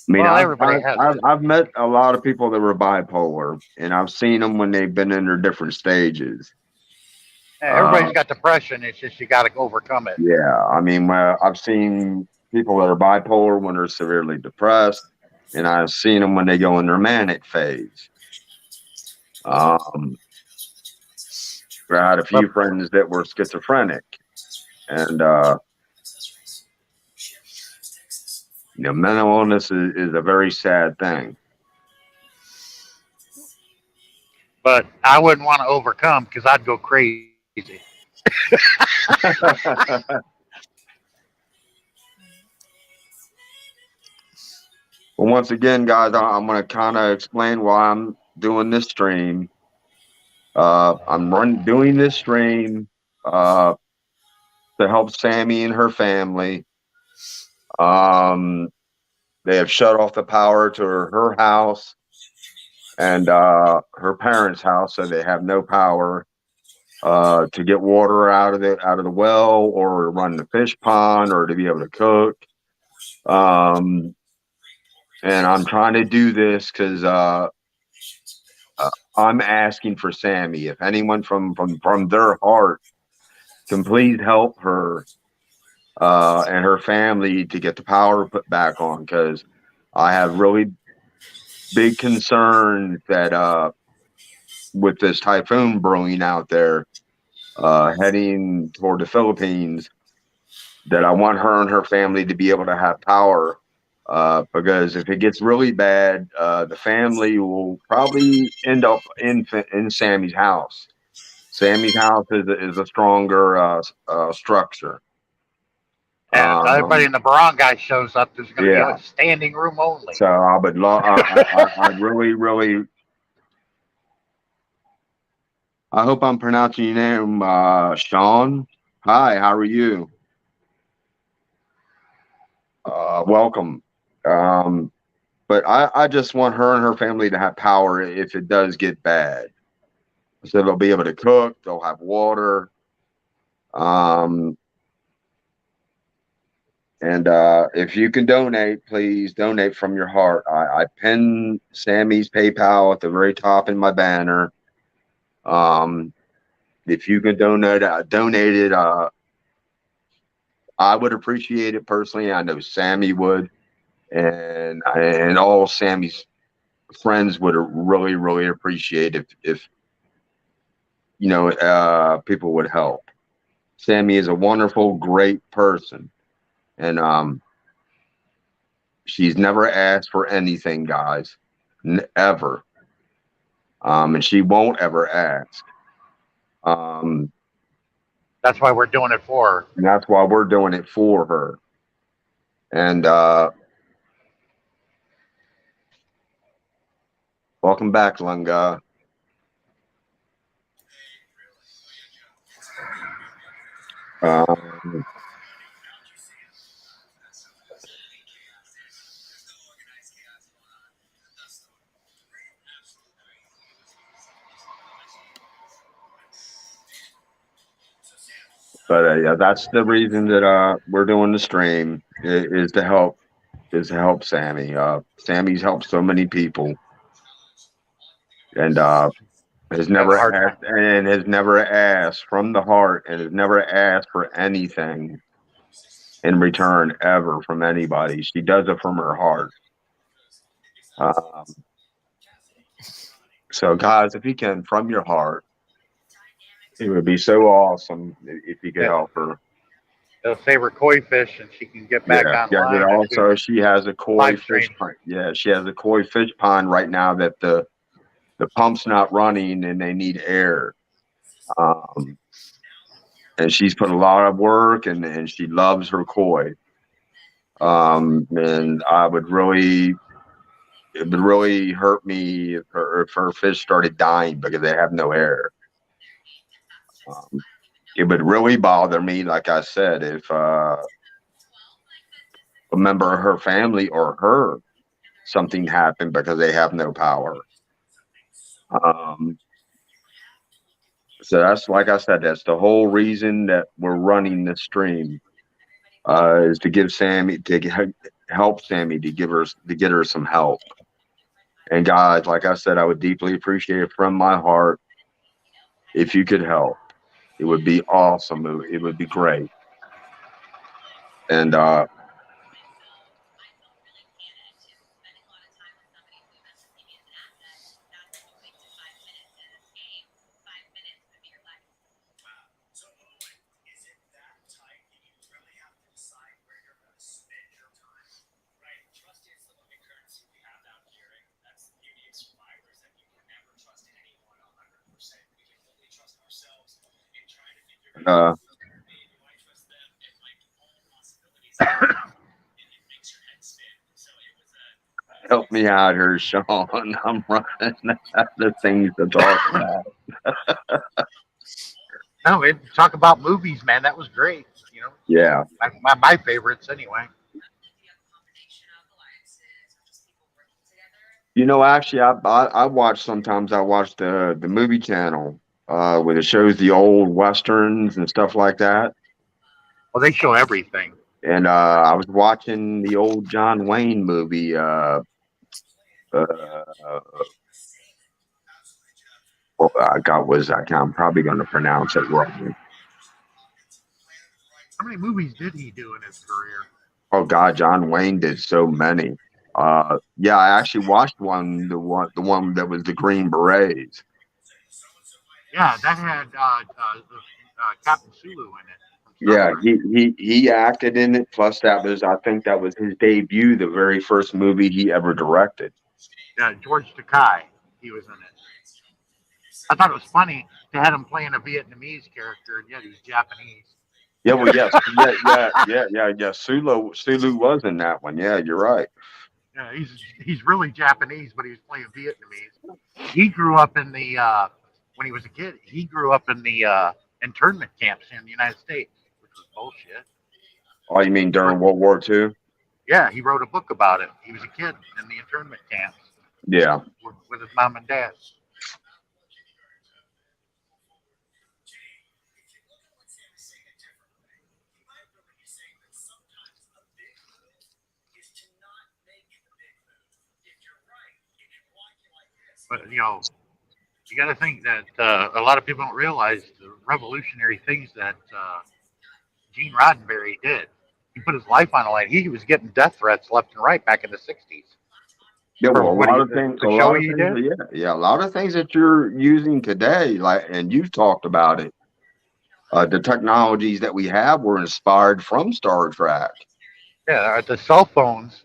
I mean, Well, everybody has it. I've met a lot of people that were bipolar, and I've seen them when they've been in their different stages. Everybody's got depression. It's just you got to overcome it. Yeah, I mean, I've seen people that are bipolar when they're severely depressed, and I've seen them when they go in their manic phase. I had a few friends that were schizophrenic, and mental illness is a very sad thing. But I wouldn't want to overcome because I'd go crazy. Well, once again, guys, I'm going to kind of explain why I'm doing this stream. I'm doing this stream to help Sammy and her family. They have shut off the power to her house and her parents' house, so they have no power to get water out of the well, or run the fish pond, or to be able to cook. And I'm trying to do this because I'm asking for Sammy. If anyone from their heart can please help her and her family to get the power put back on, because I have really big concerns that with this typhoon brewing out there heading toward the Philippines, that I want her and her family to be able to have power, because if it gets really bad, the family will probably end up in Sammy's house. Sammy's house is a stronger structure. And if everybody in the barangay shows up, there's going to be a standing room only. So I would love, I really, I hope I'm pronouncing your name, Sean. Hi, how are you? Welcome. But I just want her and her family to have power if it does get bad. So they'll be able to cook, they'll have water, Um, and if you can donate, please donate from your heart. I pinned Sammy's PayPal at the very top in my banner. If you can donate it. I would appreciate it personally. I know Sammy would, and all Sammy's friends would really, really appreciate if people would help. Sammy is a wonderful, great person, and she's never asked for anything, guys, ever. And she won't ever ask. That's why we're doing it for her. And that's why we're doing it for her. And welcome back, Lunga. But yeah, that's the reason that we're doing the stream is to help Sammy. Sammy's helped so many people, and has never asked from the heart, and has never asked for anything in return ever from anybody. She does it from her heart. So guys, if you can, from your heart, it would be so awesome if you could help her. They'll save her koi fish, and she can get back online. Yeah, also she has a koi fish pond. Yeah, she has a koi fish pond right now that the pump's not running and they need air. And she's put a lot of work and she loves her koi. And it would really hurt me if her fish started dying because they have no air. It would really bother me, like I said, if a member of her family or her something happened because they have no power. So that's, like I said, that's the whole reason that we're running this stream, is to give Sammy, to help Sammy, to get her some help. And guys, like I said, I would deeply appreciate it from my heart if you could help. It would be awesome. It would be great. And help me out here, Sean. I'm running out of things to talk about. No, talk about movies, man. That was great. Yeah. My favorites, anyway. Actually, I watch sometimes. I watch the movie channel where it shows the old westerns and stuff like that. Well, they show everything. And I was watching the old John Wayne movie. I'm probably going to pronounce it wrong. How many movies did he do in his career? Oh God, John Wayne did so many. Yeah, I actually watched the one that was the Green Berets. Yeah, that had Captain Sulu in it. Yeah, he acted in it. Plus, I think that was his debut, the very first movie he ever directed. Yeah, George Takei, he was in it. I thought it was funny they had him playing a Vietnamese character, and yet he was Japanese. Yeah, well, yes, yeah. Sulu was in that one. Yeah, you're right. Yeah, he's really Japanese, but he was playing Vietnamese. He grew up in the when he was a kid. He grew up in the internment camps in the United States, which was bullshit. Oh, you mean during World War II? Yeah, he wrote a book about it. He was a kid in the internment camps. Yeah, with his mom and dad. But you got to think that a lot of people don't realize the revolutionary things that Gene Roddenberry did. He put his life on the line. He was getting death threats left and right back in the '60s. Yeah, For well, what a the show lot of he things, did. yeah, a lot of things that you're using today, like, and you've talked about it. The technologies that we have were inspired from Star Trek. Yeah, the cell phones,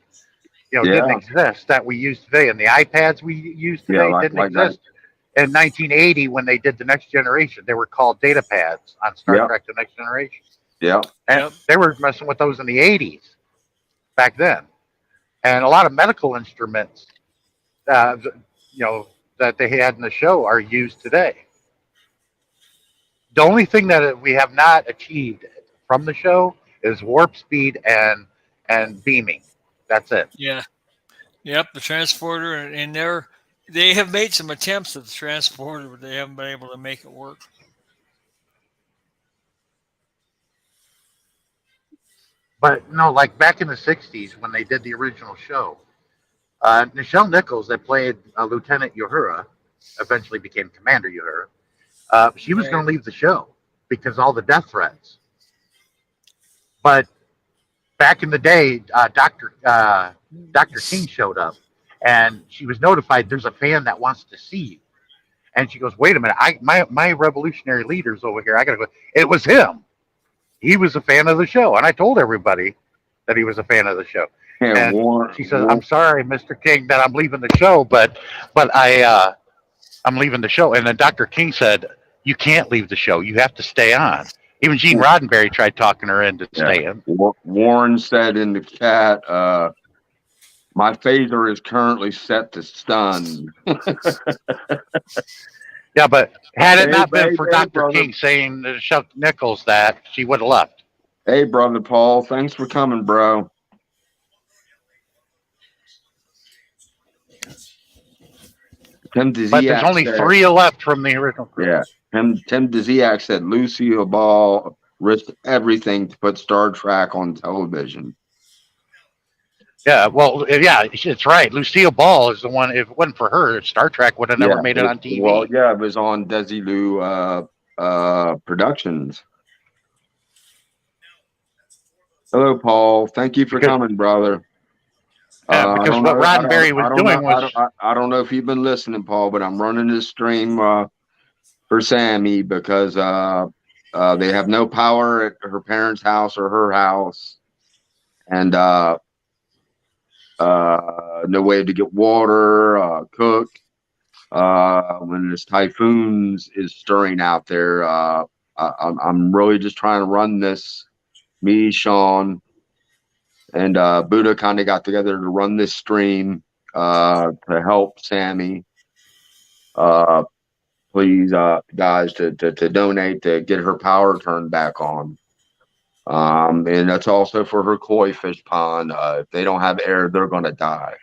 didn't Yeah, exist that we use today, and the iPads we use yeah, today didn't like that. exist in 1980 when they did the Next Generation. They were called data pads on Star Yep, Trek: The Next Generation, yep. and Yep. they were messing with those in the '80s back then. And a lot of medical instruments, uh, that they had in the show are used today. The only thing that we have not achieved from the show is warp speed and beaming. That's it. Yeah. Yep. The transporter, and they have made some attempts at the transporter, but they haven't been able to make it work. But no, like back in the '60s when they did the original show, Nichelle Nichols, that played Lieutenant Uhura, eventually became Commander Uhura. She was Right. going to leave the show because all the death threats. But back in the day, Dr. King showed up, and she was notified there's a fan that wants to see you. And she goes, "Wait a minute, my revolutionary leader's over here. I gotta go." It was him. He was a fan of the show, and I told everybody that he was a fan of the show. And And she says, "I'm sorry, Mr. King, that I'm leaving the show, but I'm leaving the show." And then Dr. King said, "You can't leave the show. You have to stay on." Even Gene Roddenberry tried talking her into staying. Warren said in the chat, my phaser is currently set to stun. Yeah, but had it not been for Hey, Dr. brother. King saying to Chuck Nichols that, she would have left. Hey, brother Paul, thanks for coming, bro. Tim But there's Dziak only said, 3 left from the original crew. yeah, Tim Dziak said Lucille Ball risked everything to put Star Trek on television. Yeah, well, yeah, it's right. Lucille Ball is the one. If it wasn't for her, Star Trek would have never made it on TV. Well, yeah, it was on Desilu Productions. Hello, Paul. Thank you for coming, brother. Because what Roddenberry was doing was, I don't know if you've been listening, Paul, but I'm running this stream for Sammy because they have no power at her parents' house or her house, and no way to get water, cook. When this typhoons is stirring out there, I'm really just trying to run this. Me, Sean, and Buddha kind of got together to run this stream to help Sammy. Please, guys, to donate to get her power turned back on. And that's also for her koi fish pond. If they don't have air, they're going to die.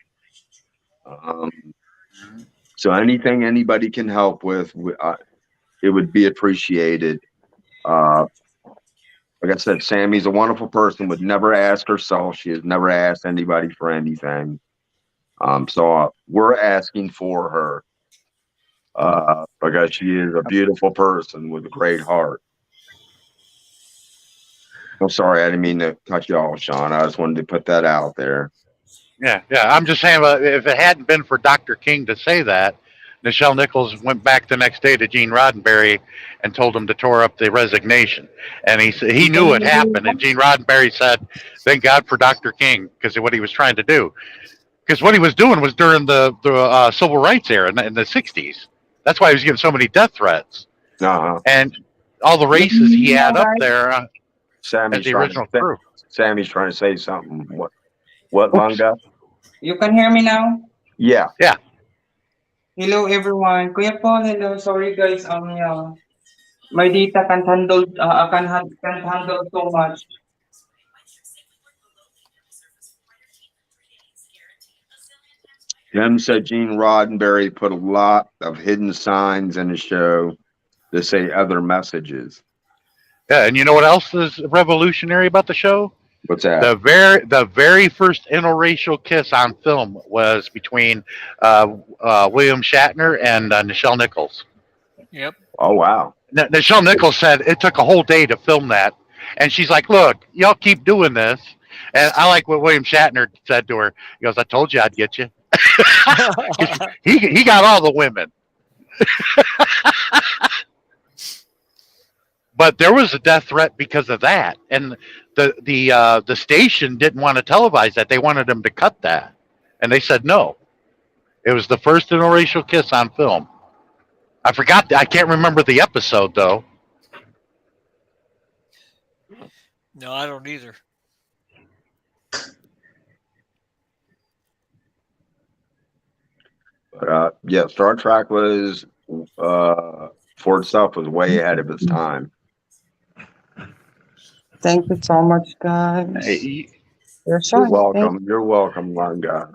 So anything anybody can help with, it would be appreciated. Like I said, Sammy's a wonderful person, would never ask herself. She has never asked anybody for anything. So we're asking for her because she is a beautiful person with a great heart. I'm sorry, I didn't mean to cut you off, Sean. I just wanted to put that out there. yeah. I'm just saying, if it hadn't been for Dr. King to say that, Nichelle Nichols went back the next day to Gene Roddenberry and told him to tore up the resignation. And he knew it happened. And Gene Roddenberry said, "Thank God for Dr. King," because of what he was trying to do. Because what he was doing was during the civil rights era in the '60s. That's why he was getting so many death threats. And all the races he had up there at the original crew. Sammy's trying to say something. What, Manga? You can hear me now? Yeah. Yeah. Hello everyone. Kuya Paul, hello. Sorry guys, yeah. My data can't handle can't handle so much. Jim said Gene Roddenberry put a lot of hidden signs in the show to say other messages. Yeah, and you know what else is revolutionary about the show? What's that? The very first interracial kiss on film was between William Shatner and Nichelle Nichols. Yep. Oh wow. Nichelle Nichols said it took a whole day to film that, and she's like, "Look, y'all keep doing this." And I like what William Shatner said to her. He goes, "I told you I'd get you." He got all the women. But there was a death threat because of that, and the station didn't want to televise that. They wanted them to cut that, and they said no. It was the first interracial kiss on film. I forgot. I can't remember the episode though. No, I don't either. But yeah, Star Trek was for itself was way ahead of its time. Thank you so much, guys. Hey, You're so You're welcome. You're welcome, Lunga.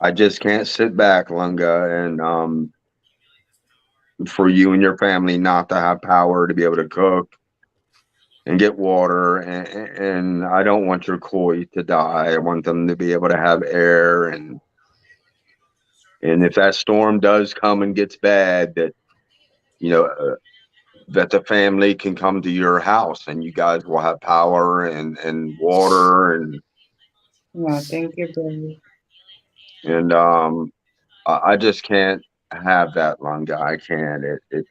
I just can't sit back, Lunga, and for you and your family not to have power to be able to cook and get water, and I don't want your koi to die. I want them to be able to have air, and if that storm does come and gets bad, that that the family can come to your house and you guys will have power and water Yeah, thank you, baby. and I just can't have that, Lunga. I can't. It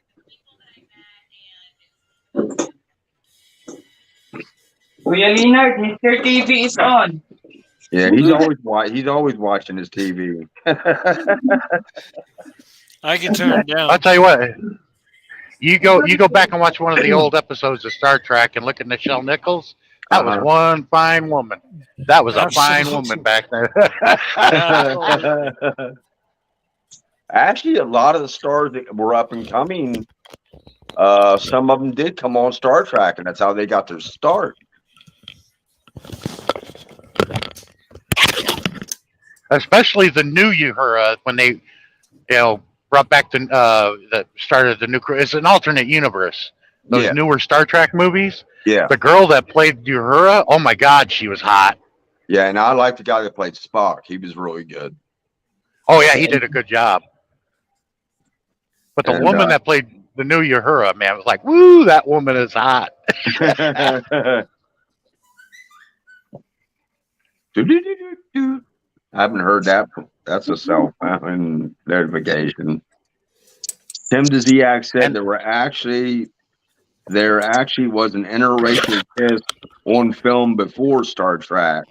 Kuya Leonard, Mr. TV is on. Yeah, he's always watching his TV. I can turn it down. I'll tell you what. You go back and watch one of the old episodes of Star Trek and look at Nichelle Nichols. That was one fine woman. That was a fine woman back then. Actually, a lot of the stars that were up and coming, some of them did come on Star Trek, and that's how they got their start. Especially the new Uhura when they, brought back the started the new. It's an alternate universe. Those newer Star Trek movies. Yeah. The girl that played Uhura, oh my God, she was hot. Yeah, and I like the guy that played Spock. He was really good. Oh yeah, he did a good job. But the woman that played the new Uhura, man, was like, woo, that woman is hot. I haven't heard that. That's a cell phone notification. Tim Dziak said there actually was an interracial kiss on film before Star Trek,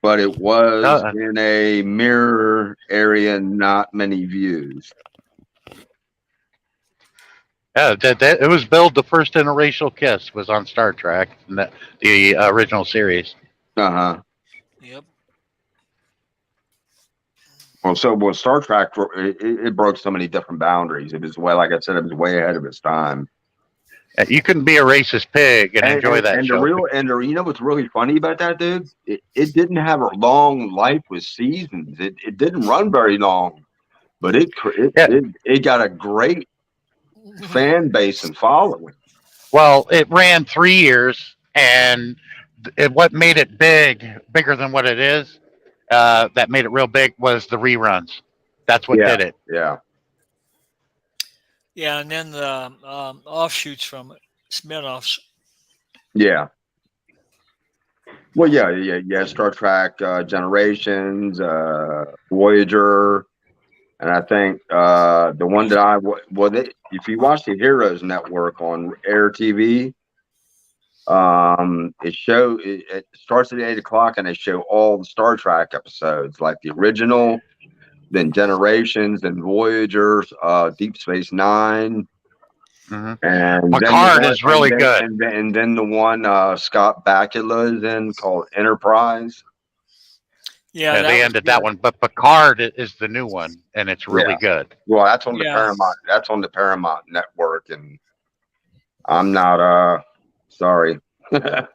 but it was in a mirror area, not many views. Yeah, it was billed the first interracial kiss was on Star Trek, the original series. Yep. Well, Star Trek, it broke so many different boundaries. It was like I said, it was way ahead of its time. You couldn't be a racist pig and enjoy that show. You know what's really funny about that, dude? It didn't have a long life with seasons. It didn't run very long, but it got a great fan base and following. Well, it ran 3 years, and what made it bigger than what it is, that made it real big was the reruns. That's what did it. Yeah. Yeah, and then the offshoots from it, spinoffs. Yeah. Well, yeah. Star Trek Generations, Voyager, and I think the one that if you watch the Heroes Network on Air TV, it starts at 8:00 and they show all the Star Trek episodes, like the original, then Generations, then Voyager, Deep Space Nine, and Picard is really good. And then the one Scott Bakula is in called Enterprise. Yeah, they ended that one, but Picard is the new one, and it's really good. Well, that's on the Paramount. That's on the Paramount Network, and I'm not sorry. I'm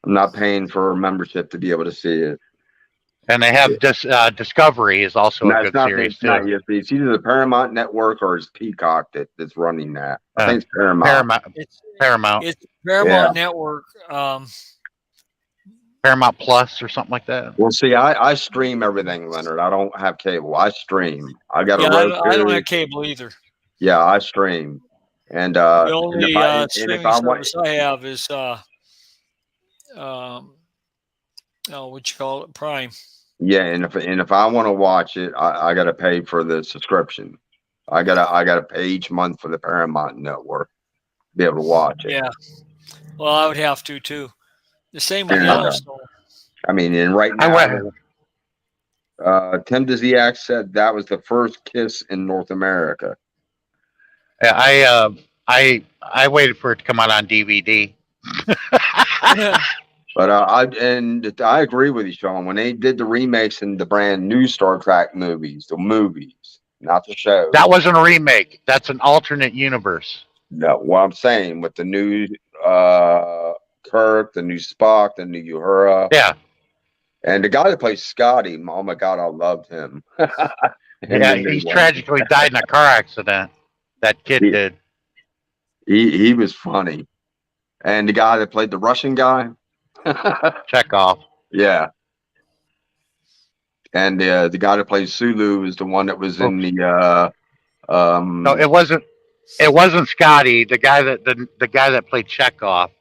not paying for a membership to be able to see it. And they have Discovery is also No, a it's good not. series It's not. too. It's either the Paramount Network or it's Peacock that's running that. I Uh, think it's Paramount. It's Paramount Paramount Network. Paramount Plus or something like that. Well, see, I stream everything, Leonard. I don't have cable. I stream. I got a Yeah, I don't Roku. have cable either. Yeah, I stream. And The and only if streaming I want, service I have is what you call it, Prime. yeah, and if I want to watch it, I gotta pay for the subscription. I gotta pay each month for the Paramount Network to be able to watch it. Yeah. Well, I would have to too. The same with And, Yellowstone. I mean, and right I now, went. Tim Dziak said that was the first kiss in North America. Yeah, I waited for it to come out on DVD. But I agree with you, Sean. When they did the remakes in the brand new Star Trek movies, the movies, not the show. That wasn't a remake. That's an alternate universe. No, what I'm saying with the new Kirk, the new Spock, the new Uhura, Yeah, and the guy that plays Scotty. Oh my God, I loved him. yeah. He tragically died in a car accident. That kid did. He was funny, and the guy that played the Russian guy. Chekhov. Yeah. And the guy that plays Sulu is the one that was in the No, it wasn't. It wasn't Scotty. The guy that played Chekhov.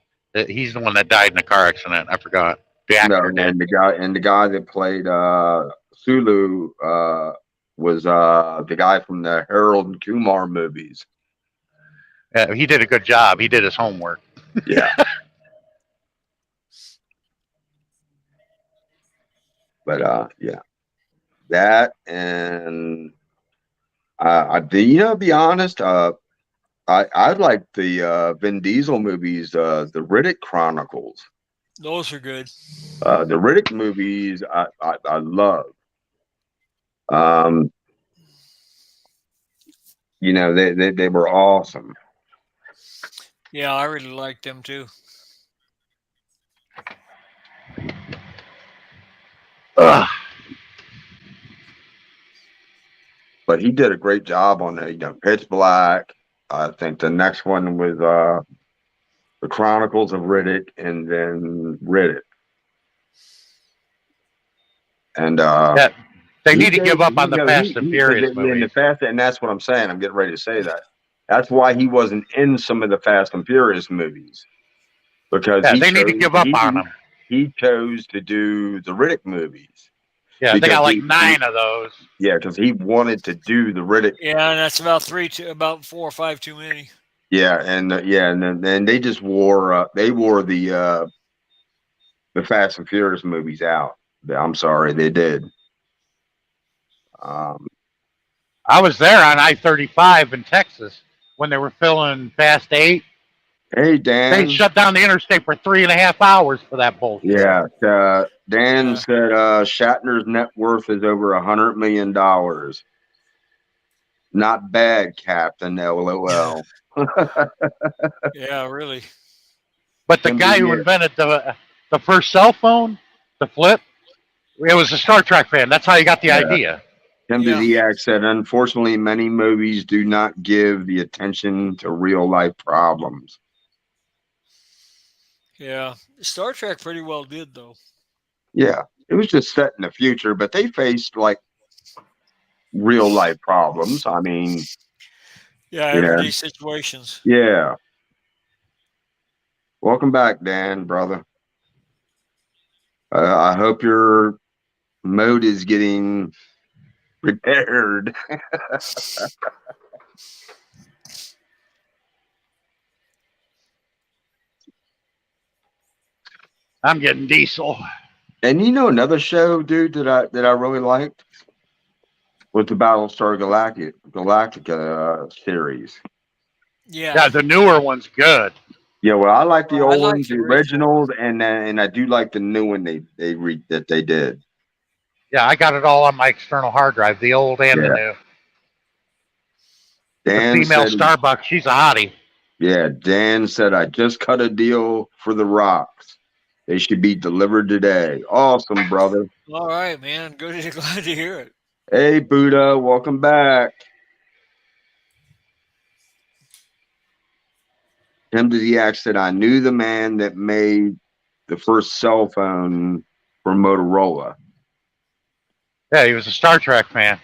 He's the one that died in a car accident. I forgot. The actor did. and the guy that played Sulu was the guy from the Harold and Kumar movies. Yeah, he did a good job. He did his homework. Yeah. But yeah, that and to be honest, I like the Vin Diesel movies, the Riddick Chronicles. Those are good. The Riddick movies I love. You know, they were awesome. Yeah, I really liked them too. Ugh. But he did a great job on the Pitch Black. I think the next one was the Chronicles of Riddick, and then Riddick. And Yeah, they need to give up on the Fast and Furious and movies. and that's what I'm saying. I'm getting ready to say that. That's why he wasn't in some of the Fast and Furious movies, because Yeah, they need to give up on them. He chose to do the Riddick movies. Yeah, they because got like 9 of those. Yeah, because he wanted to do the Riddick. Yeah, and that's about 4 or 5 too many. Yeah, and then they just wore the Fast and Furious movies out. I'm sorry, they did. I was there on I-35 in Texas when they were filming Fast 8. Hey, Dan. They shut down the interstate for 3.5 hours for that bullshit. Yeah, Dan said Shatner's net worth is over $100 million. Not bad, Captain. LOL. Yeah, really. But the guy who invented the first cell phone, the flip, it was a Star Trek fan. That's how he got the idea. Tim Dziak said, unfortunately, many movies do not give the attention to real life problems. Yeah, Star Trek pretty well did though. Yeah, it was just set in the future, but they faced like real life problems. I mean, yeah, everyday situations. Yeah. Welcome back, Dan, brother. I hope your mode is getting repaired. I'm getting diesel. And you know another show, dude, that I really liked was the Battlestar Galactica series. Yeah, the newer one's good. Yeah, well, I like the old like ones, the the originals, and I do like the new one they did. Yeah, I got it all on my external hard drive, the old and the new. Dan the female said, Starbucks, she's a hottie. Yeah, Dan said, I just cut a deal for the Rocks. They should be delivered today. Awesome, brother. All right, man. Good. Glad to hear it. Hey, Buddha, welcome back. Tim Dziak said, I knew the man that made the first cell phone for Motorola. Yeah, he was a Star Trek fan.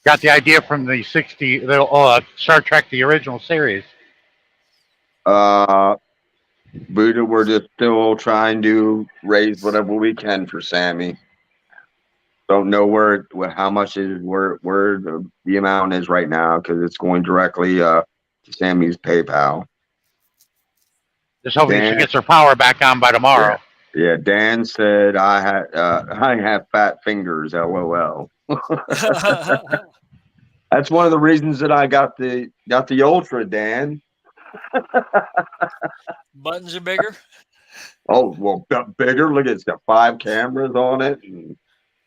Got the idea from the Star Trek, the original series. Buddha, we're just still trying to raise whatever we can for Sammy. Don't know how much is where the amount is right now because it's going directly to Sammy's PayPal. Just hoping she gets her power back on by tomorrow. Yeah, Dan said I have fat fingers. LOL. That's one of the reasons that I got the Ultra, Dan. Buttons are bigger. Oh well, bigger. Look, it's got 5 cameras on it. And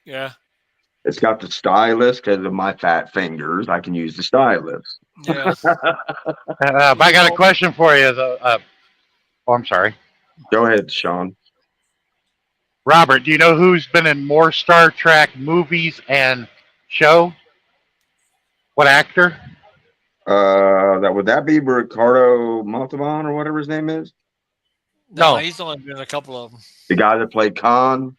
Yeah. it's got the stylus because of my fat fingers. I can use the stylus. Yeah. I got a question for you. Oh, I'm sorry. Go ahead, Sean. Robert, do you know who's been in more Star Trek movies and show? What actor? Would that be Ricardo Montalban or whatever his name is? No. He's only been in a couple of them. The guy that played Khan?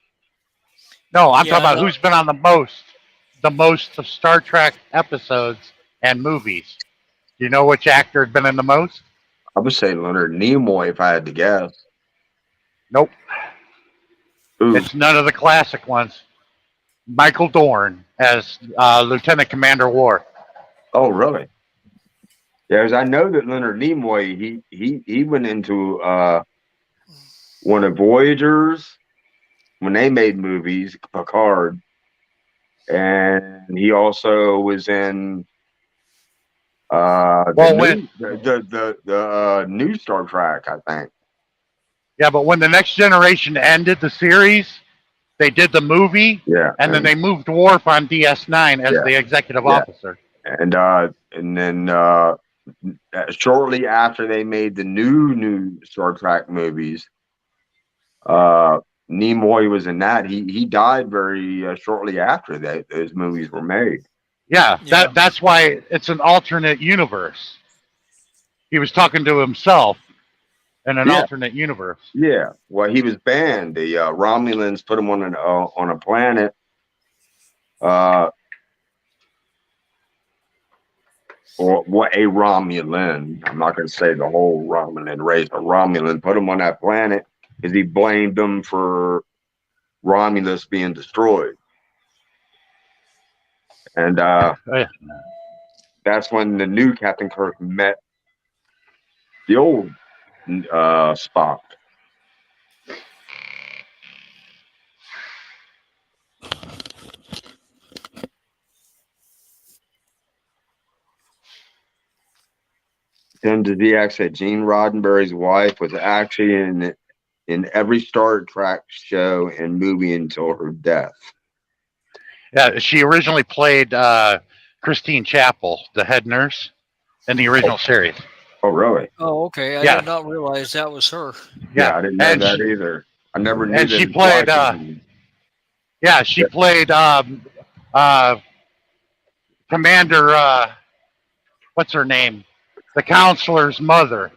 No, I'm Yeah, talking about no. who's been on the most of Star Trek episodes and movies. Do you know which actor had been in the most? I would say Leonard Nimoy if I had to guess. Nope. Ooh. It's none of the classic ones. Michael Dorn as Lieutenant Commander Worf. Oh, really? Yeah, as I know that Leonard Nimoy, he went into one of Voyagers when they made movies, Picard, and he also was in the new Star Trek, I think. Yeah, but when the Next Generation ended the series, they did the movie, Yeah, and then they moved Worf on DS9 as the executive officer. and then shortly after they made the new Star Trek movies, Nimoy was in that. He died very shortly after those movies were made. Yeah, Yeah. that's why it's an alternate universe. He was talking to himself in an alternate universe. Yeah, well, he was banned. The Romulans put him on a planet. Or what a Romulan. I'm not going to say the whole Romulan race. A Romulan put him on that planet because he blamed them for Romulus being destroyed. And that's when the new Captain Kirk met the old Spock. Tim Dziak said Gene Roddenberry's wife was actually in every Star Trek show and movie until her death. Yeah, she originally played Christine Chapel, the head nurse, in the original series. Oh, really? Oh, okay. I Yeah. did not realize that was her. Yeah, I didn't know and that she- either. I never knew and that she his played, wife was- Yeah, she played Commander. What's her name? The counselor's mother.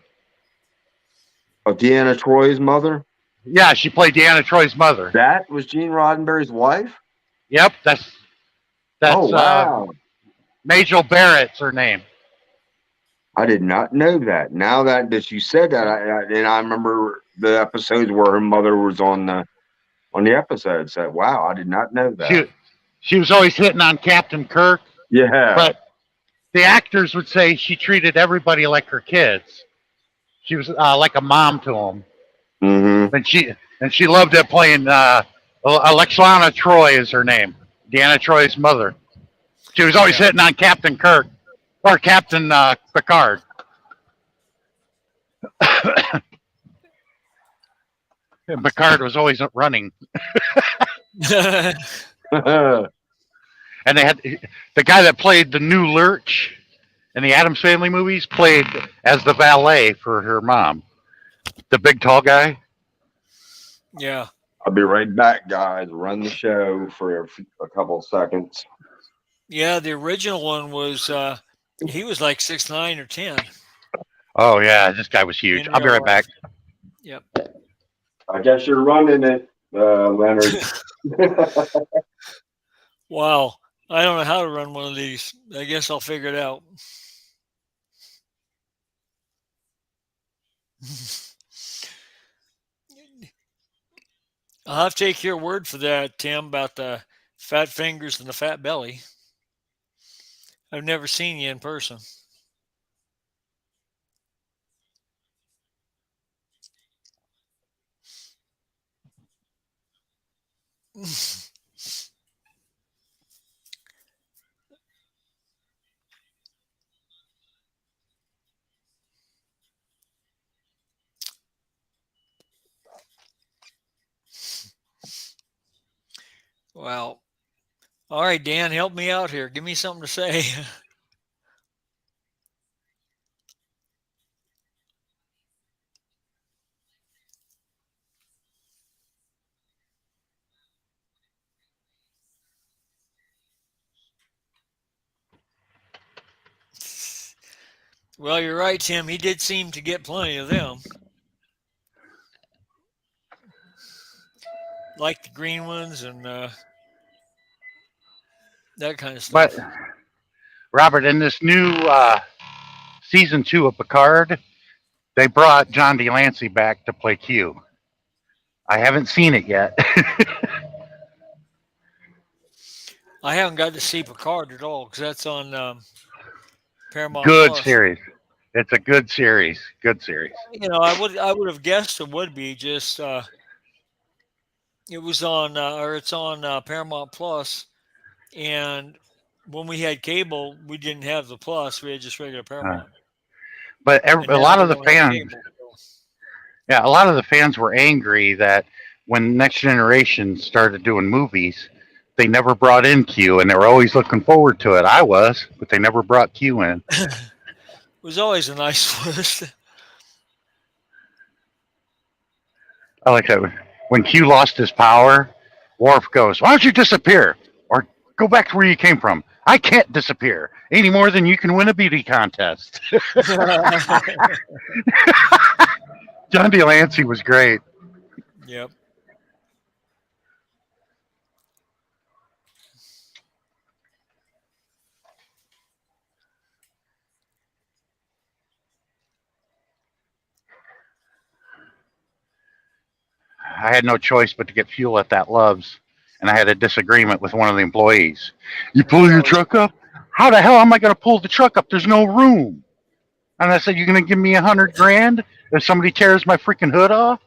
Deanna Troy's mother. Yeah, she played Deanna Troy's mother. That was Gene Roddenberry's wife. Yep, that's Oh, wow. Majel Barrett's her name. I did not know that. Now that you said that, I remember the episodes where her mother was on the episode. So, wow, I did not know that. She was always hitting on Captain Kirk, Yeah. but the actors would say she treated everybody like her kids. She was like a mom to them, Mm-hmm. and she loved it playing. Alexana Troy is her name, Deanna Troy's mother. She was always hitting on Captain Kirk or Captain Picard. And Picard was always running. And they had the guy that played the new Lurch in the Addams Family movies played as the valet for her mom. The big tall guy. Yeah. I'll be right back, guys. Run the show for a couple of seconds. Yeah, the original one was he was like 6'9" or 10 Oh yeah, this guy was huge. in I'll be real right back. life. Yep. I guess you're running it, Leonard. Wow. I don't know how to run one of these. I guess I'll figure it out. I'll have to take your word for that, Tim, about the fat fingers and the fat belly. I've never seen you in person. Wow. All right, Dan, help me out here. Give me something to say. Well, you're right, Tim. He did seem to get plenty of them. Like the green ones and that kind of stuff. But Robert, in this new season 2 of Picard, they brought John DeLancey back to play Q. I haven't seen it yet. I haven't got to see Picard at all because that's on Paramount Good Plus. series. It's a good series. Good series. You know, I would have guessed it would be just it was on or it's on Paramount Plus, and when we had cable, we didn't have the Plus. We had just regular Paramount. But And a now lot we of the don't have fans, cable, so- yeah, a lot of the fans were angry that when Next Generation started doing movies, they never brought in Q, and they were always looking forward to it. I was, but they never brought Q in. It was always a nice twist. I like that. When Q lost his power, Worf goes, "Why don't you disappear? Or go back to where you came from. I can't disappear any more than you can win a beauty contest." John DeLancey was great. Yep. I had no choice but to get fuel at that Love's, and I had a disagreement with one of the employees. "You pull your truck up? How the hell am I going to pull the truck up? There's no room." And I said, "You're going to give me $100 if somebody tears my freaking hood off?"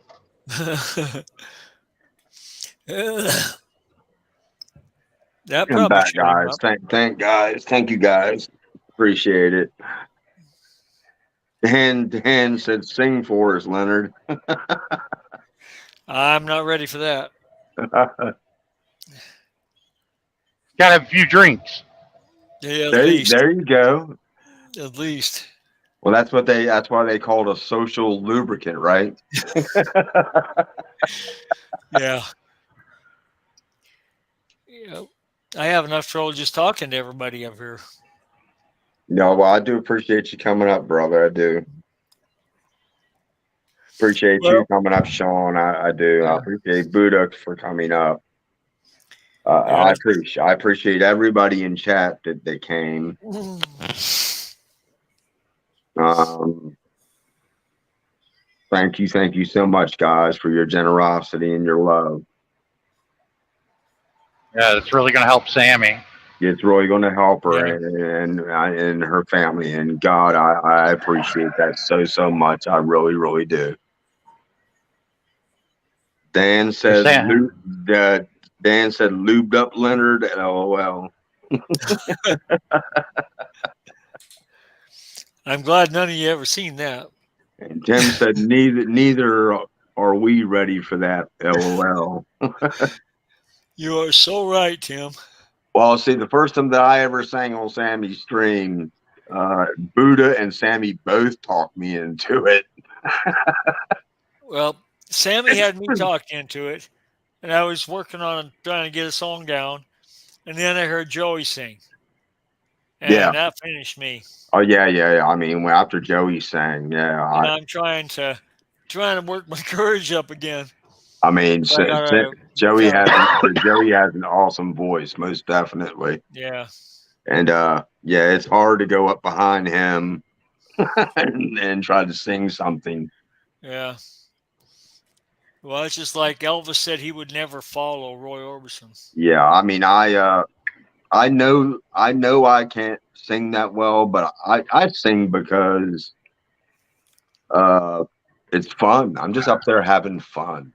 That Come probably back, shut him guys. up. Thank you, guys. Appreciate it. Dan said, "Sing for us, Leonard." I'm not ready for that. Got to have a few drinks. Yeah, at least. There you go. At least. Well, that's why they called a social lubricant, right? Yeah. Yeah. I have enough trouble just talking to everybody up here. No, well, I do appreciate you coming up, brother. I do. Appreciate you coming up, Sean. I do. Yeah. I appreciate Buddha for coming up. I appreciate everybody in chat that came. Thank you so much, guys, for your generosity and your love. Yeah, it's really going to help Sammy. It's really going to help her and her family. And God, I appreciate that so much. I really, really do. Dan says Dan said lubed up Leonard. LOL. I'm glad none of you ever seen that. And Tim said neither are we ready for that. LOL. You are so right, Tim. Well, see, the first time that I ever sang on Sammy's stream, Buddha and Sammy both talked me into it. Well, Sammy had me talked into it, and I was working on trying to get a song down, and then I heard Joey sing, and Yeah. that finished me. Oh yeah. I mean, after Joey sang, And I'm trying to work my courage up again. I mean, So I gotta Joey has kinda- Joey has an awesome voice, most definitely. Yeah. And yeah, it's hard to go up behind him and try to sing something. Yeah. Well, it's just like Elvis said he would never follow Roy Orbison. Yeah, I mean, I know I can't sing that well, but I sing because it's fun. I'm just up there having fun.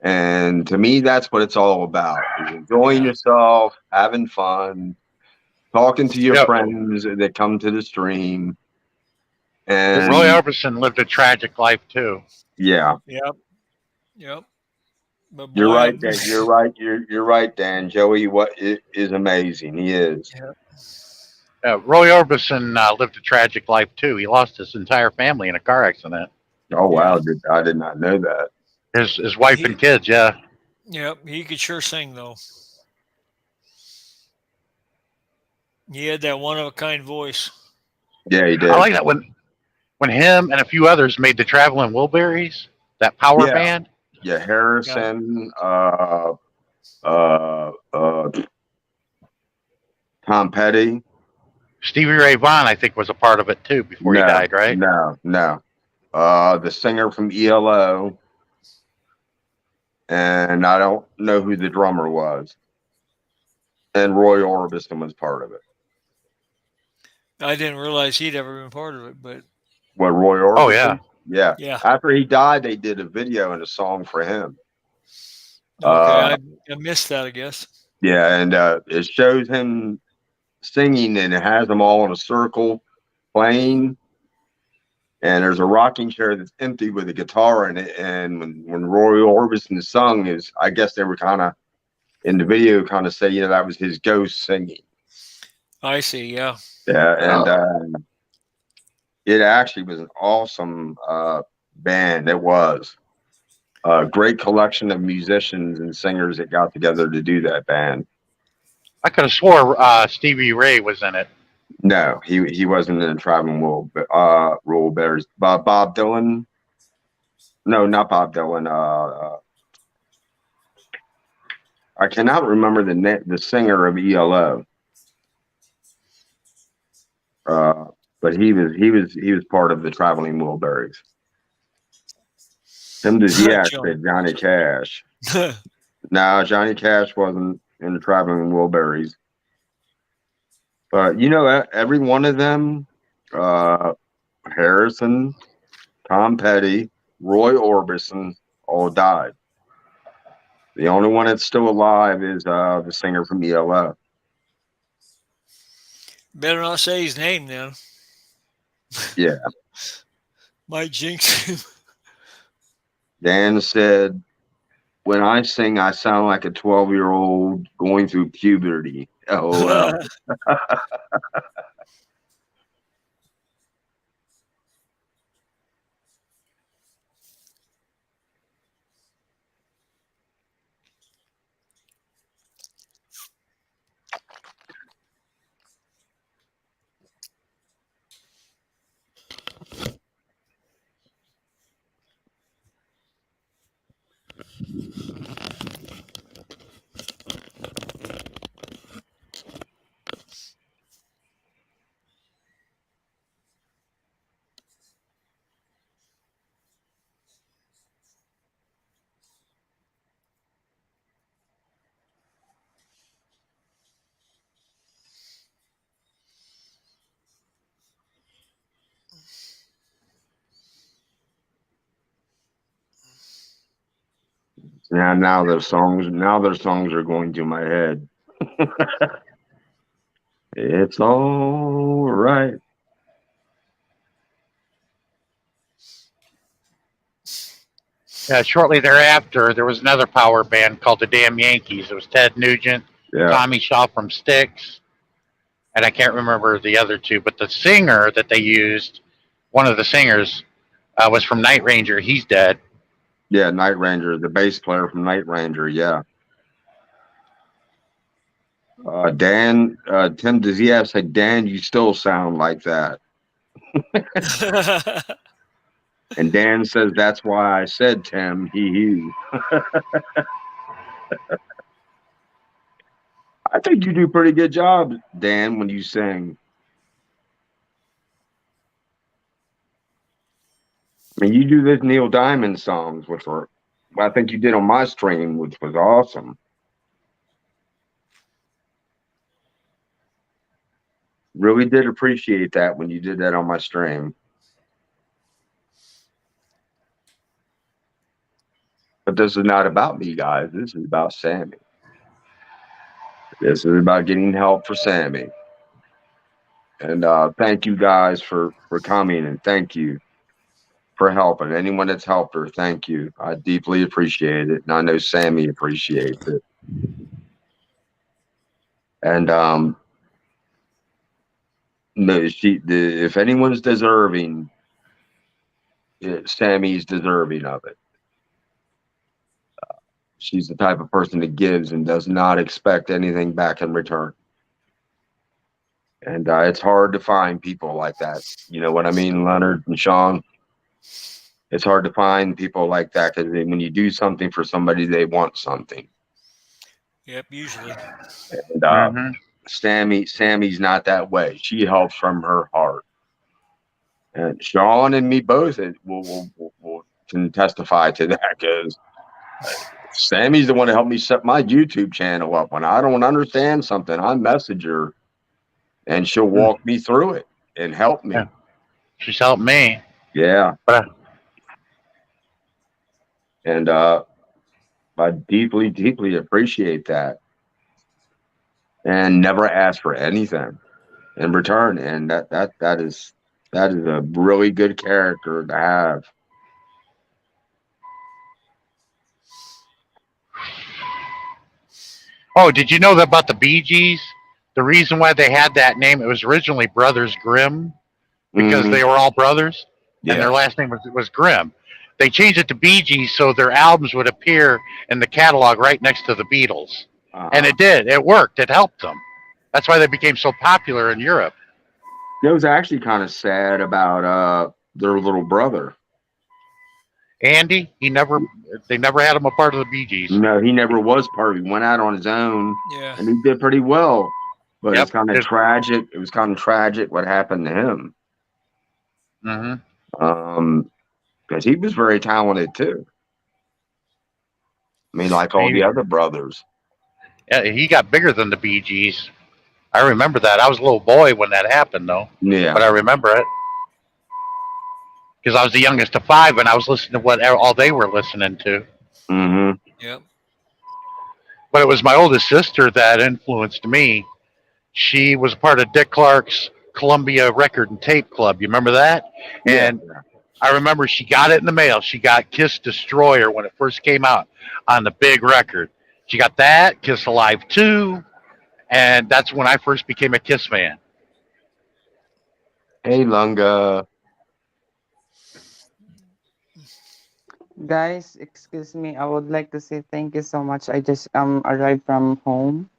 And to me, that's what it's all about. Is enjoying yourself, having fun, talking to your friends that come to the stream. And Roy Orbison lived a tragic life too. Yeah. Yep. But You're boy, right, Dan. You're right. You're right, Dan. Joey is amazing. He is. Roy Orbison lived a tragic life too. He lost his entire family in a car accident. Oh wow, I did not know that. His wife and kids, yeah. Yep, he could sure sing though. He had that one of a kind voice. Yeah, he did. I like that when him and a few others made the Traveling Wilburys, that power band. Yeah, Harrison, Tom Petty. Stevie Ray Vaughan, I think, was a part of it too before he died, right? No. The singer from ELO, and I don't know who the drummer was. And Roy Orbison was part of it. I didn't realize he'd ever been part of it, but What, Roy Orbison? Oh yeah. Yeah. After he died, they did a video and a song for him. Okay, I missed that, I guess. Yeah, and it shows him singing, and it has them all in a circle playing. And there's a rocking chair that's empty with a guitar in it. And when Roy Orbison sung, I guess they were kind of in the video, kind of say, that was his ghost singing. I see. Yeah. Yeah, and it actually was an awesome band. It was a great collection of musicians and singers that got together to do that band. I could have swore Stevie Ray was in it. No, he wasn't in the Traveling Wilburys. Bob Dylan. No, not Bob Dylan. I cannot remember the singer of ELO. But he was part of the Traveling Wilburys. Him does Johnny Cash. No, Johnny Cash wasn't in the Traveling Wilburys. But every one of them, Harrison, Tom Petty, Roy Orbison, all died. The only one that's still alive is the singer from ELO. Better not say his name then. Yeah. Might jinx him. Dan said, "When I sing, I sound like a 12-year-old going through puberty." Oh, well. Now their songs are going to my head. It's all right. Yeah, shortly thereafter, there was another power band called the Damn Yankees. It was Ted Nugent, Tommy Shaw from Styx, and I can't remember the other two. But the singer that they used, one of the singers, was from Night Ranger. He's dead. Yeah, Night Ranger, the bass player from Night Ranger. Yeah. Tim Diaz said, Dan, you still sound like that. And Dan says, that's why I said, Tim, he. I think you do a pretty good job, Dan, when you sing. I mean, you do this Neil Diamond songs, which were, I think you did on my stream, which was awesome. Really did appreciate that when you did that on my stream. But this is not about me, guys. This is about Sammy. This is about getting help for Sammy. And thank you guys for coming, and thank you for helping. Anyone that's helped her, thank you. I deeply appreciate it. And I know Sammy appreciates it. And no, if anyone's deserving, Sammy's deserving of it. She's the type of person that gives and does not expect anything back in return. And it's hard to find people like that. You know what I mean, Leonard and Sean? It's hard to find people like that because when you do something for somebody, they want something. Yep, usually. And Sammy's not that way. She helps from her heart. And Sean and me both can testify to that because Sammy's the one that helped me set my YouTube channel up. When I don't understand something, I message her and she'll walk me through it and help me. Yeah. She's helped me. Yeah. And I deeply, deeply appreciate that. And never ask for anything in return. And that is a really good character to have. Oh, did you know that about the Bee Gees? The reason why they had that name, it was originally Brothers Grimm because they were all brothers, and their last name was Grimm. They changed it to Bee Gees so their albums would appear in the catalog right next to the Beatles. And it did. It worked. It helped them. That's why they became so popular in Europe. It was actually kind of sad about their little brother. Andy, they never had him a part of the Bee Gees. No, he never was part of it. He went out on his own. Yeah. And he did pretty well. But it's kind of tragic. It was kind of tragic what happened to him. Because he was very talented too. I mean, like all the other brothers. Yeah, he got bigger than the Bee Gees. I remember that. I was a little boy when that happened, though. Yeah. But I remember it. Because I was the youngest of 5, and I was listening to what all they were listening to. Yep. But it was my oldest sister that influenced me. She was part of Dick Clark's Columbia Record and Tape Club. You remember that? And I remember she got it in the mail. She got Kiss Destroyer when it first came out on the big record. She got that, Kiss Alive 2, and that's when I first became a Kiss fan. Hey, Lunga. Guys, excuse me. I would like to say thank you so much. I just arrived from home.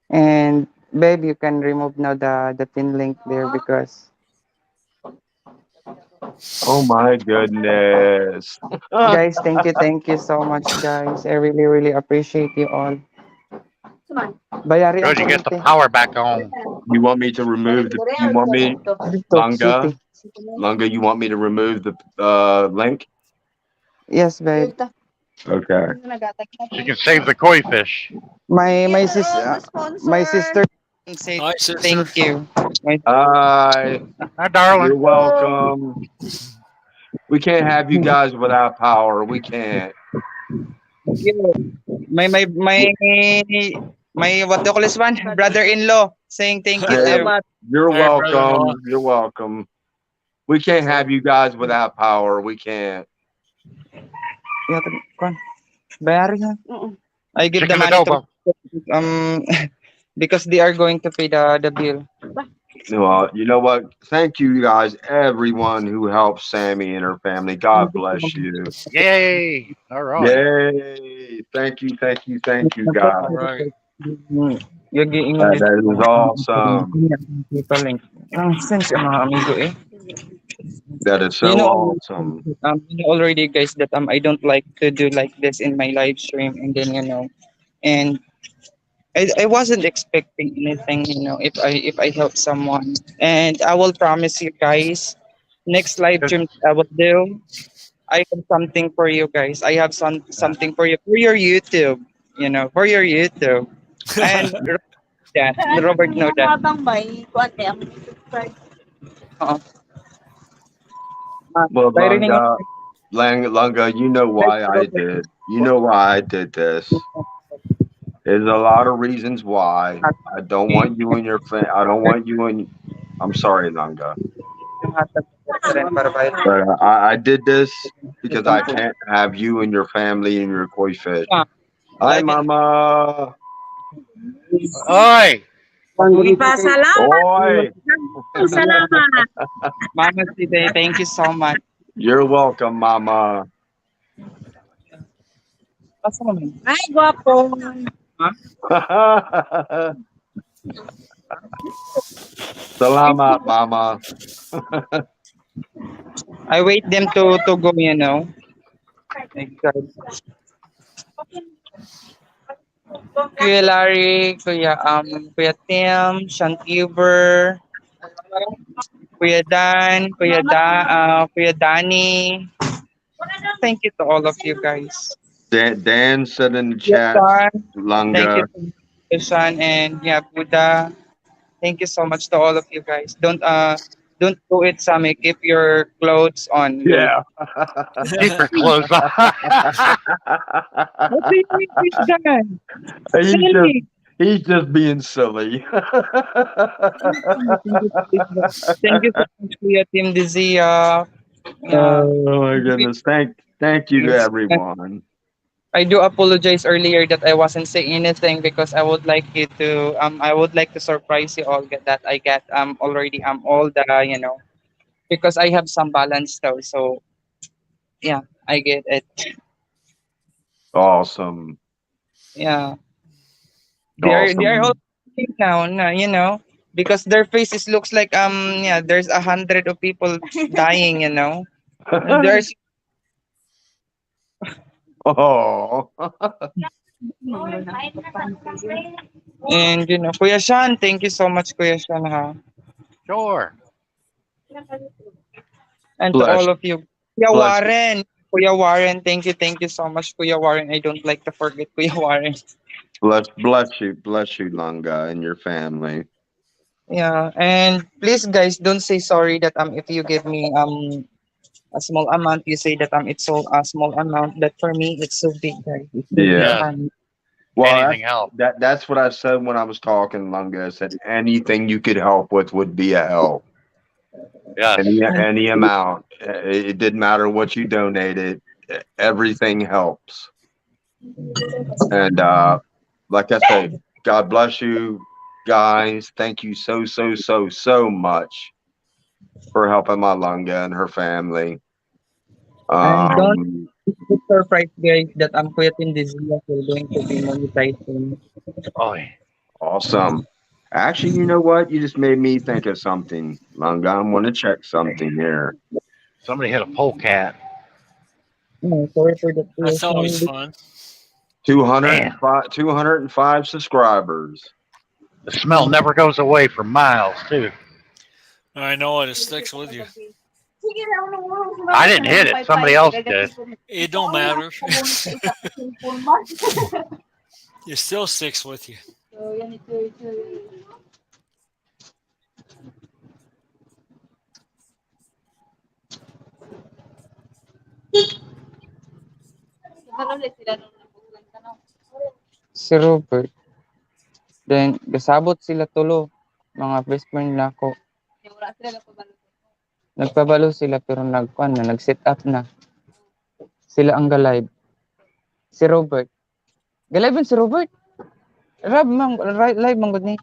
And babe, you can remove now the pin link there because Oh my goodness. guys, thank you so much, guys. I really, really appreciate you all. Bayari Good, you get the power back on. You want me to remove you want me, Lunga, you want me to remove the link? Yes, babe. Okay. You can save the koi fish. My sister say Hi, sister. thank you. Hi, darling. you're welcome. We can't have you guys without power. We can't. My what do you call this one? Brother-in-law saying thank you. You're Hi, brother-in-law. welcome. You're welcome. We can't have you guys without power. We can't. Bayari ha. I give the Chicken money adobo. to because they are going to pay the bill. Well, you know what? Thank you guys, everyone who helped Sammy and her family. God bless you. Yay! All right. Yay! Thank you, All guys. right. Yung giingon That is awesome. Sense yung mga amigo eh. That is You so know, awesome. you know already guys that I don't like to do like this in my live stream, and then and I wasn't expecting anything, if I help someone. And I will promise you guys, next live stream I will do, I have something for you guys. I have something for you for your YouTube, for your YouTube. And that Robert know that. Habang may kuwan eh, ang subscribe. Well, Naririnig Lunga, you know why I did. You know why I did this. There's a lot of reasons why. I don't want you and your family. I don't want you and. I'm sorry, Lunga. But I did this because I can't have you and your family and your koi fish. Hi, Mama. Oi! Salamat. Oi. Salamat. Mama today, thank you so much. You're welcome, Mama. Basta mo, man. Ay, gwapo. Salamat, Mama. I wait them to go, Like that. Kuya Larry, Kuya Tim, Shantiver, Kuya Dan, Kuya Danny. Thank you to all of you guys. Dan said in the Kuya chat, Sean, thank you Lunga. to Kuya Sean and Buddha. Thank you so much to all of you guys. Don't do it, Sami. Keep your clothes on. Yeah. Keep your clothes on. What do you mean he's done? He's just being silly. Thank you so much, Kuya Tim Dizia. Oh my goodness. Thank you to everyone. I do apologize earlier that I wasn't saying anything because I would like to surprise you all that I get already all the because I have some balance though, so yeah, I get it. Awesome. Yeah. They are all now, because their faces looks like there's 100 of people dying, There's Oh. and Kuya Sean, thank you so much, Kuya Sean, ha. Sure. And Bless. to all of you, Bless. Kuya Warren, thank you so much, Kuya Warren. I don't like to forget Kuya Warren. Bless you, Lunga, and your family. Yeah, and please, guys, don't say sorry that if you give me a small amount, you say that it's so a small amount. That for me, it's so big, guys. It's so big Yeah. for me. Well, Anything else? that's what I said when I was talking, Lunga. I said anything you could help with would be a help. Yes. Any amount. It didn't matter what you donated. Everything helps. And like I said, God bless you guys. Thank you so much for helping my Lunga and her family. And don't be surprised, guys, that Kuya Tim Dizia is going to be monetizing. Oi. Awesome. Actually, you know what? You just made me think of something, Lunga. I want to check something here. Somebody hit a polecat. Sorry for that. That's always fun. 205 subscribers. The smell never goes away for miles, too. I know it. It sticks with you. I didn't hit it. Somebody else did. It don't matter. It still sticks with you. Si Robert. Then, gasabot sila tulo. Mga best friend na ako. Nagpabalo sila pero nag-set up na. Sila ang galive. Si Robert. Galive si Robert? Live man gud ni.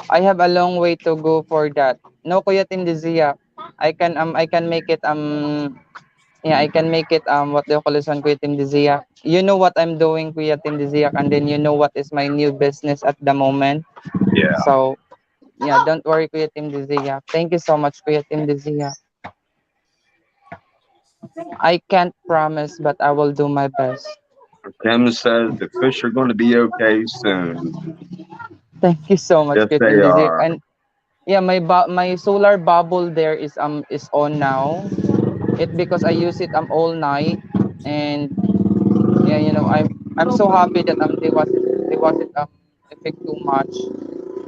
I have a long way to go for that. No, Kuya Tim Dizia. I can make it yeah, I can make it what do you call this one, Kuya Tim Dizia. You know what I'm doing, Kuya Tim Dizia, and then you know what is my new business at the moment. Yeah. So yeah, don't worry, Kuya Tim Dizia. Thank you so much, Kuya Tim Dizia. I can't promise, but I will do my best. Tim says the fish are going to be okay soon. Thank you so much, Yes, Kuya they Tim Dizia. are. And yeah, my solar bubble there is on now. It because I use it all night, and yeah, you know, I'm so happy that they wasn't affect too much.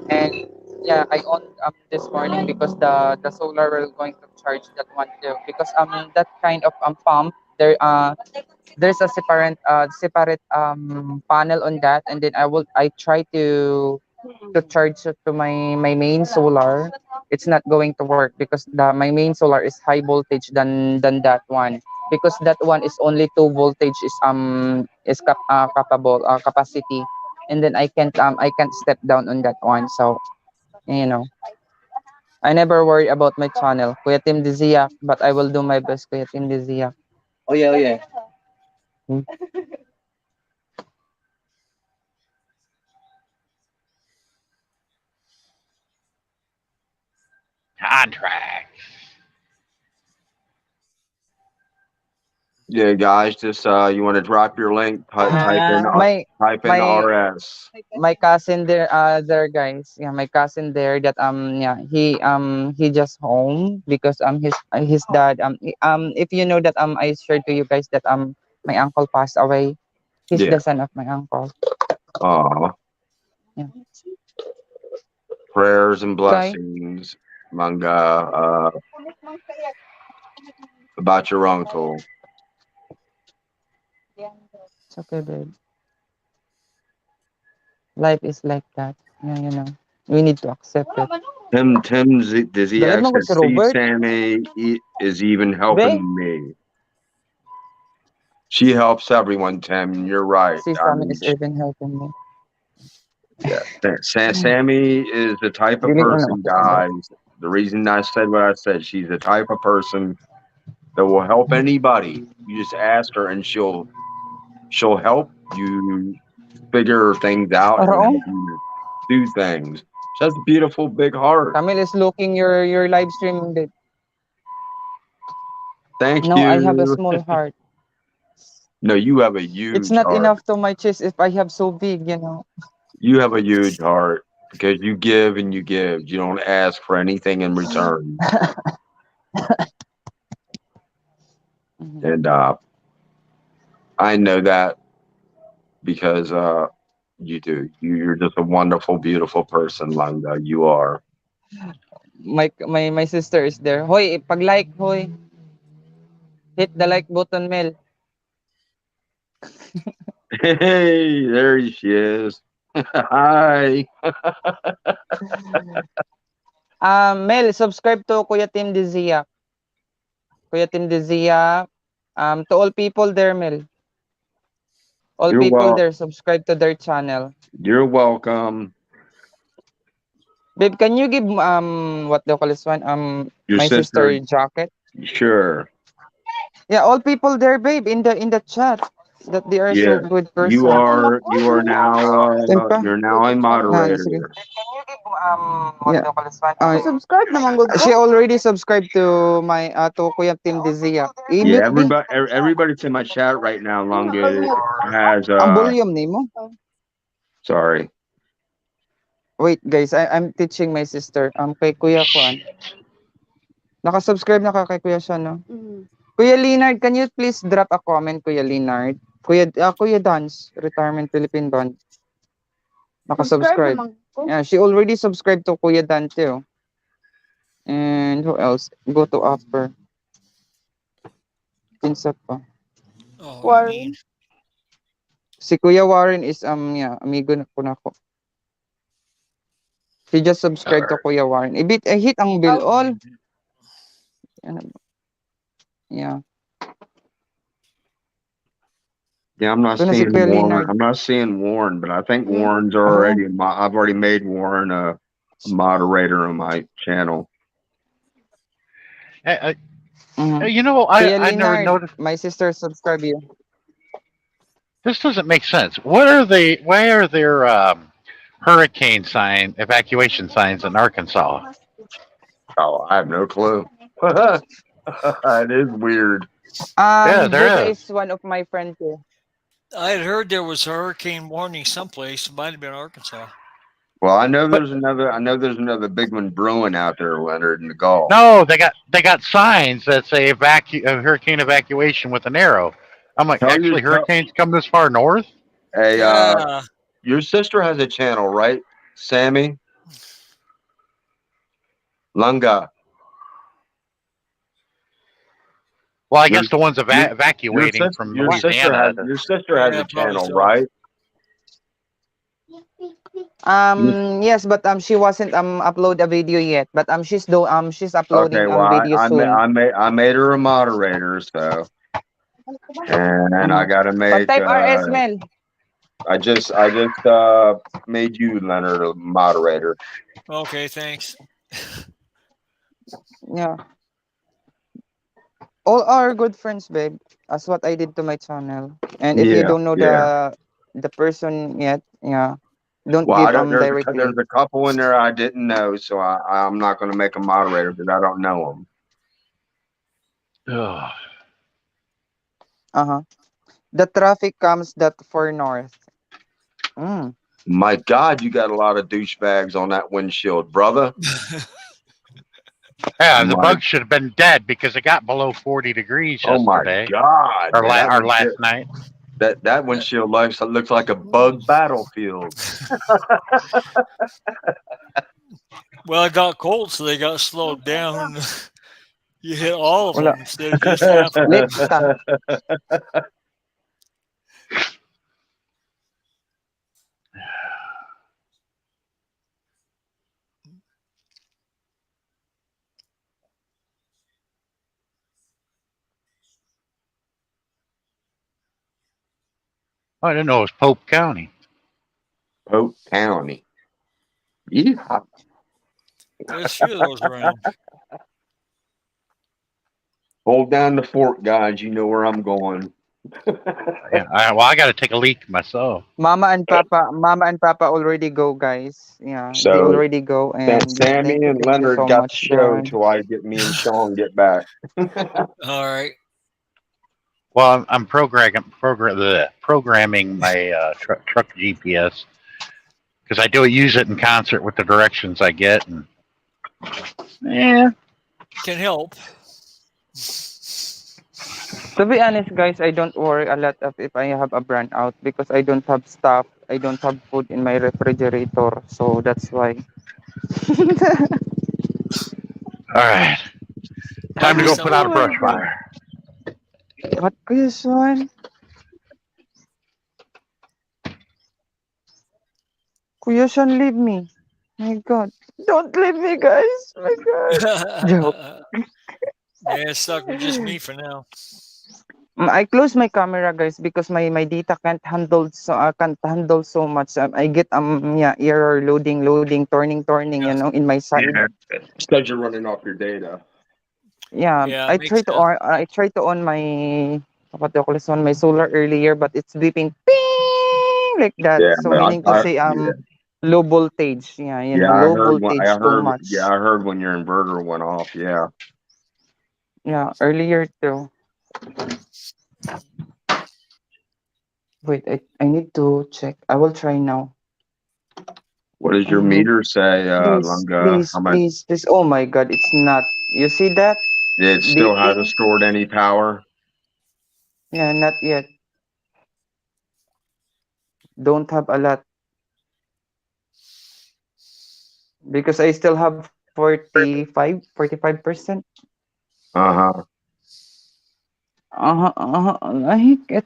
And yeah, I on this morning because the solar will going to charge that one too, because that kind of pump there there's a separate panel on that, and then I try to charge it to my main solar. It's not going to work because the my main solar is high voltage than that one, because that one is only 2 voltage is capable capacity, and then I can't step down on that one. So you know, I never worry about my channel, Kuya Tim Dizia, but I will do my best, Kuya Tim Dizia. Oh yeah, oh yeah. Contract. Yeah, guys, just you want to drop your link, My type in my RS. my cousin there guys, yeah, my cousin there that yeah, he just home because his dad if you know that I shared to you guys that my uncle passed away. He's Yeah. the son of my uncle. Yeah. Prayers and Okay. blessings, Manga, about your uncle. It's okay, babe. Life is like that. Yeah, you know. We need to accept it. Does he Dalag mo ko actually si see Robert. Sammy is even Babe, helping me? She helps everyone, Tim. You're right. si I Sammy mean, is even helping me. yeah. Sammy is the type of Dili na person, ako sa guys. The reason I said what I said, she's the type of person that will help anybody. You just ask her, and she'll help you figure things out and Araw. help you do things. She has a beautiful big heart. Camille is looking your live stream, babe. Thank No, I have a you. small heart. No, you have a It's huge not heart. enough to my chest if I have so big, you know. You have a huge heart because you give and you give. You don't ask for anything in return. Mhm. And I know that because you do. You're just a wonderful, beautiful person, Langa. You are. My sister is there. Hoy, pag-like, hoy. Hit the like button, Mel. Hey, there she is. Hi. Mel, subscribe to Kuya Tim Dizia. Kuya Tim Dizia. To all people there, Mel. All You're people well. there, subscribe to their channel. You're welcome. Babe, can you give what do you call this one? Your My sister. sister jacket. Sure. Yeah, all people there, babe, in the chat that they are so Yeah. good You person. are now Tempa. you're now a Sige. moderator. Can you give what Yeah. do you call this one? Subscribe naman good She already subscribed to my to Kuya Tim Dizia. Yeah, I-mute di. everybody's in my chat right now. Longa has Ang volume nimo. sorry. Wait, guys, I'm teaching my sister. Kay Kuya Juan. Naka-subscribe na ka kay Kuya siya, no? Kuya Leonard, can you please drop a comment, Kuya Leonard? Kuya Dance, Retirement Philippine Bond. Naka-subscribe. Yeah, she already subscribed to Kuya Dan too. And who else? Go to upper. Pinsa pa. Oh, Warren. mean. Si Kuya Warren is yeah, amigo na ko nako. She just subscribed to Kuya Warren. Hit ang bill all. Ano ba? Yeah. Yeah, I'm not Ito na si seeing Kuya Warren. Leonard. I'm not seeing Warren, but I think Warren's already. I've already made Warren moderator on my channel. Mhm. You know, Kuya I never Leonard, noticed. my sister subscribe you. This doesn't make sense. What are they? Why are there hurricane evacuation signs in Arkansas? Oh, I have no clue. It is weird. Yeah, there Buddha is. is one of my friends here. I had heard there was a hurricane warning someplace. It might have been Arkansas. Well, I know But there's another. I know there's another big one brewing out there, Leonard, in the Gulf. no, they got signs that say hurricane evacuation with an arrow. I'm like, Tell your actually, hurricanes come this far north? hey, Yeah. your sister has a channel, right, Sammy Lunga? Well, I Your- guess the ones your evacuating from Louisiana. Your sister has Yeah, a probably channel, so. right? Yes, but she wasn't upload a video yet, but she's she's uploading Okay, well, video soon. I made her a moderator, so and I gotta But make. type RS Mel. I just made you, Leonard, a moderator. Okay, thanks. Yeah. All are good friends, babe. That's what I did to my channel. And if you Yeah, don't know yeah. the person yet, yeah, don't Well, give there's directly. there's a couple in there I didn't know, so I'm not gonna make a moderator because I don't know them. Ugh. Uh-huh. The traffic comes that for north. Mm. My God, you got a lot of douchebags on that windshield, brother. Yeah, the My- bug should have been dead because it got below 40 degrees Oh my yesterday God! or man, that last windshield- night. That windshield looks like a bug battlefield. Well, it got cold, so they got slowed down. You hit all of Wala. them instead of just half of them. Lipsta. I didn't know it was Pope County. Pope County. Yeah. There's a few of those around. Hold down the fort, guys. You know where I'm going. Yeah, I got to take a leak myself. Mama and Papa already go, guys. Yeah, they So, already go, and Sammy thank you and Leonard so got much, the show guys. till I get me and Sean get back. All right. Well, I'm programming my truck GPS because I do use it in concert with the directions I get, and yeah, Can help. To be honest, guys, I don't worry a lot of if I have a brand out because I don't have stuff. I don't have food in my refrigerator, so that's why. all right. Time to go put out a brush fire. What, Kuya Sean? Kuya Sean, leave me. My God. Don't leave me, guys. My God. Joke. Yeah, it's stuck with just me for now. I close my camera, guys, because my data can't handle so much. I get error loading, turning, you know, in my side. Because you're running off your data. Yeah, Yeah, I makes tried to sense. on my what do you call this one, my solar earlier, but it's beeping ping like that. Yeah, So but meaning to say low voltage. Yeah, you know, I low heard voltage too much. Yeah, I heard when your inverter went off. Yeah. Yeah, earlier too. Wait, I need to check. I will try now. What does your meter say, Lunga? How much? Please. Oh my God, it's not. You see that? It still Beeping? hasn't stored any power. Yeah, not yet. Don't have a lot. Because I still have 45%. Uh-huh. Like it.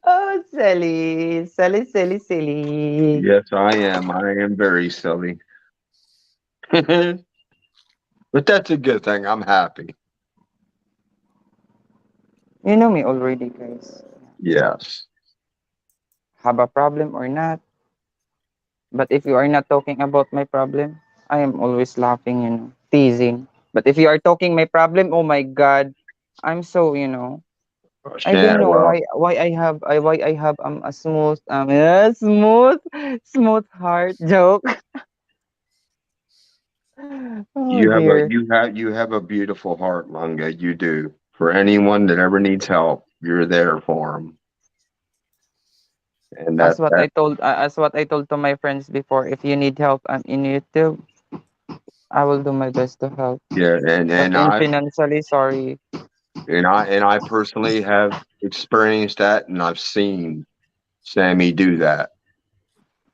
Oh, silly. Yes, I am. I am very silly. But that's a good thing. I'm happy. You know me already, guys. Yes. have a problem or not. But if you are not talking about my problem, I am always laughing, teasing. But if you are talking my problem, oh my God, I'm so, I Yeah, don't know well, why I have a smooth smooth heart joke. Oh dear. you have a beautiful heart, Lunga. You do. For anyone that ever needs help, you're there for them. And that As what I told to my friends before, if you need help, I'm in YouTube. I will do my best to help. yeah, But in financially, sorry. and I personally have experienced that, and I've seen Sammy do that,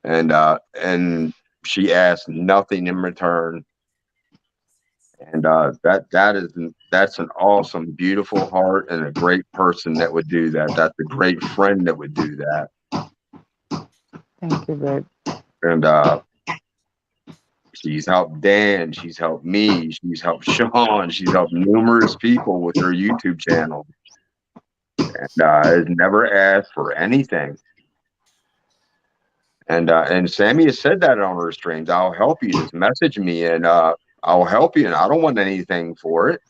and she asked nothing in return, and that's an awesome, beautiful heart, and a great person that would do that. That's a great friend that would do that, Thank you, babe. and she's helped Dan, she's helped me, she's helped Sean, she's helped numerous people with her YouTube channel, and has never asked for anything. And Sammy has said that on her streams. I'll help you. Just message me and I'll help you. And I don't want anything for it.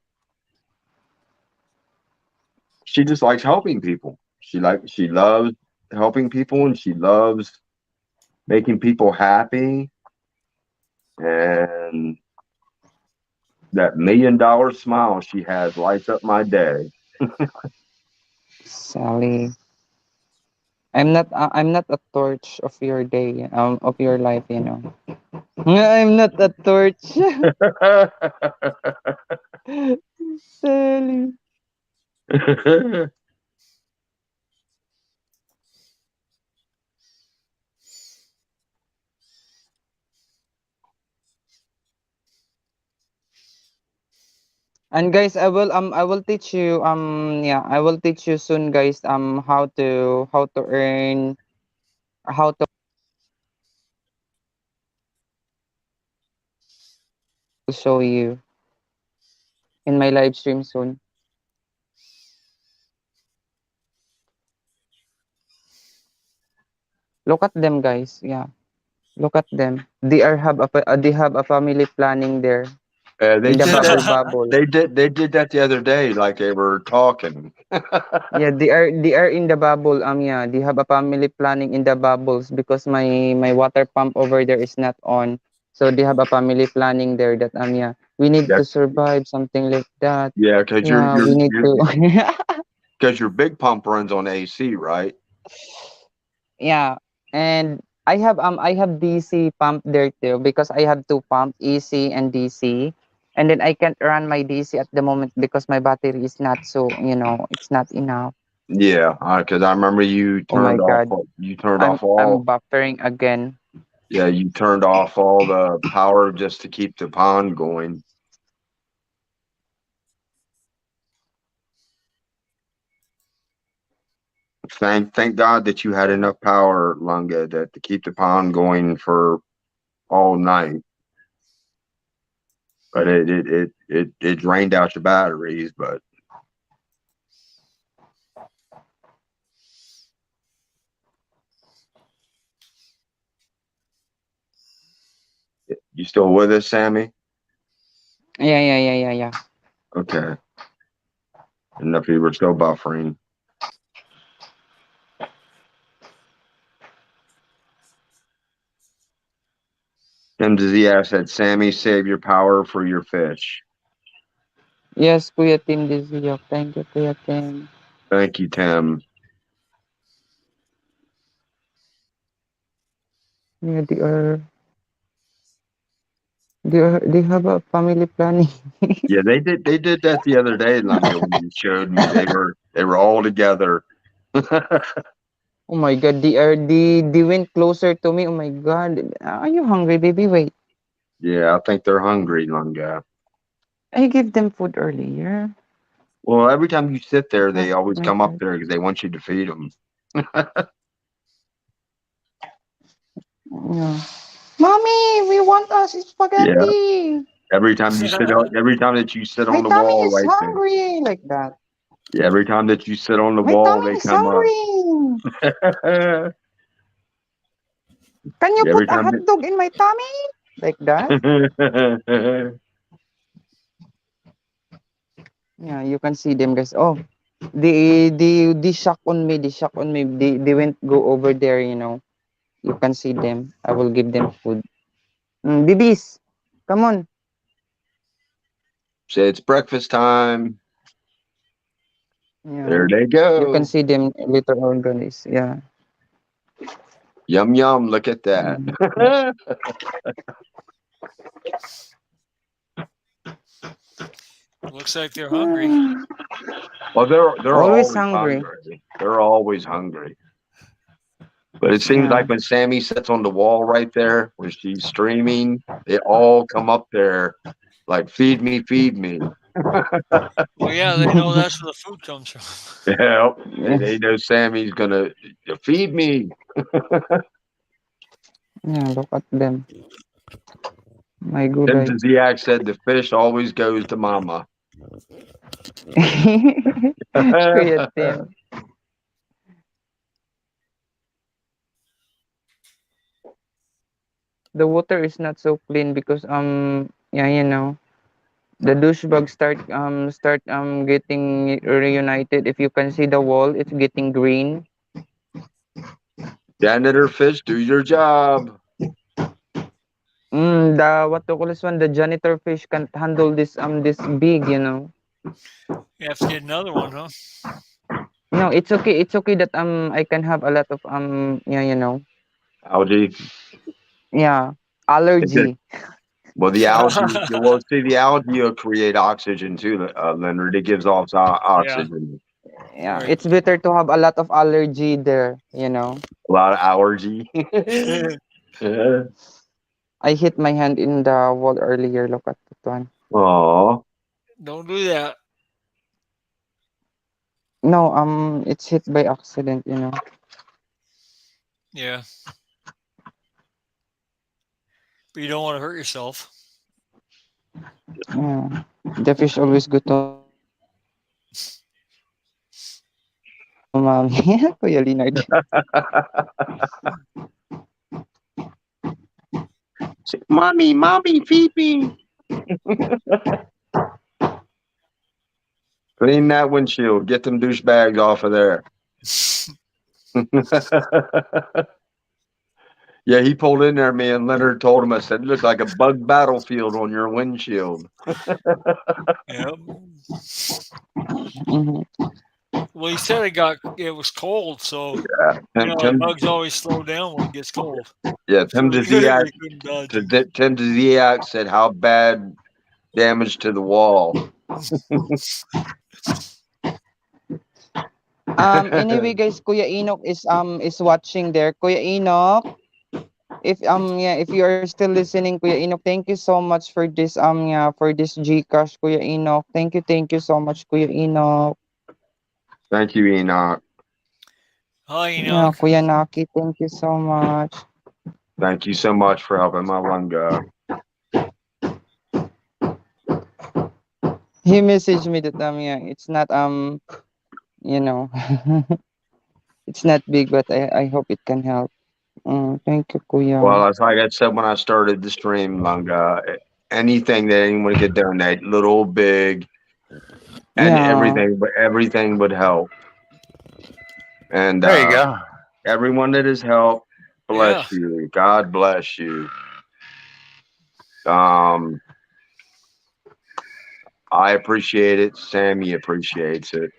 She just likes helping people. She loves helping people, and she loves making people happy. And that $1 million smile she has lights up my day. Sally. I'm not a torch of your day, of your life, I'm not a torch. Sally. And guys, I will teach you I will teach you soon, guys, how to earn, how to show you in my live stream soon. Look at them, guys. Yeah. Look at them. They have a family planning there They in the did that. bubble. They did that the other day, like they were talking. Yeah, they are in the bubble. Yeah, they have a family planning in the bubbles because my water pump over there is not on. So they have a family planning there that yeah, we need Yeah, to survive, something like that. yeah, because Yeah, we need to because your big pump runs on AC, right? yeah. And I have DC pump there too because I have two pump, AC and DC. And then I can't run my DC at the moment because my battery is not so, it's not enough. Yeah, because I remember Oh my God. you turned off all. I'm buffering again. Yeah, you turned off all the power just to keep the pond going. Thank God that you had enough power, Lunga, that to keep the pond going for all night. But it drained out your batteries, but you still with us, Sammy? Yeah. Okay. And if you were still buffering. MZ said, Sammy, save your power for your fish. Yes, Kuya Tim Diziyok. Thank you, Kuya Tim. Thank you, Tim. Yeah, they have a family planning. Yeah, they did that the other day, Lunga, when you showed me. They were all together. Oh my God, they went closer to me. Oh my God. Are you hungry, baby? Wait. Yeah, I think they're hungry, Lunga. I gave them food earlier. Well, every time you sit there, they Oh always my come up God. there because they want you to feed them. Yeah. Mommy, we want us spaghetti. Every time that you sit My on the tummy wall is right there. hungry. Like that. Yeah, every time that you sit on the My wall, tummy they is come hungry. up. Can you Every put a time. hot dog in my tummy? Like that? Yeah, you can see them, guys. Oh, they shock on me. They shock on me. They went go over there. You know. You can see them. I will give them food. Babies, come on. Say it's breakfast time. Yeah. There they You can go. see them little organisms. Yeah. Yum yum. Look at that. Looks like they're hungry. Well, they're Always always hungry. hungry. They're always hungry. But it seems Yeah. like when Sammy sits on the wall right there, when she's streaming, they all come up there like, feed me, feed me. Well, yeah, they know that's where the food comes from. Yeah, they know Sammy's gonna feed me. Yeah. Look at them. My good Tim eye. Ziak said the fish always goes to mama. Kuya Tim. The water is not so clean because yeah, you know, the douchebag start getting reunited. If you can see the wall, it's getting green. Janitor fish, do your job. The what to call this one? The janitor fish can't handle this big, you know. You have to get another one, huh? No, it's okay. It's okay that I can have a lot of yeah, you know. Algae. Yeah, allergy. Well, the algae, well, see, the algae will create oxygen too, Leonard. It gives off oxygen. Yeah, Right. it's better to have a lot of allergy there, you know. A lot of allergy. Yeah. I hit my hand in the wall earlier. Look at that one. Aw. Don't do that. No, it's hit by accident, you know. Yeah. But you don't want to hurt yourself. Yeah. The fish always go to mommy. Kuya Leonard. Mommy, feed me. Clean that windshield. Get them douchebags off of there. Yeah, he pulled in there, man. Leonard told him, I said, it looks like a bug battlefield on your windshield. Yep. Mhm. Well, he said it was cold, so Yeah. you know the bugs always slow down when it gets cold. Yeah, Tim So they Ziak couldn't dodge. Tim Ziak said how bad damage to the wall. Anyway, guys, Kuya Enoch is watching there. Kuya Enoch, if yeah, if you are still listening, Kuya Enoch, thank you so much for this yeah, for this Gcash, Kuya Enoch. Thank you so much, Kuya Enoch. Thank you, Enoch. Hi, Yeah, Enoch. Kuya Naki, thank you so much. Thank you so much for helping my lunga. He messaged me that yeah, it's not you know, it's not big, but I hope it can help. Thank you, Kuya. Well, it's like I said when I started the stream, lunga. Anything that anyone could donate, little, big, and Yeah. everything would help. And There you go. everyone that has helped, bless Yeah. you. God bless you. I appreciate it. Sammy appreciates it.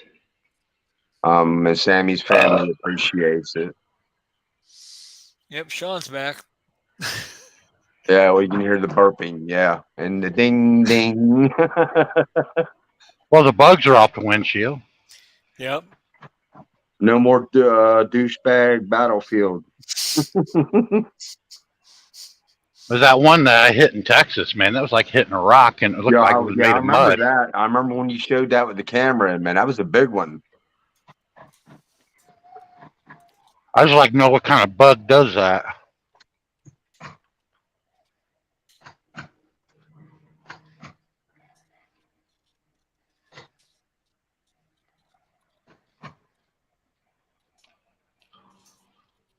And Sammy's family appreciates it. Yep. Sean's back. Yeah, well, you can hear the burping. Yeah, and the ding ding. Well, the bugs are off the windshield. Yep. No more douchebag battlefield. There's that one that I hit in Texas, man. That was like hitting a rock, and it looked like it was made I of remember mud. that. I remember when you showed that with the camera, man. That was a big one. I was like, no, what kind of bug does that?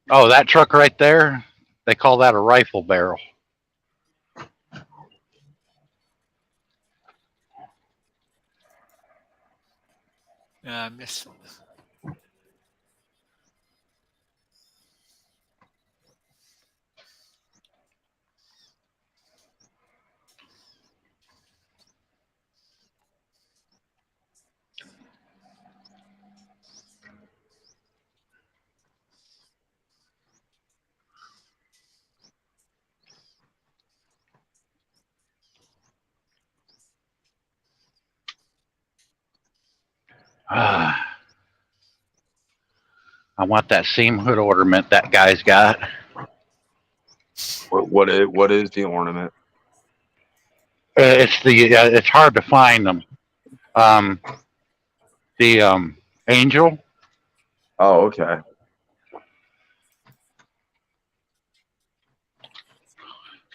Oh, that truck right there, They call that a rifle barrel. Yeah, I miss it. I want that same hood ornament that guy's got. What is the ornament? It's hard to find them. The angel. Oh, okay.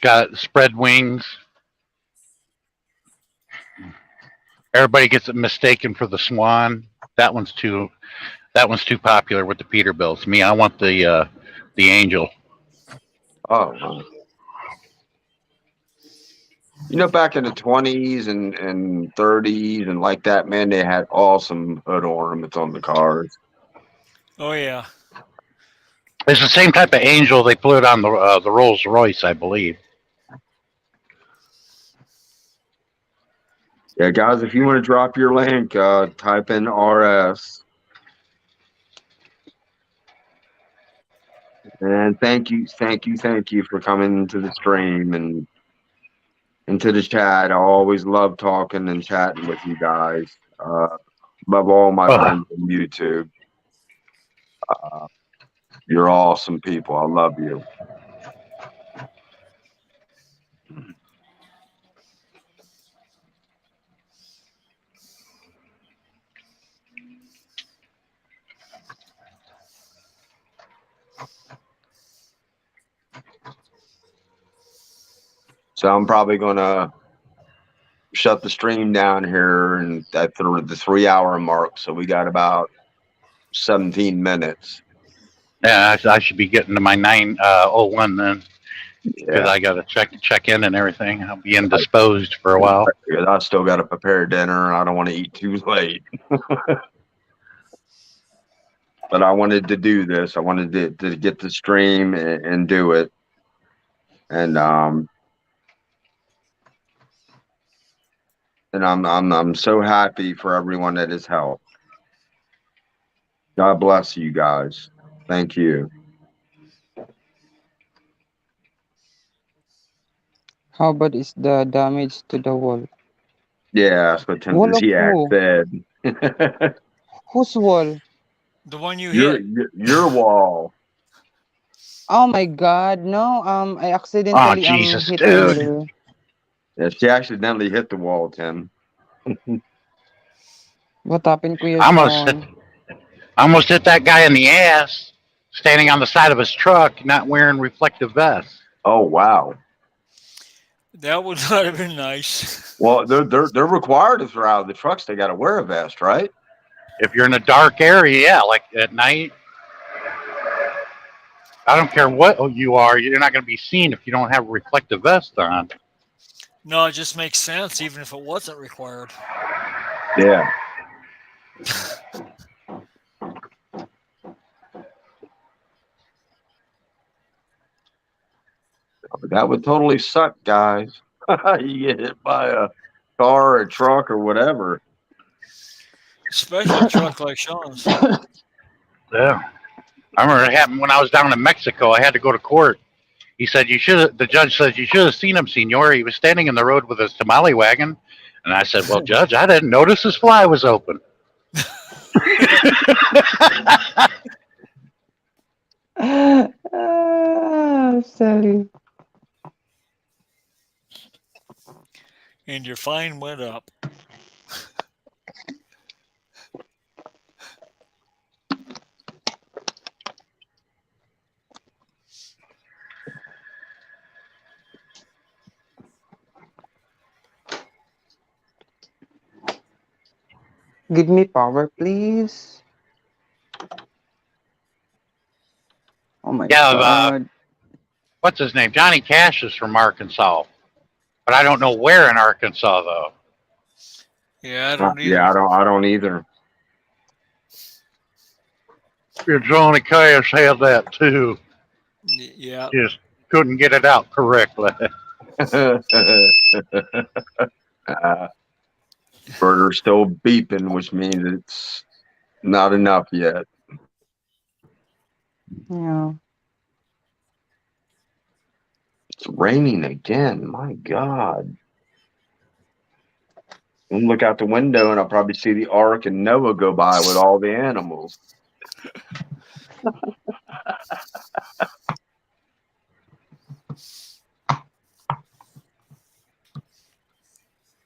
Got spread wings. Everybody gets it mistaken for the swan. That one's too popular with the Peterbilts. Me, I want the angel. Oh, wow. You know, back in the 20s and 30s and like that, man, they had awesome hood ornaments on the cars. Oh yeah. It's the same type of angel they put on the Rolls Royce, I believe. Yeah, guys, if you want to drop your link, type in RS. And thank you for coming to the stream and into the chat. I always love talking and chatting with you guys. Love all my friends on YouTube. You're awesome people. I love you. So I'm probably gonna shut the stream down here and at the 3-hour mark. So we got about 17 minutes. Yeah, I should be getting to my 9:01 then, because Yeah, I got to check in and everything. I'll be indisposed for a while. because I still got to prepare dinner and I don't want to eat too late. But I wanted to do this. I wanted to get the stream and do it. And I'm so happy for everyone that has helped. God bless you guys. Thank you. How bad is the damage to the wall? Yeah, that's what Tim Wall of Ziak who? said. Whose wall? The one you your, hit. your wall. Oh my God! No, I Oh, accidentally Jesus, hit dude. earlier. Yeah, she accidentally hit the wall, Tim. What happened, Kuya I almost hit that guy in the ass, standing on the side of his truck, not wearing reflective vests. Oh wow. That would not have been nice. Well, they're required if they're out of the trucks. They got to wear a vest, right? If you're in a dark area, yeah, like at night. I don't care what you are, you're not going to be seen if you don't have a reflective vest on. No, it just makes sense, even if it wasn't required. Yeah. That would totally suck, guys. You get hit by a car, a truck, or whatever. Especially a truck like Sean's. Yeah. I remember it happened when I was down in Mexico. I had to go to court. He said, the judge says, you should have seen him, senor. He was standing in the road with his tamale wagon. And I said, well, Judge, I didn't notice his fly was open. Sorry. And your fine went up. Give me power, please. Oh my Yeah, God. what's his name? Johnny Cash is from Arkansas, but I don't know where in Arkansas though. Yeah, I don't either. Yeah, I don't either. Yeah, Johnny Cash had that too. Yeah. Just couldn't get it out correctly. Burger's still beeping, which means it's not enough yet. Yeah. It's raining again. My God. I'm gonna look out the window and I'll probably see the Ark and Noah go by with all the animals.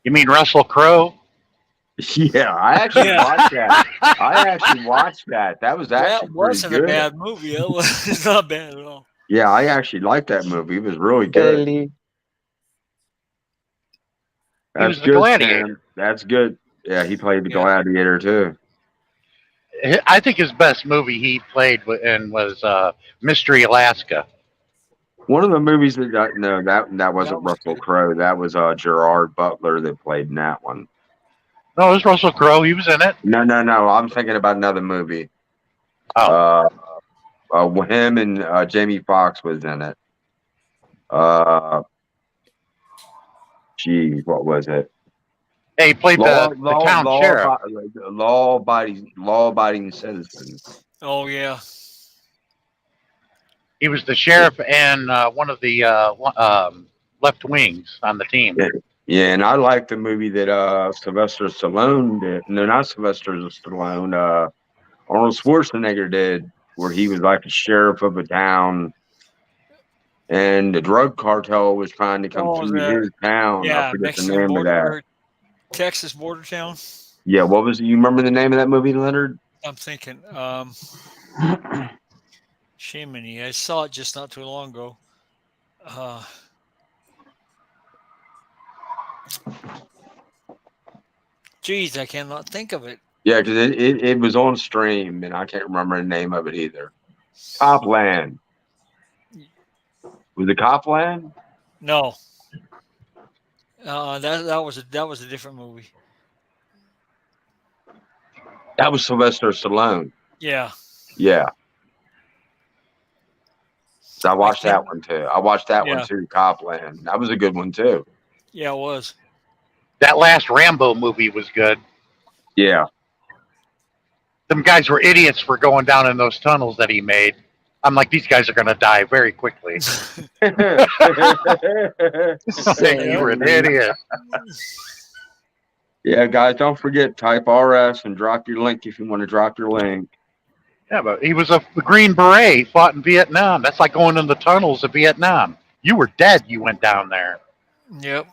You mean Russell Crowe? Yeah, I actually Yeah. watched that. I actually watched that. That was actually That wasn't pretty a good. bad movie. It was it's not bad at all. Yeah, I actually liked that movie. It was really good. Really. He That's was the good, gladiator. Sam. That's good. Yeah, he played the Yeah. gladiator too. I think his best movie he played in was Mystery Alaska. One of the movies that got, no, that wasn't was Russell good. Crowe. That was Gerard Butler that played in that one. No, it was Russell Crowe. He was in it. No. I'm thinking about another movie. Oh, Him and Jamie Foxx was in it. Geez, what was it? hey, he played the town sheriff. Law-abiding citizen. Oh yeah. He was the sheriff and one of the left wings on the team. Yeah, and I like the movie that Sylvester Stallone did. No, not Sylvester Stallone. Arnold Schwarzenegger did, where he was like a sheriff of a town, and the drug cartel was trying to come through his town. I Yeah, forget the Mexican name border, of that. or Texas border town. Yeah, what was it? You remember the name of that movie, Leonard? I'm thinking. Shimony. I saw it just not too long ago. Geez, I cannot think of it. Yeah, because it was on stream, and I can't remember the name of it either. Copland. Was it Copland? No. That was a different movie. That was Sylvester Stallone. Yeah. Yeah. So I watched think- that one too. I watched that Yeah. one too, Copland. That was a good one too. Yeah, it was. That last Rambo movie was good. Yeah. Them guys were idiots for going down in those tunnels that he made. I'm like, these guys are going to die very quickly. You were an idiot. Yeah, guys, don't forget, type RS and drop your link if you want to drop your link. Yeah, but he was a Green Beret. He fought in Vietnam. That's like going in the tunnels of Vietnam. You were dead. You went down there. Yep.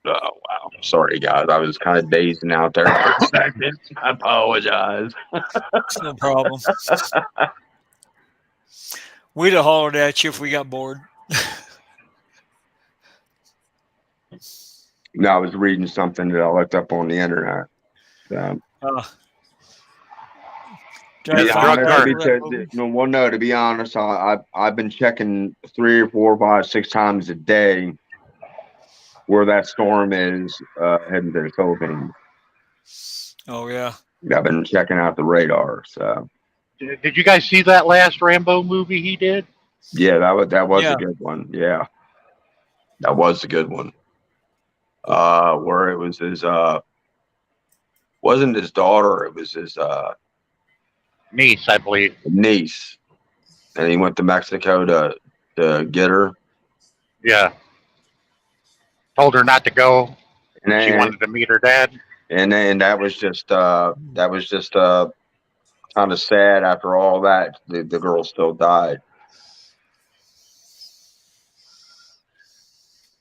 Oh, wow. Sorry, guys. I was kind of dazing out there for a second. I apologize. It's no problem. We'd have hollered at you if we got bored. No, I was reading something that I looked up on the internet. So, Trying to yeah, find drug out card. that movie. no, to be honest, I've been checking 3 or 4, 5, 6 times a day where that storm is heading to the Philippines. Oh yeah. I've been checking out the radar. So Did you guys see that last Rambo movie he did? yeah, that was Yeah. a good one. Yeah, that was a good one. Where it was his wasn't his daughter, it was his Niece, I believe. niece, and he went to Mexico to get her. Yeah. Told her not to go. And She then, wanted to meet her dad. and that was just kind of sad. After all that, the girl still died.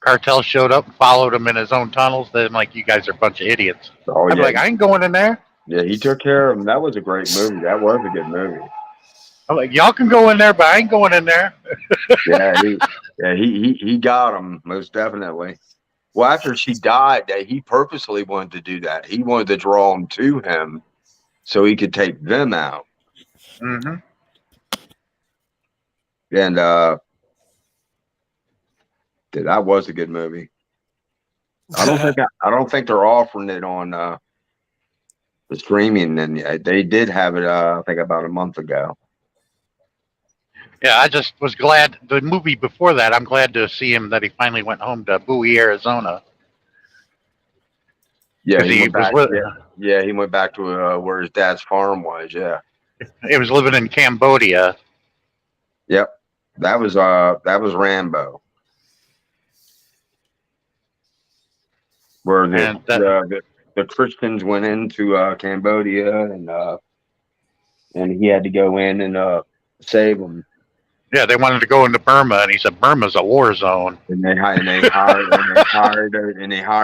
Cartel showed up and followed him in his own tunnels. Then I'm like, you guys are a bunch of idiots. Oh I'm yeah, like, I ain't going in there. yeah, he took care of him. That was a great movie. That was a good movie. I'm like, y'all can go in there, but I ain't going in there. He got him most definitely. Well, after she died, he purposely wanted to do that. He wanted to draw them to him so he could take them out. Mm-hmm. And that was a good movie. I don't think they're offering it on the streaming, and they did have it. I think about a month ago. Yeah, I just was glad. The movie before that, I'm glad to see him that he finally went home to Bowie, Arizona. Yeah, 'Cause he he went back. was Yeah, he went back to where his dad's farm was. Yeah. he was living in Cambodia. Yep. That was Rambo. Where And the Christians went into Cambodia and he had to go in and save them. yeah, they wanted to go into Burma, and he said Burma's a war zone. And they hired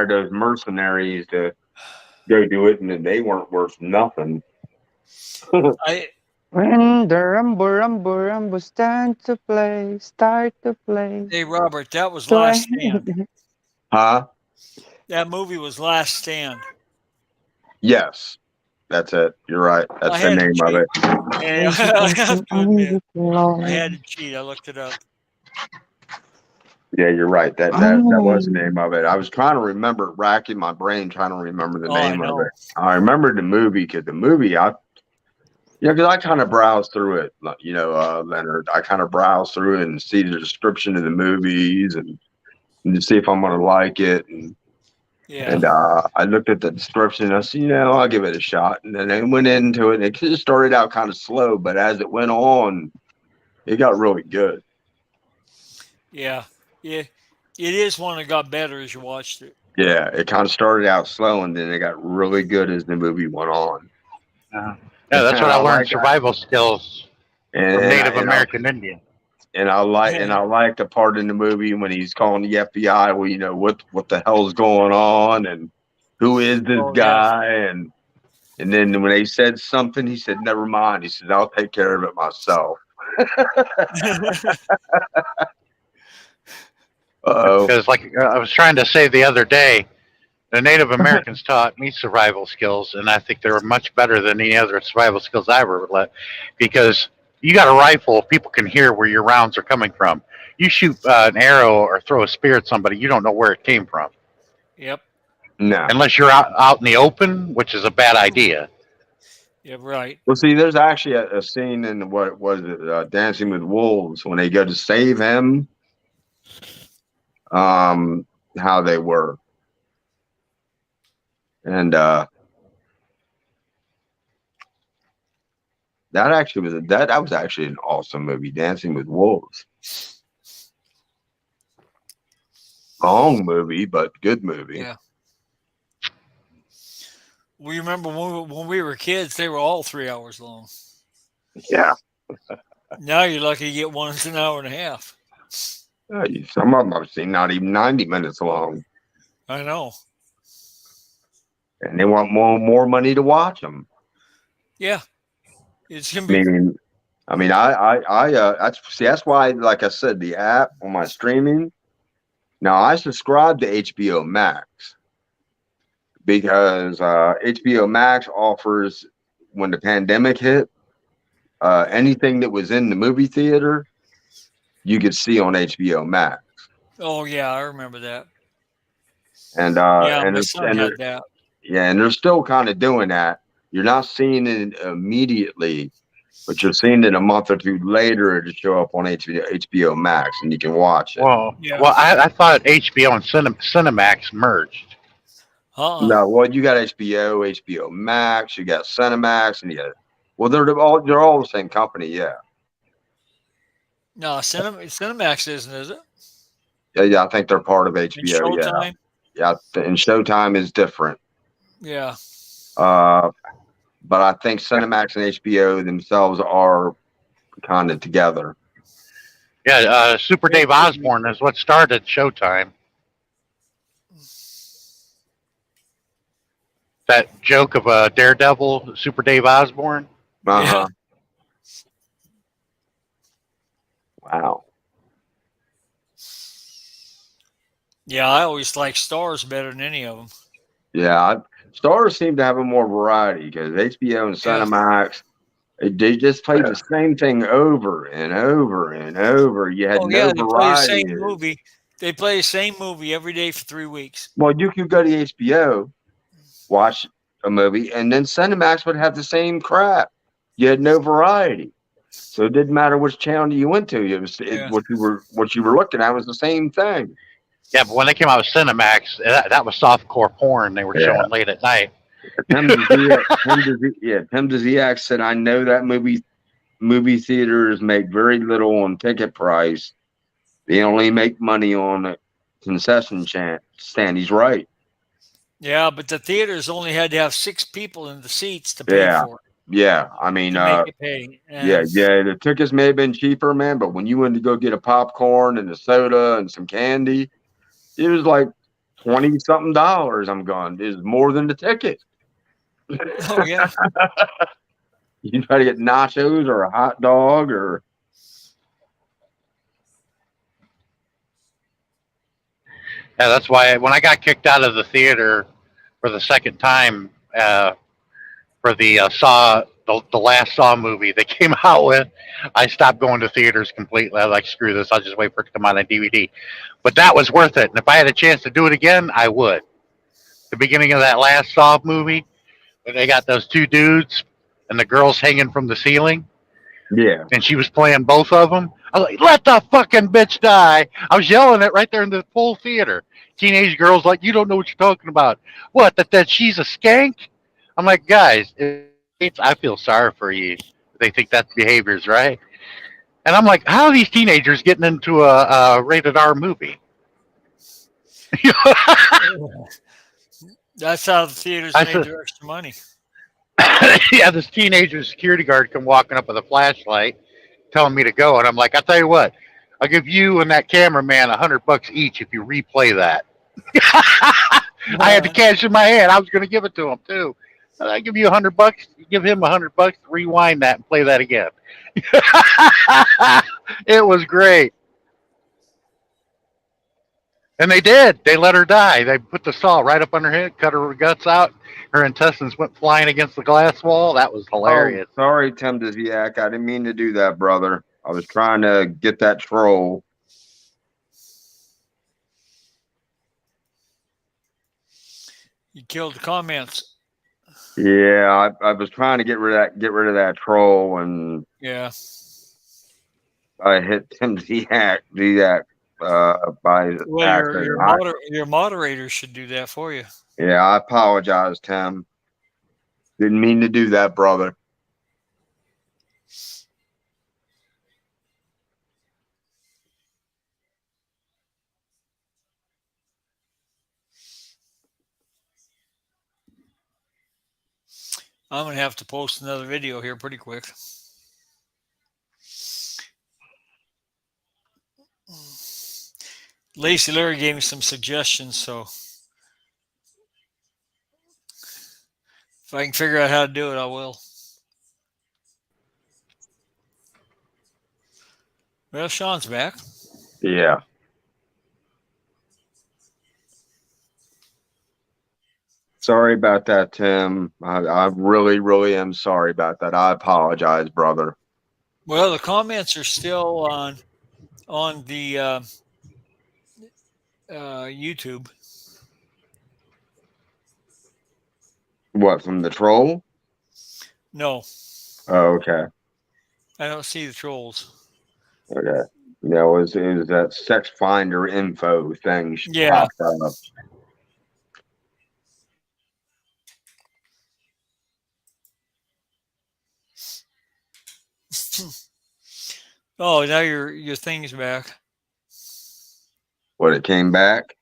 those mercenaries to go do it, and then they weren't worth nothing. When the rumble start to play. Hey, Robert, that was So Last Stand. Huh? That movie was Last Stand. Yes, that's it. You're right. That's the name of it. And I have to admit, I had to cheat. I looked it up. Yeah, you're right. That was the name of it. I was trying to remember, racking my brain, trying to remember the name of it. I remembered the movie because because I kind of browse through it, Leonard. I kind of browse through it and see the description of the movies and to see if I'm going to like it. And I looked at the description and I said, I'll give it a shot. And then I went into it and it just started out kind of slow, but as it went on, it got really good. Yeah. It is one that got better as you watched it. Yeah, it kind of started out slow and then it got really good as the movie went on. Yeah, that's what I learned, survival skills from Native American Indian. And I like the part in the movie when he's calling the FBI. Well, what the hell's going on and who is this guy? And then when they said something, he said, "Never mind." He said, "I'll take care of it myself." Because, like I was trying to say the other day, the Native Americans taught me survival skills, and I think they were much better than any other survival skills I ever let. Because you got a rifle, people can hear where your rounds are coming from. You shoot an arrow or throw a spear at somebody, you don't know where it came from. Yep. No. Unless you're out in the open, which is a bad idea. Yeah, right. Well, see, there's actually a scene in what was it, Dancing with Wolves, when they go to save him. How they were, and that was actually an awesome movie, Dancing with Wolves. Long movie, but good movie. Yeah. We remember when we were kids, they were all 3 hours long. Yeah. Now you're lucky to get one that's an hour and a half. Some of them I've seen not even 90 minutes long. I know. And they want more money to watch them. Yeah. It's gonna be. That's why, like I said, the app on my streaming. Now I subscribe to HBO Max because HBO Max offers, when the pandemic hit, anything that was in the movie theater, you could see on HBO Max. Oh yeah, I remember that. And my son had that. Yeah, and they're still kind of doing that. You're not seeing it immediately, but you're seeing it a month or two later to show up on HBO Max, and you can watch it. Well, I thought HBO and Cinemax merged. No, well, you got HBO Max, you got Cinemax, and they're all the same company, yeah. No, Cinemax isn't, is it? Yeah, I think they're part of HBO. And Showtime? Yeah, and Showtime is different. Yeah. But I think Cinemax and HBO themselves are kind of together. Yeah, Super Dave Osborne is what started Showtime. That joke of Daredevil, Super Dave Osborne. Uh-huh. Wow. Yeah, I always like Stars better than any of them. Yeah, Stars seem to have a more variety because HBO and Yeah. Cinemax, they just played the same thing over and over and over. You had Oh no yeah, they play the variety. same movie. They play the same movie every day for 3 weeks. Well, you could go to HBO, watch a movie, and then Cinemax would have the same crap. You had no variety. So it didn't matter which channel you went to. Yeah. What you were looking at was the same thing. Yeah, but when they came out with Cinemax, that was softcore porn they were Yeah. showing late at night. Tim Dziak said, "I know that movie theaters make very little on ticket price. They only make money on a concession stand." He's right. Yeah, but the theaters only had to have 6 people in the seats to pay Yeah. for it. Yeah, I mean, To make it pay. yeah, the tickets may have been cheaper, man, but when you went to go get a popcorn and a soda and some candy, it was like $20-something. I'm going, this is more than the ticket. Oh yeah. You try to get nachos or a hot dog or Yeah, that's why when I got kicked out of the theater for the second time for the the last Saw movie they came out with, I stopped going to theaters completely. I was like, screw this, I'll just wait for it to come out on DVD. But that was worth it, and if I had a chance to do it again, I would. The beginning of that last Saw movie, when they got those 2 dudes and the girls hanging from the ceiling, yeah. and she was playing both of them. I was like, let the fucking bitch die. I was yelling it right there in the full theater. Teenage girls like, you don't know what you're talking about. What, that she's a skank? I'm like, guys, I feel sorry for you. They think that behavior's right. And I'm like, how are these teenagers getting into a rated R movie? That's how the theaters I made said- their extra money. Yeah, this teenager security guard come walking up with a flashlight telling me to go. And I'm like, I'll tell you what, I'll give you and that cameraman $100 each if you replay that. I had the cash in my hand. I was going to give it to him too. I give you $100. You give him $100. Rewind that and play that again. It was great. And they did. They let her die. They put the saw right up on her head, cut her guts out. Her intestines went flying against the glass wall. That was hilarious. Oh, sorry, Tim Dziak. I didn't mean to do that, brother. I was trying to get that troll. You killed the comments. Yeah, I was trying to get rid of that troll, and Yeah. I hit Tim Dziak by Well, accident. your moderator should do that for you. Yeah, I apologize, Tim. Didn't mean to do that, brother. I'm gonna have to post another video here pretty quick. Lacey Larry gave me some suggestions, so if I can figure out how to do it, I will. Well, Sean's back. Yeah. Sorry about that, Tim. I really, really am sorry about that. I apologize, brother. Well, the comments are still on the YouTube. What, from the troll? No, Oh, okay. I don't see the trolls. Okay. Yeah, it was that sex finder info thing. Yeah. popped up. Oh, now your thing's back. What, it came back?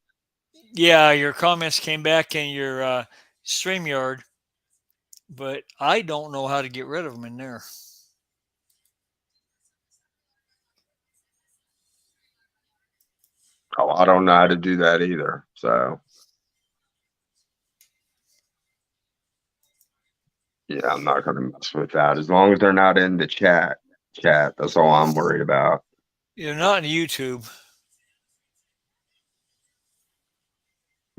Yeah, your comments came back in your StreamYard, but I don't know how to get rid of them in there. Oh, I don't know how to do that either. So, yeah, I'm not going to mess with that. As long as they're not in the chat, that's all I'm worried about. You're not on YouTube.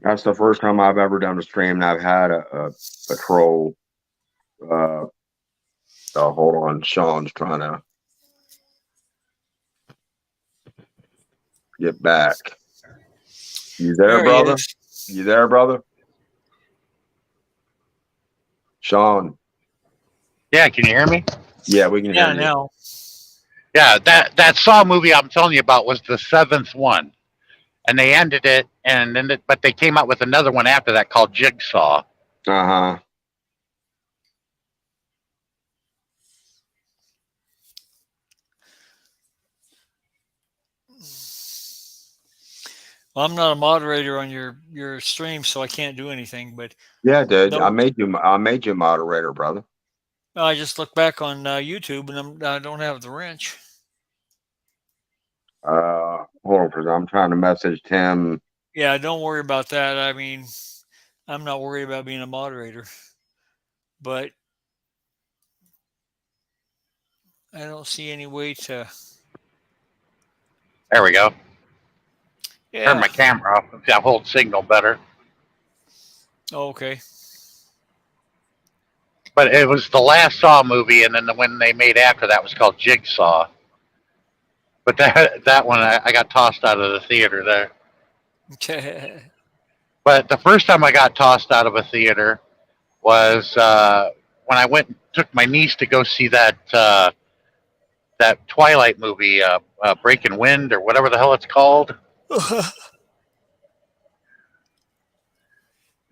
That's the first time I've ever done a stream and I've had a troll. Oh, hold on. Sean's trying to get back. You there, There he brother? is. You there, brother? Sean. Yeah, can you hear me? Yeah, we can Yeah, hear you. now. Yeah, that Saw movie I'm telling you about was the seventh one, and they ended it, and then but they came out with another one after that called Jigsaw. Uh-huh. Well, I'm not a moderator on your stream, so I can't do anything. But Yeah, dude. no, I made you moderator, brother. I just look back on YouTube and I don't have the wrench. Hold on, for I'm trying to message Tim. Yeah, don't worry about that. I mean, I'm not worried about being a moderator, but I don't see any way to. There we go. Yeah. Turn my camera off. I hold signal better. Oh, okay. But it was the last Saw movie, and then the one they made after that was called Jigsaw. But that one, I got tossed out of the theater there. Okay. But the first time I got tossed out of a theater was when I went and took my niece to go see that Twilight movie, Breaking Wind, or whatever the hell it's called.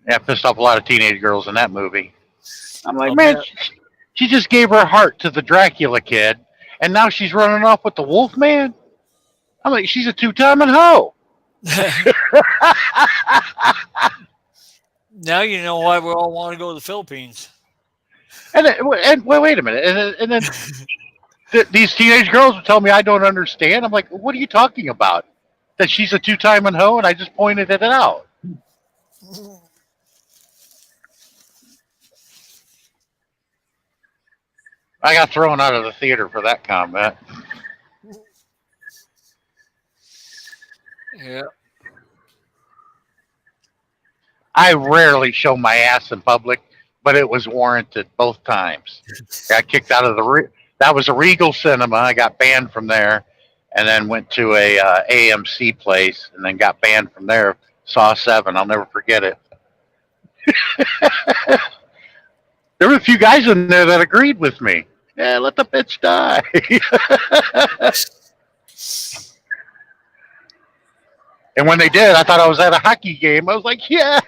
Yeah, pissed off a lot of teenage girls in that movie. I'm like, man, she just gave her heart to the Dracula kid, and now she's running off with the Wolfman? I'm like, she's a two-timing hoe. Now you know why we all want to go to the Philippines. And wait a minute. And then these teenage girls would tell me I don't understand. I'm like, what are you talking about? That she's a two-timing hoe, and I just pointed it out. I got thrown out of the theater for that comment. Yeah. I rarely show my ass in public, but it was warranted both times. Got kicked out of that was a Regal Cinema. I got banned from there, and then went to a AMC place, and then got banned from there. Saw 7. I'll never forget it. There were a few guys in there that agreed with me. Yeah, let the bitch die. And when they did, I thought I was at a hockey game. I was like, yes.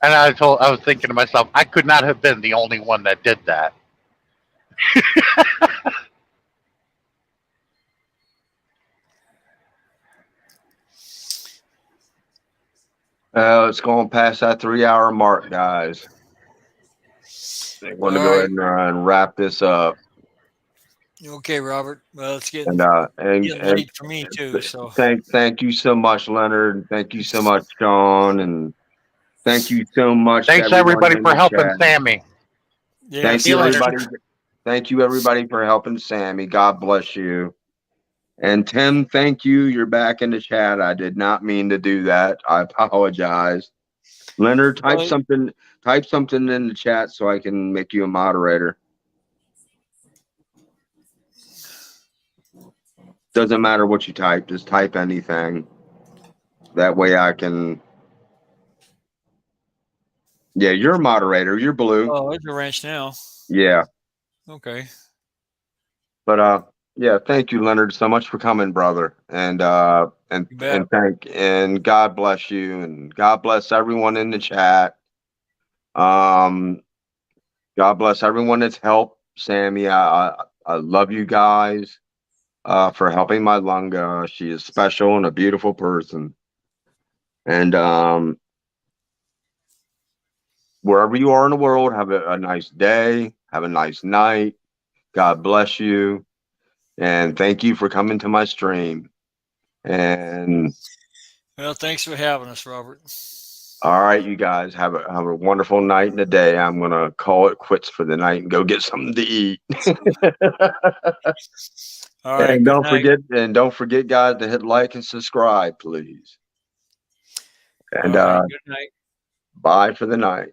And I was thinking to myself, I could not have been the only one that did that. It's going past that 3-hour mark, guys. I want to go ahead and wrap this up. Okay, Robert. Well, it's getting and late for me too. So thank you so much, Leonard. Thank you so much, Sean, and thank you so much. Thanks everybody for helping Sammy. yeah, Thank you everybody. Thank you everybody for helping Sammy. God bless you. And Tim, thank you. You're back in the chat. I did not mean to do that. I apologize. Leonard, type something in the chat so I can make you a moderator. Doesn't matter what you type, just type anything. That way I can. Yeah, you're a moderator. You're blue. Oh, it's a wrench now. Yeah. Okay. But yeah, thank you, Leonard, so much for coming, brother. And God bless you, and God bless everyone in the chat. God bless everyone that's helped Sammy. I love you guys for helping my lunga. She is special and a beautiful person. And wherever you are in the world, have a nice day. Have a nice night. God bless you. And thank you for coming to my stream. And Well, thanks for having us, Robert. All right, you guys have a wonderful night and a day. I'm gonna call it quits for the night and go get something to eat. All right. And Good don't night. forget, guys, to hit like and subscribe, please. And All right. Good night. bye for the night.